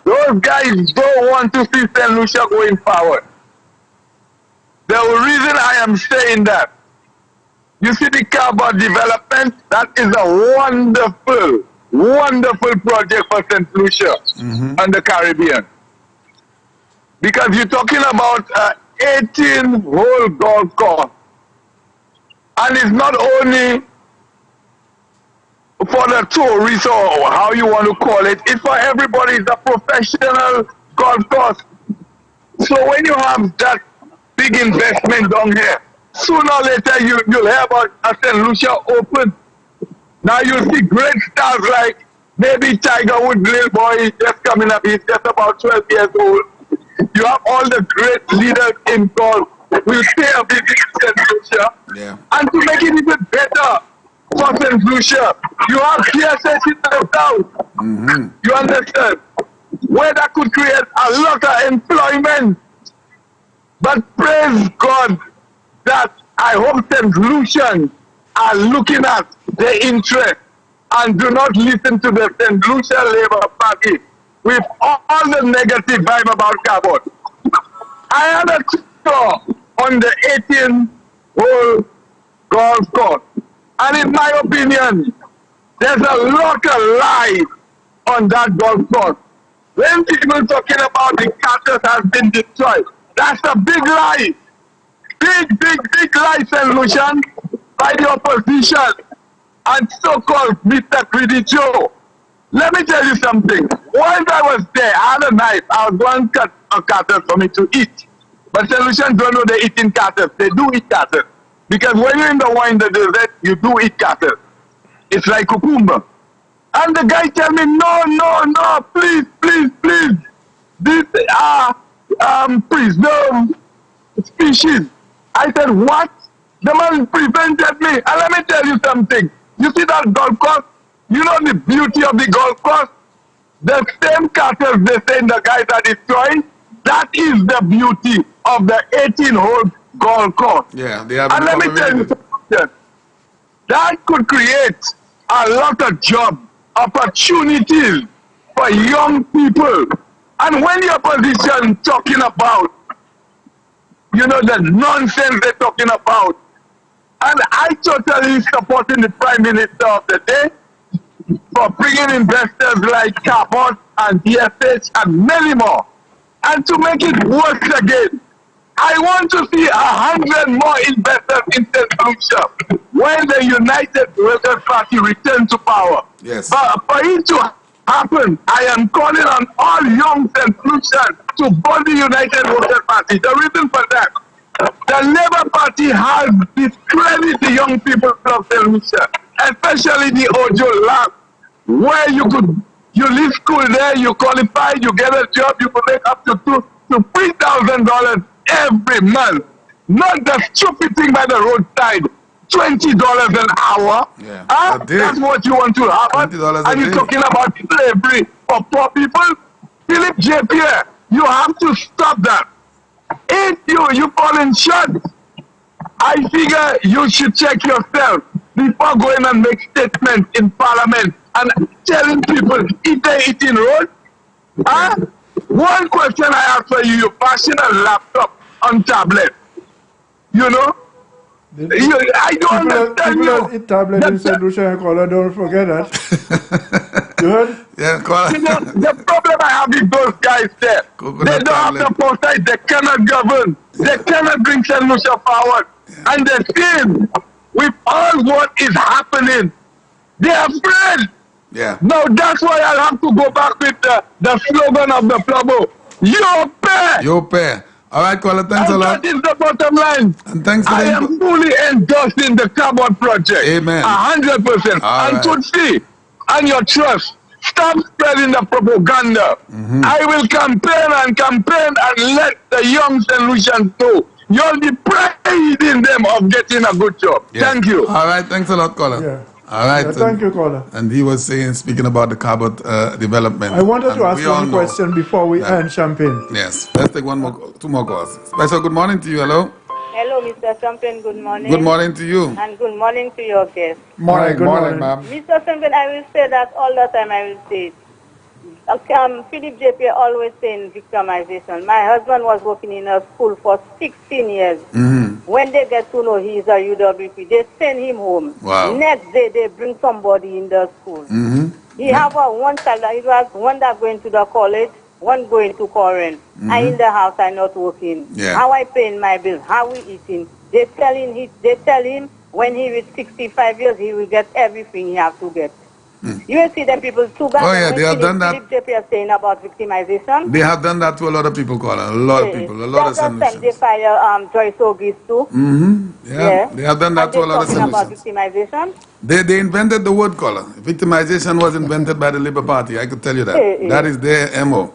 Those guys don't want to see St. Lucia going forward. The reason I am saying that, you see the carbon development, that is a wonderful, wonderful project for St. Lucia and the Caribbean. Because you're talking about 18-hole golf course. And it's not only for the tourists or how you want to call it, it's for everybody. It's a professional golf course. So when you have that big investment down here, sooner or later you'll hear about a St. Lucia Open. Now you'll see great stars like maybe Tiger Woods, little boy, just coming up. He's just about 12 years old. You have all the great leaders in golf. We'll stay a visit St. Lucia. Yeah. And to make it even better for St. Lucia, you have PSS in the town. You understand? Where that could create a lot of employment. But praise God that I hope St. Lucians are looking at their interest and do not listen to the St. Lucia Labour Party with all the negative vibe about carbon. I had a tour on the 18-hole golf course. And in my opinion, there's a lot of lies on that golf course. When people talking about the cactus has been destroyed, that's a big lie. Big lie, St. Lucian, by the opposition and so-called Mr. Greedy Joe. Let me tell you something. Once I was there, I had a knife. I was going to cut a cactus for me to eat. But St. Lucians don't know they're eating cactus. They do eat cactus. Because when you're in the wine, the desert, you do eat cactus. It's like cucumber. And the guy tell me, no, please. These are preserved species. I said, what? The man prevented me. And let me tell you something. You see that golf course? You know the beauty of the golf course? The same cactus they say the guys are destroying, that is the beauty of the 18-hole golf course. Yeah, they have. And let me tell you something. That could create a lot of job opportunities for young people. And when the opposition talking about, you know, the nonsense they're talking about, and I totally supporting the Prime Minister of the day for bringing investors like Cabot and DFH and many more. And to make it worse again, I want to see 100 more investors in St. Lucia when the United Workers' Party return to power. Yes. But for it to happen, I am calling on all young St. Lucians to vote the United Workers' Party. The reason for that, the Labour Party has discredited the young people of St. Lucia, especially the Ojo Lab, where you leave school there, you qualify, you get a job, you can make up to $3,000 every month. Not the stupid thing by the roadside, $20 an hour. Yeah, that's what you want to happen. And you're talking about slavery for poor people. Philip J. Pierre, you have to stop that. If you fall in short, I figure you should check yourself before going and make statements in Parliament and telling people if they're eating road. One question I ask for you, you're passing a laptop on tablet. You know? I don't understand you. People eat tablet in St. Lucia and Caller, don't forget that. You heard? Yeah, Caller. You know, the problem I have with those guys there, they don't have the foresight, they cannot govern, they cannot bring St. Lucia forward. And the same with all what is happening, they are afraid. Yeah. Now that's why I'll have to go back with the slogan of the Plabo. You pay! You pay. All right, Caller, thanks a lot. That is the bottom line. And thanks for I am fully endorsed in the carbon project. Amen. 100%. And could see, and your trust, stop spreading the propaganda. I will campaign and let the young St. Lucians know you'll be praising them of getting a good job. Yes. Thank you. All right, thanks a lot, Caller. Yeah. All right. Yeah, thank you, Caller. And he was speaking about the carbon development. I wanted to And ask we all one know question before we end Champagne. Yes. Let's take two more calls. Special good morning to you. Hello. Hello, Mr. Champagne. Good morning. Good morning to you. And good morning to your guest. Morning, good morning, ma'am. Mr. Champagne, I will say that all the time. I will say it. Philip JP always saying victimization. My husband was working in a school for 16 years. When they get to know he's a UWP, they send him home. Wow. Next day, they bring somebody in the school. He have one child. It was one that going to the college, one going to Korean. I in the house, I not working. Yeah. How I paying my bills? How we eating? They tell him when he reach 65 years, he will get everything he have to get. You will see them people too bad. Oh, yeah, they have done that. Philip JP is saying about victimization. They have done that to a lot of people, Caller. A lot of people. A lot of solutions. They fire Joyce August too. Yeah. They have done that to a lot of talking about solutions. victimization. They invented the word, Caller. Victimization was invented by the Labour Party. I could tell you that. That is their MO.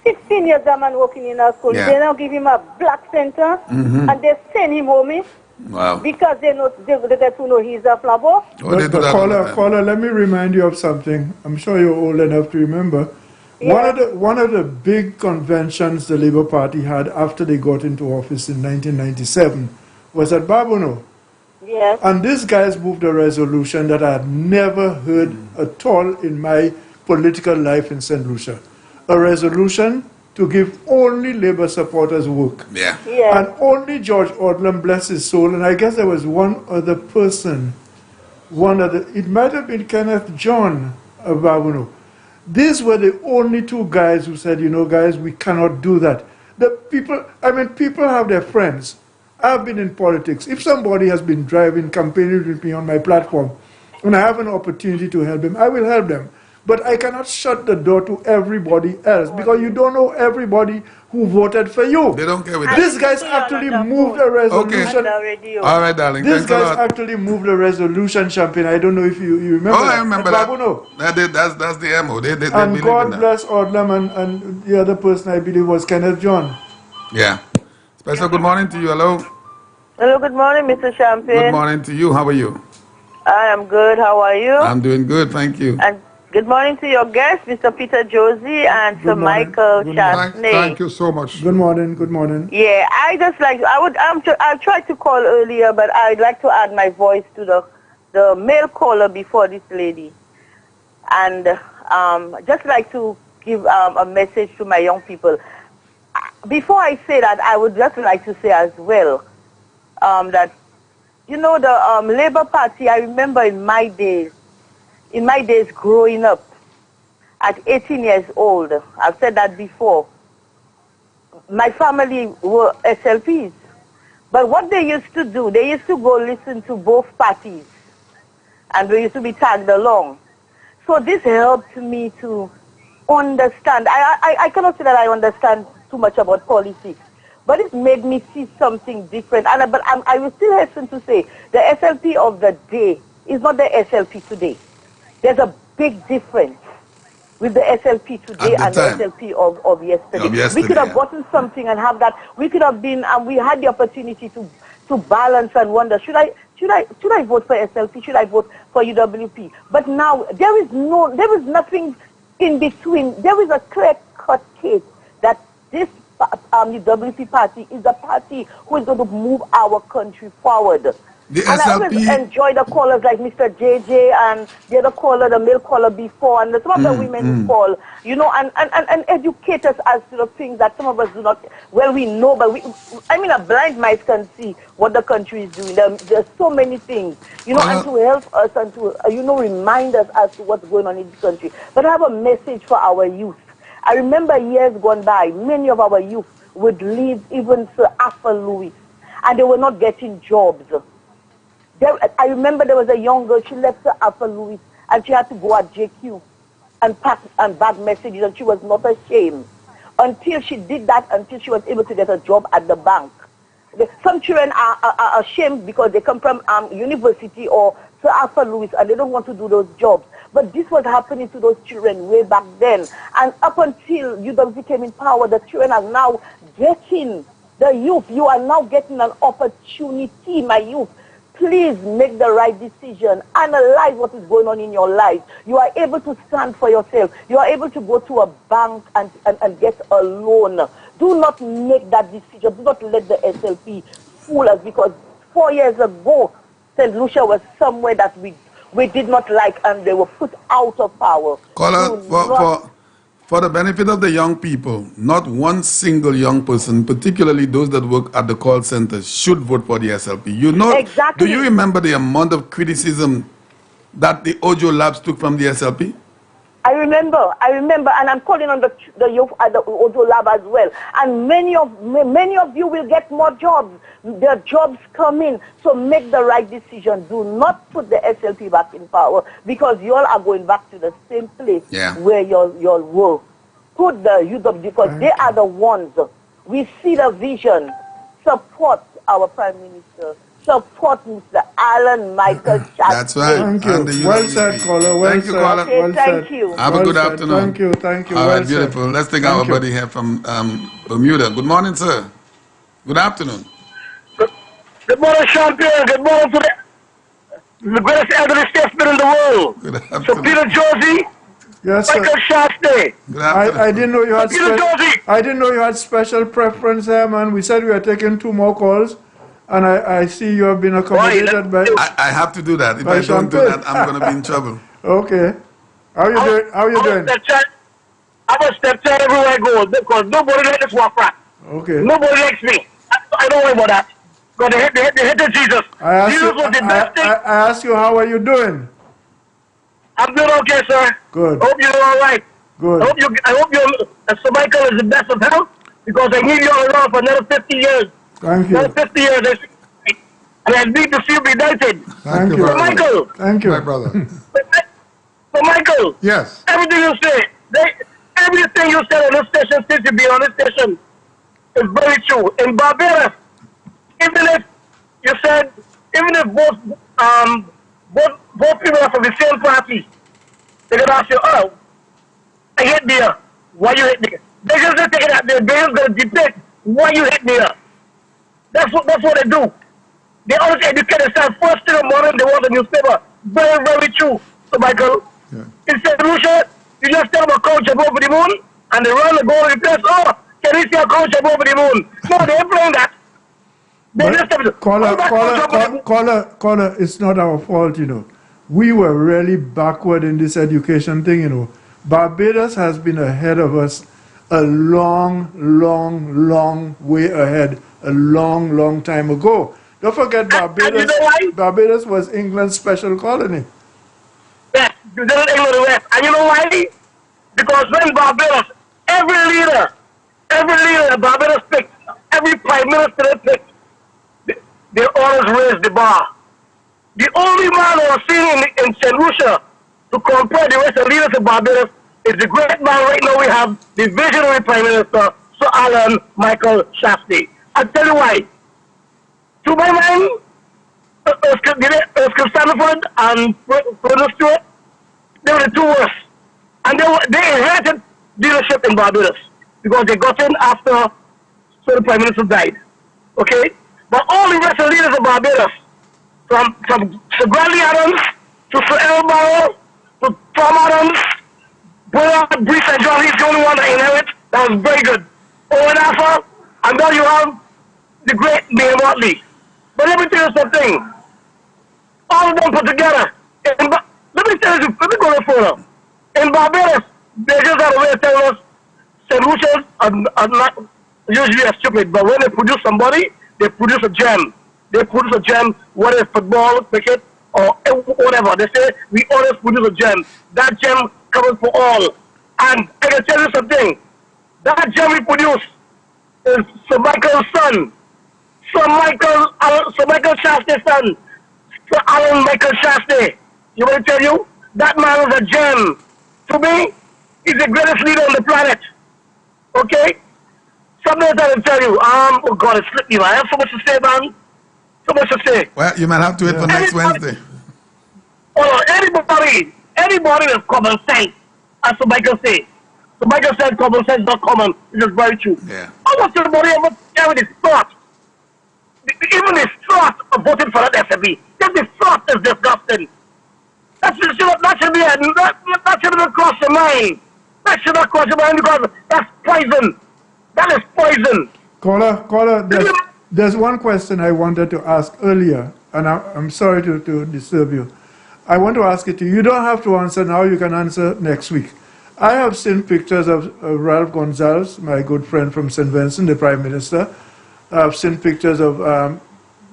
16 years a man working in a school. Yeah. They now give him a black center and they send him home. Wow. Because they get to know he's a flabo. Caller, let me remind you of something. I'm sure you're old enough to remember. Yeah. One of the big conventions the Labour Party had after they got into office in 1997 was at Babono. Yes. And these guys moved a resolution that I had never heard at all in my political life in St. Lucia. A resolution to give only Labour supporters work. Yeah. And only George Odlum, bless his soul, and I guess there was one other person, it might have been Kenneth John of Babono. These were the only two guys who said, guys, we cannot do that. People have their friends. I've been in politics. If somebody has been campaigning with me on my platform, and I have an opportunity to help them, I will help them. But I cannot shut the door to everybody else because you don't know everybody who voted for you. They don't care with that. These guys actually moved a resolution. Okay. All right, darling. These Thanks a guys lot. actually moved a resolution, Champagne. I don't know if you remember. Oh, I remember that. That's the MO. They And believe God in that. bless Odlum and the other person I believe was Kenneth John. Yeah. Special good morning to you. Hello. Hello, good morning, Mr. Champagne. Good morning to you. How are you? I am good. How are you? I'm doing good. Thank you. And good morning to your guest, Mr. Peter Josie and Sir Michael Chastanet. Thank you so much. Good morning. Good morning. Yeah, I tried to call earlier, but I'd like to add my voice to the male caller before this lady, and just like to give a message to my young people. Before I say that, I would just like to say as well that the Labour Party. I remember in my days growing up at 18 years old, I've said that before, my family were SLPs. But what they used to do, they used to go listen to both parties. And they used to be tagged along. So this helped me to understand. I cannot say that I understand too much about politics. But it made me see something different. But I will still hasten to say the SLP of the day is not the SLP today. There's a big difference with the SLP today and the SLP of yesterday. We could have gotten something and have that. We could have been, and we had the opportunity to balance and wonder, should I vote for SLP? Should I vote for UWP? But now there is nothing in between. There is a clear-cut case that this UWP party is the party who is going to move our country forward. The And I always SLP. enjoy the callers like Mr. JJ and the other caller, the male caller before, and some of the women who call, you know, and educate us as to the things that some of us do not, well, we know, but a blind mice can see what the country is doing. There's so many things, you know, and to help us and to, remind us as to what's going on in this country. But I have a message for our youth. I remember years gone by, many of our youth would leave even Sir Arthur Lewis, and they were not getting jobs. I remember there was a young girl, she left Sir Arthur Lewis, and she had to go at JQ and pack and bag messages, and she was not ashamed. Until she did that, until she was able to get a job at the bank. Some children are ashamed because they come from university or Sir Arthur Lewis, and they don't want to do those jobs. But this was happening to those children way back then. And up until UWC came in power, the children are now getting, the youth, you are now getting an opportunity, my youth. Please make the right decision. Analyze what is going on in your life. You are able to stand for yourself. You are able to go to a bank and get a loan. Do not make that decision. Do not let the SLP fool us, because 4 years ago, St. Lucia was somewhere that we did not like, and they were put out of power. For the benefit of the young people, not one single young person, particularly those that work at the call centers, should vote for the SLP. You know, exactly. Do you remember the amount of criticism that the Ojo Labs took from the SLP? I remember, and I'm calling on the youth at the Ojo Lab as well. And many of you will get more jobs. There are jobs coming, so make the right decision. Do not put the SLP back in power, because you all are going back to the same place where you all were. Put the UW, because they are the ones. We see the vision. Support our Prime Minister. Support Mr. Alan Michael Chastanet. That's right. Thank you. Well said, caller. Well said. Caller. Okay, well thank said. you. Have a good afternoon. Thank you. All well right, beautiful. Said. Let's take our buddy here from Bermuda. Good morning, sir. Good afternoon. Good morning, Champion. Good morning to the greatest elderly statesman in the world. Good afternoon. So Peter Josie, yes, sir. Michael Chastanet. Good afternoon. I didn't know you had Peter Josie. I didn't know you had special preference there, man. We said we were taking 2 more calls, and I see you have been accommodated by. I have to do that. If I don't do that, I'm going to be in trouble. Okay. How you doing? How you doing? I'm a stepchild everywhere I go, because nobody likes this walk rat. Okay. Nobody likes me. I don't worry about that. Because they hated Jesus. Jesus was the best thing. I ask you, how are you doing? I'm doing okay, sir. Good. Hope you're all right. Good. I hope Sir Michael is the best of health, because I need you all around for another 50 years. Thank you. Another 50 years. And I need to see you united. Thank you, So brother. Michael. Thank you. My brother. So Michael. Yes. Everything you say, everything you said on this station, since you've been on this station, is very true. In Barbados, even if you said, even if both people are from the same party, they can ask you, oh, I hate beer. Why you hate beer? They just take it out there. They're going to debate why you hate beer. That's what they do. They always educate themselves. First thing in the morning, they want the newspaper. Very, very true. So, Michael, in St. Lucia, you just tell them a coach above the moon, and they run the goal and replace, oh, can you see a coach above the moon? No, they ain't playing that. They just tell them, caller, it's not our fault, you know. We were really backward in this education thing, you know. Barbados has been ahead of us a long, long, long way ahead, a long, long time ago. Don't forget Barbados. And you know why? Barbados was England's special colony. Yes, you didn't England the West. And you know why? Because when Barbados, every leader that Barbados picked, every prime minister they picked, they always raised the bar. The only man who was seen in St. Lucia to compare the rest of the leaders of Barbados is the great man right now we have, the visionary Prime Minister, Sir Alan Michael Chastanet. I'll tell you why. To my mind, Oscar Sandiford and Brother Stewart, they were the two worst. And they inherited leadership in Barbados because they got in after the Prime Minister died. Okay? But all the rest of the leaders of Barbados, from Sir Bradley Adams to Sir L. Barrow to Tom Adams, Bullard, Brees and John, he's the only one that inherited. That was very good. Owen Arthur, and then you have the great Mayor Motley. But let me tell you something. All of them put together. Let me tell you, let me go no further. In Barbados, they just have a way of telling us solutions are not usually stupid, but when they produce somebody, they produce a gem. They produce a gem, whether it's football, cricket, or whatever. They say, we always produce a gem. That gem covers for all. And I can tell you something. That gem we produce is Sir Michael's son. Sir Michael Chastane's son. Sir Alan Michael Chastanet. You want to tell you? That man is a gem. To me, he's the greatest leader on the planet. Okay? Something else I will tell you. Oh God, it slipped me, man. I have so much to say, man. So much to say. Well, you might have to wait for next Wednesday. Oh, anybody with common sense, as Sir Michael said. Sir Michael said common sense is not common. It is very true. Yeah. How much somebody ever carry this thought? Even the thought of voting for that SFB, just the thought is disgusting. That should not cross your mind. That should not cross your mind because that's poison. That is poison. Caller, there's one question I wanted to ask earlier, and I'm sorry to disturb you. I want to ask it to you. You don't have to answer now. You can answer next week. I have seen pictures of Ralph Gonzalez, my good friend from St. Vincent, the Prime Minister. I've seen pictures of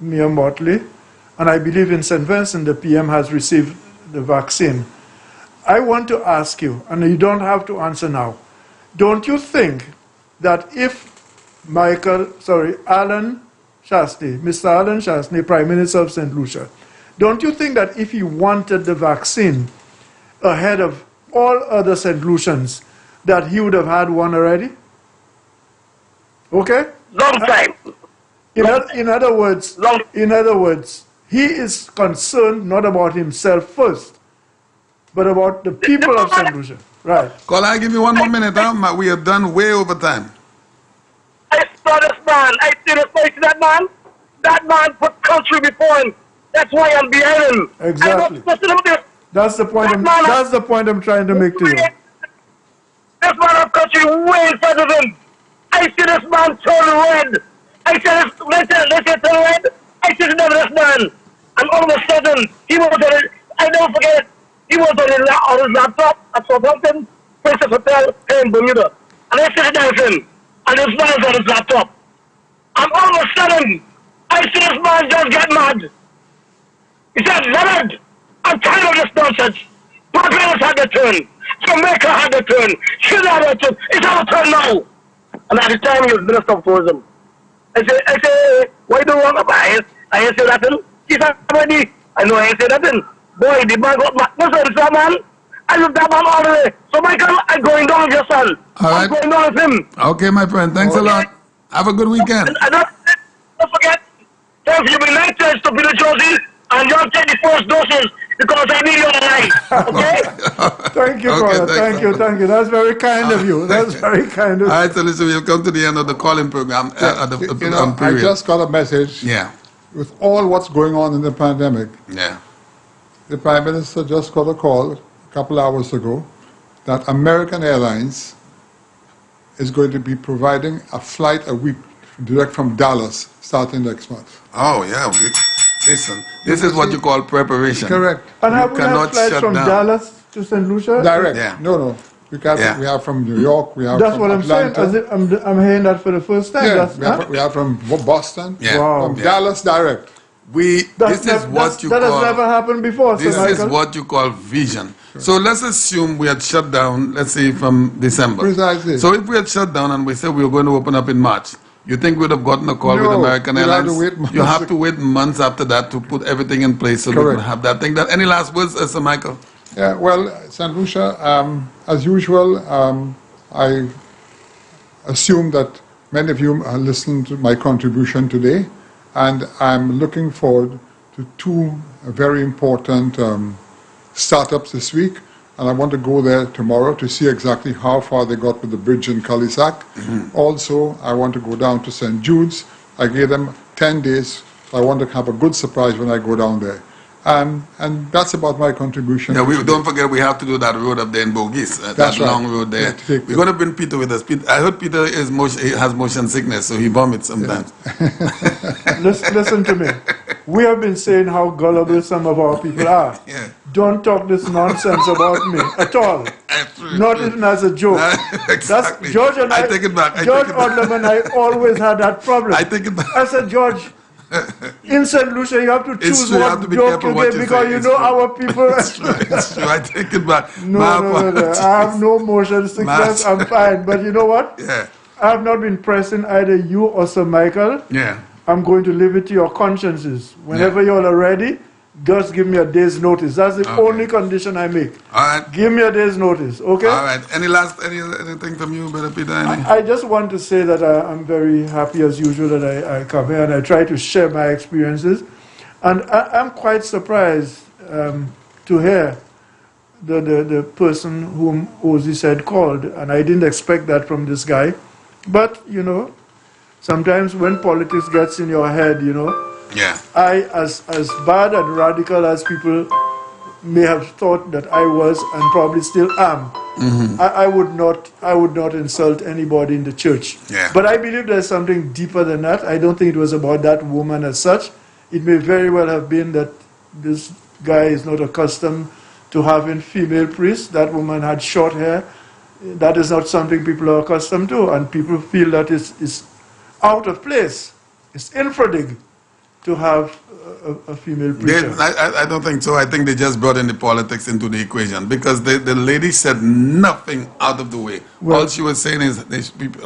Mia Motley, and I believe in St. Vincent the PM has received the vaccine. I want to ask you, and you don't have to answer now, don't you think that if Alan Chastanet, Mr. Alan Chastanet, Prime Minister of St. Lucia, don't you think that if he wanted the vaccine ahead of all other St. Lucians, that he would have had one already? Okay? Long time. In other words, he is concerned not about himself first, but about the people of St. Lucia. Right. Call, I give you one more minute. We are done way over time. I saw this man. I see this face of that man. That man put country before him. That's why I'm behind him. Exactly. That's the point. That's the point I'm trying to make to you. This man of country way in front of him. I see this man turn red. I said, listen, turn red. I said, never this man. And all of a sudden, he was on it. I never forget it. He was on his laptop at Southampton, Princess Hotel here in Bermuda. And I said down with him. And this man was on his laptop. And all of a sudden, I see this man just get mad. He said, Leonard, I'm tired of this nonsense. Barbados had their turn. Jamaica had their turn. Trinidad had their turn. It's our turn now. And at the time, he was Minister of Tourism. I say, why do you want to buy it? I ain't say nothing. He said, I know I ain't say nothing. Boy, the man got back. Listen, man. I looked that man all the way. So, Michael, I'm going down with your son. All right. I'm going down with him. Okay, my friend. Thanks a lot. Have a good weekend. And don't forget, thanks you be nice to Peter Josie, and you'll take the first doses because I need you tonight. Okay? Thank you, Cora. Thank you. That's very kind of you. That's very kind of you. All right, so listen, we've come to the end of the calling program. I just got a message. Yeah. With all what's going on in the pandemic. Yeah. The Prime Minister just got a call a couple hours ago that American Airlines is going to be providing a flight a week direct from Dallas starting next month. Oh, yeah. Listen, this is what you call preparation. Correct. And have we have flights from Dallas to St. Lucia? Direct. Yeah. No. We have from New York. We have That's from what Atlanta. I'm saying. I'm hearing that for the first time. Yeah, we have from Boston. Yeah. Wow. From Dallas direct. That has never happened before. This is what you call vision. Sure. So let's assume we had shut down, let's say from December. Precisely. So if we had shut down and we said we were going to open up in March, you think we'd have gotten a call with American Airlines? You have to wait months after that to put everything in place so we can have that thing. Any last words, Sir Michael? Yeah, well, St. Lucia, as usual, I assume that many of you listened to my contribution today, and I'm looking forward to two very important startups this week, and I want to go there tomorrow to see exactly how far they got with the bridge in Calisac. Mm-hmm. Also, I want to go down to St. Jude's. I gave them 10 days, so I want to have a good surprise when I go down there. And that's about my contribution. Yeah, don't forget we have to do that road up there in Bogies, that long road there. Yeah, we're going to bring Peter with us. I heard Peter has motion sickness, so he vomits sometimes. Listen to me. We have been saying how gullible some of our people are. Don't talk this nonsense about me at all. Not even as a joke. Exactly. That's George and I take it back. George Odlum and I always had that problem. I take it back. I said, George, in St. Lucia, you have to choose true, you what have to be joke careful you what get you because say. you It's know true. our people. It's true. I take it back. No. I have no motion sickness. I'm fine. But you know what? Yeah. I have not been pressing either you or Sir Michael. Yeah. I'm going to leave it to your consciences. Whenever you all are ready, just give me a day's notice. That's the only condition I make. All right. Give me a day's notice, okay? All right. Anything from you, Brother Peter? I just want to say that I'm very happy as usual that I come here and I try to share my experiences. And I'm quite surprised to hear the person whom Josie said called, and I didn't expect that from this guy. But, you know, sometimes when politics gets in your head, you know, I, as bad and radical as people may have thought that I was and probably still am, I would not insult anybody in the church. But I believe there's something deeper than that. I don't think it was about that woman as such. It may very well have been that this guy is not accustomed to having female priests. That woman had short hair. That is not something people are accustomed to, and people feel that it's out of place. It's infradig to have a female preacher. I don't think so. I think they just brought in the politics into the equation because the lady said nothing out of the way. Well, all she was saying is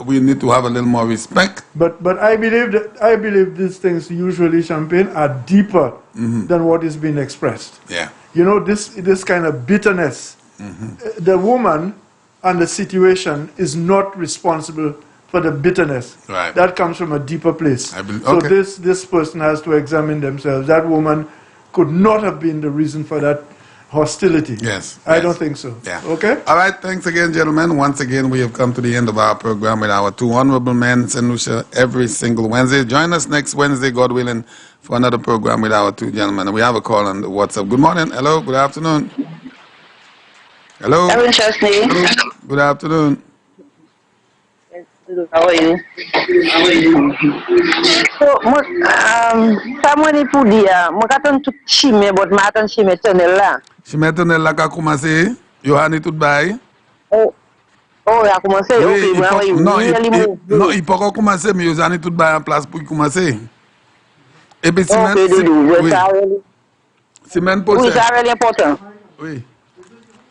we need to have a little more respect. But I believe these things usually, Champagne, are deeper than what is being expressed. Yeah. You know, this kind of bitterness. The woman and the situation is not responsible for the bitterness. Right. That comes from a deeper place. So this person has to examine themselves. That woman could not have been the reason for that hostility. Yes. I don't think so. Yeah. Okay? All right. Thanks again, gentlemen. Once again, we have come to the end of our program with our two honorable men, St. Lucia, every single Wednesday. Join us next Wednesday, God willing, for another program with our two gentlemen. We have a call on the WhatsApp. Good morning. Hello. Good afternoon. Hello. Good afternoon. How are you? So, someone put the Makaton to Chime, but Martin Chime Tonella. Chime Tonella ka commencé. Yohani tout bay. Oh, il a commencé. Non, il peut pas commencer, mais Yohani tout bay en place pour commencer. Et puis, Simen. Simen pour oui, c'est really important. Oui.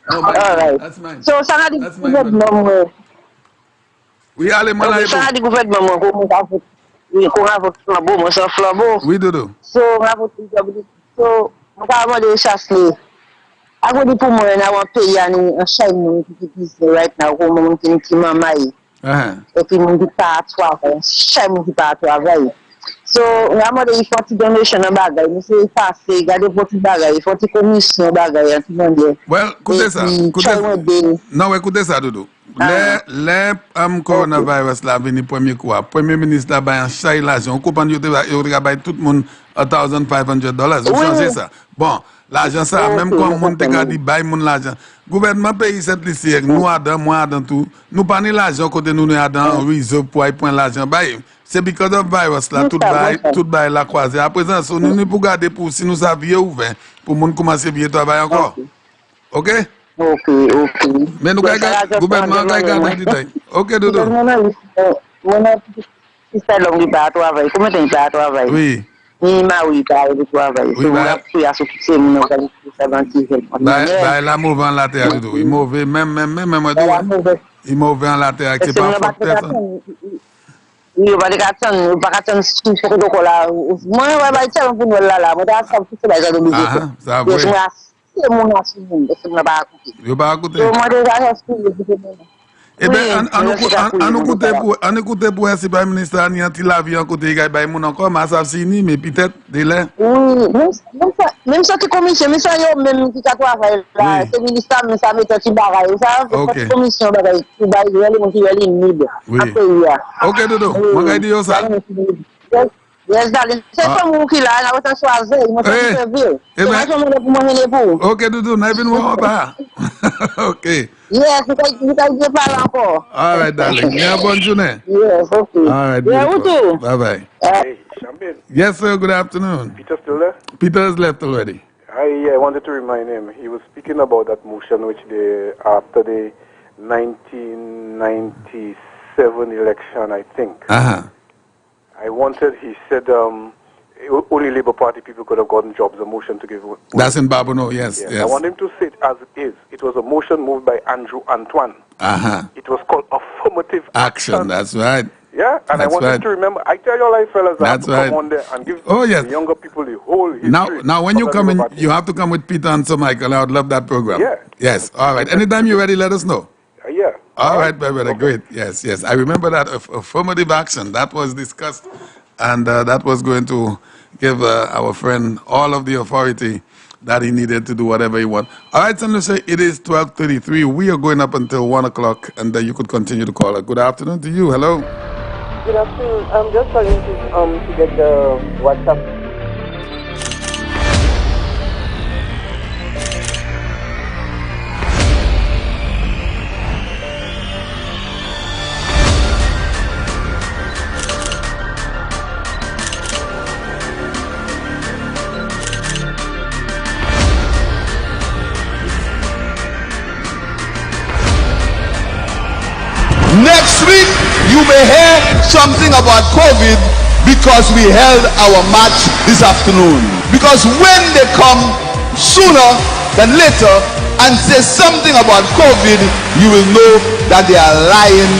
All right. That's mine. So, ça dit gouvernement. Oui, allez, moi là. Ça dit gouvernement qu'on a votre flambeau, moi c'est flambeau. Oui, Dodo. So, on a votre so, on va avoir des Chastanet. I go pour moi, I want to pay a shine right now, comme on qui m'a maï. Et puis, mon dit pas à toi, shine qui pas à toi, right. So, on a des fortes donations en bagay, mais c'est passé, garder votre bagay, fortes commissions bagay, tout le monde. Well, écoutez ça. Non, écoutez ça, Dodo. Le coronavirus la venu premier coup, premier ministre là ba un chay l'argent, on comprend yo ba tout le monde $1,500. Vous changez ça. Bon, l'argent ça même quand monde te ka dit bay moun l'argent. Gouvernement pays cette lycée nous adam moi adam tout. Nous pas ni l'argent côté nous adam réseau pour prendre l'argent bay. C'est because of virus là tout bay la croisé. À présent so nous pour garder pour si nous avions ouvert pour monde commencer bien travailler encore. OK? Ok. Mais nous le gouvernement garde détail. OK, Dodo. Si c'est long de pas travailler, comment tu pas travailler? Oui. Ni ma oui pas de travailler. So on a pris à s'occuper mon bah la mouvement la terre Dodo. Il mauvais même il mauvais en la terre c'est pas fort. Oui, on va attendre si faut que là. Moi on va tiens pour nous là, moi ça tout ça de nous. Ah, ça va. C'est mon assume, c'est mon ba écouter. Yo ba écouter. Moi déjà je eh ben, on écoute pour si Prime Ministre a nianti la vie en côté gars ba moun encore mais ça fini mais peut-être délai. Oui, même ça qui commission, mais ça yo même qui travaille là, c'est ministre mais ça met petit bagaille, ça c'est commission bagaille, qui ba il nid. OK Dodo, moi ga dit yo ça. Yes, darling. C'est comme vous qui là, on va choisir, on va servir. C'est pour moi OK Dodo, n'a vinn moi pas. OK. Yes, you can get back encore. All right, darling. Yeah, bonne journée. Yes, okay. All right, yeah, bye bye. Hey, Yes, sir. Good afternoon. Peter still there? Peter has left already. I wanted to remind him. He was speaking about that motion which they, after the 1997 election, I think. Uh-huh. He said, only Labour Party people could have gotten jobs, a motion to give. That's in Babono, yes. I want him to say it as it is. It was a motion moved by Andrew Antoine. Uh-huh. It was called affirmative action. That's right. Yeah, and I want him to remember. I tell you all, fellas, I have to come on there and give the younger people the whole history. Now, when you come in, you have to come with Peter and Sir Michael. I would love that program. Yeah. Yes. All right. Anytime you're ready, let us know. Yeah. All right, my brother. Great. Yes, yes. I remember that affirmative action that was discussed, and that was going to give our friend all of the authority that he needed to do whatever he wanted. All right, Senator, it is 12:33. We are going up until 1 o'clock, and then you could continue to call. Good afternoon to you. Hello. Good afternoon. I'm just calling to get the WhatsApp. Next week, you may hear something about COVID because we held our match this afternoon. Because when they come sooner than later and say something about COVID, you will know that they are lying.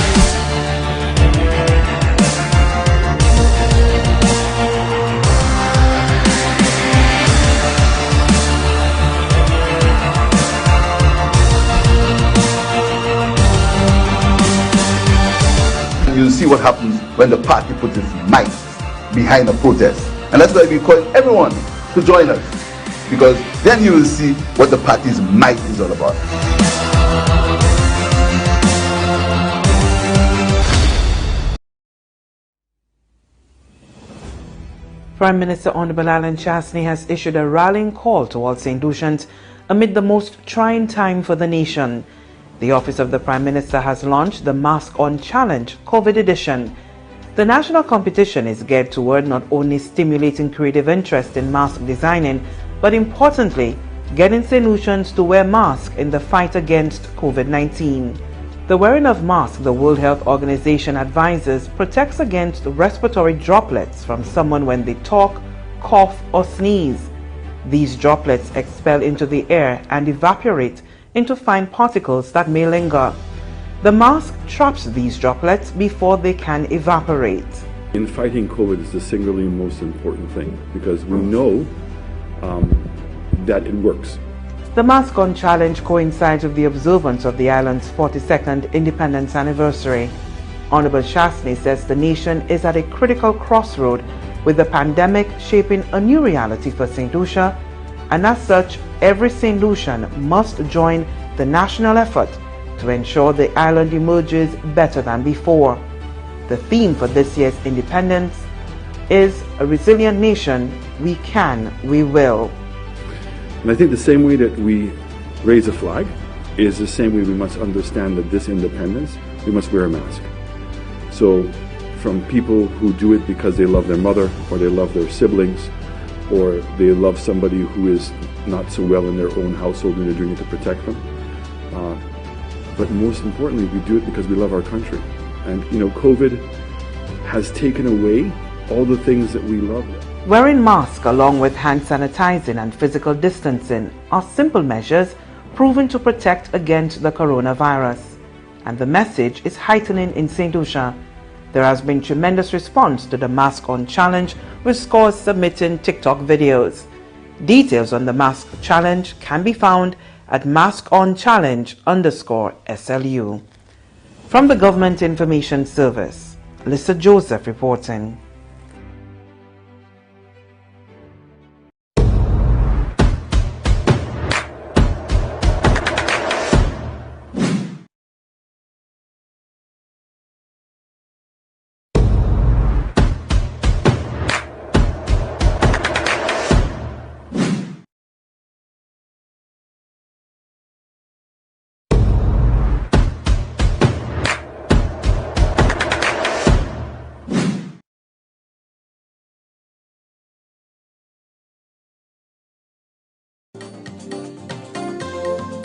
You'll see what happens when the party puts its might behind a protest. And that's why we call everyone to join us, because then you will see what the party's might is all about. Prime Minister Honorable Alan Chastanet has issued a rallying call to all St. Lucians amid the most trying time for the nation. The Office of the Prime Minister has launched the Mask On Challenge COVID edition. The national competition is geared toward not only stimulating creative interest in mask designing, but importantly, getting St. Lucians to wear masks in the fight against COVID-19. The wearing of masks, the World Health Organization advises, protects against respiratory droplets from someone when they talk, cough, or sneeze. These droplets expel into the air and evaporate into fine particles that may linger. The mask traps these droplets before they can evaporate. In fighting COVID is the singularly most important thing because we know that it works. The Mask On Challenge coincides with the observance of the island's 42nd independence anniversary. Honorable Chastanet says the nation is at a critical crossroad with the pandemic shaping a new reality for St. Lucia, and as such, every St. Lucian must join the national effort to ensure the island emerges better than before. The theme for this year's independence is a resilient nation, we can, we will. And I think the same way that we raise a flag is the same way we must understand that this independence, we must wear a mask. So from people who do it because they love their mother or they love their siblings, or they love somebody who is not so well in their own household and they're doing it to protect them. But most importantly, we do it because we love our country. And you know, COVID has taken away all the things that we love. Wearing masks along with hand sanitizing and physical distancing are simple measures proven to protect against the coronavirus. And the message is heightening in St. Lucia. There has been tremendous response to the Mask On Challenge, with scores submitting TikTok videos. Details on the Mask Challenge can be found at maskonchallenge_SLU. From the Government Information Service, Lisa Joseph reporting.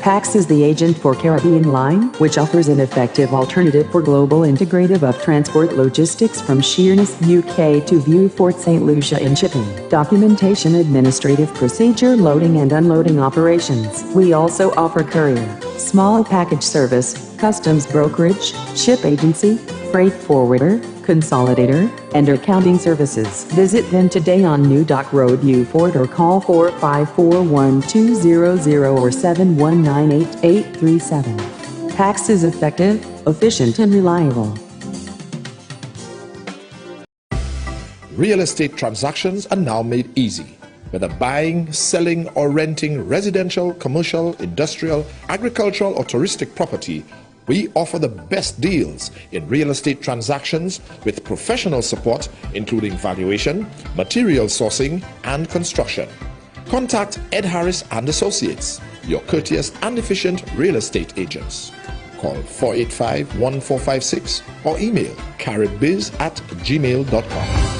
PAX is the agent for Caribbean Line, which offers an effective alternative for global integrative of transport logistics from Sheerness, UK to Vieux-Fort St. Lucia in shipping, documentation, administrative procedure, loading and unloading operations. We also offer courier, small package service, customs brokerage, ship agency, freight forwarder, consolidator, and accounting services. Visit them today on New Dock Road, Vieux-Fort, or call 454-1200 or 719-8837. PAX is effective, efficient, and reliable. Real estate transactions are now made easy. Whether buying, selling, or renting residential, commercial, industrial, agricultural, or touristic property, we offer the best deals in real estate transactions with professional support, including valuation, material sourcing, and construction. Contact Ed Harris and Associates, your courteous and efficient real estate agents. Call 485-1456 or email carrotbiz@gmail.com.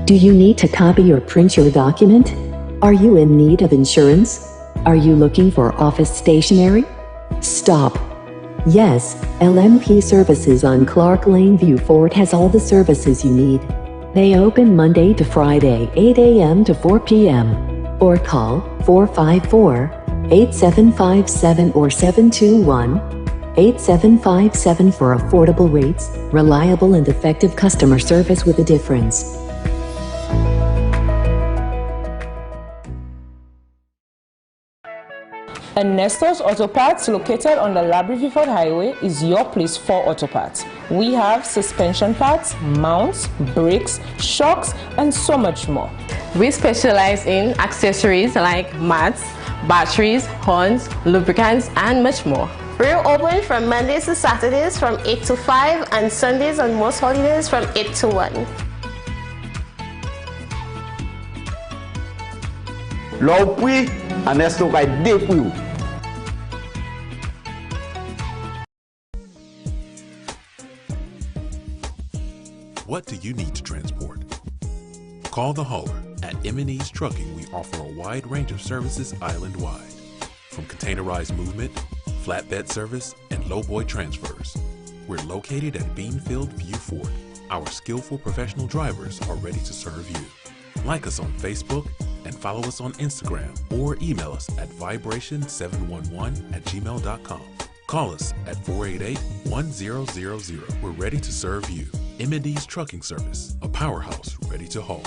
Do you need to copy or print your document? Are you in need of insurance? Are you looking for office stationery? Stop. Yes, LMP Services on Clark Lane, Vieux-Fort has all the services you need. They open Monday to Friday, 8 a.m. to 4 p.m. Or call 454-8757 or 721-8757 for affordable rates, reliable and effective customer service with a difference. Ernesto's Auto Parts, located on the Labrie-Vieux-Fort Highway, is your place for auto parts. We have suspension parts, mounts, brakes, shocks, and so much more. We specialize in accessories like mats, batteries, horns, lubricants, and much more. We're open from Mondays to Saturdays from 8 to 5 and Sundays on most holidays from 8 to 1. L'opri, Ernesto va aider pour vous. What do you need to transport? Call the hauler. At M&E's Trucking, we offer a wide range of services island-wide. From containerized movement, flatbed service, and lowboy transfers. We're located at Beanfield, Vieux-Fort. Our skillful professional drivers are ready to serve you. Like us on Facebook and follow us on Instagram or email us at vibration711@gmail.com. Call us at 488-1000. We're ready to serve you. M&D's Trucking Service, a powerhouse ready to haul.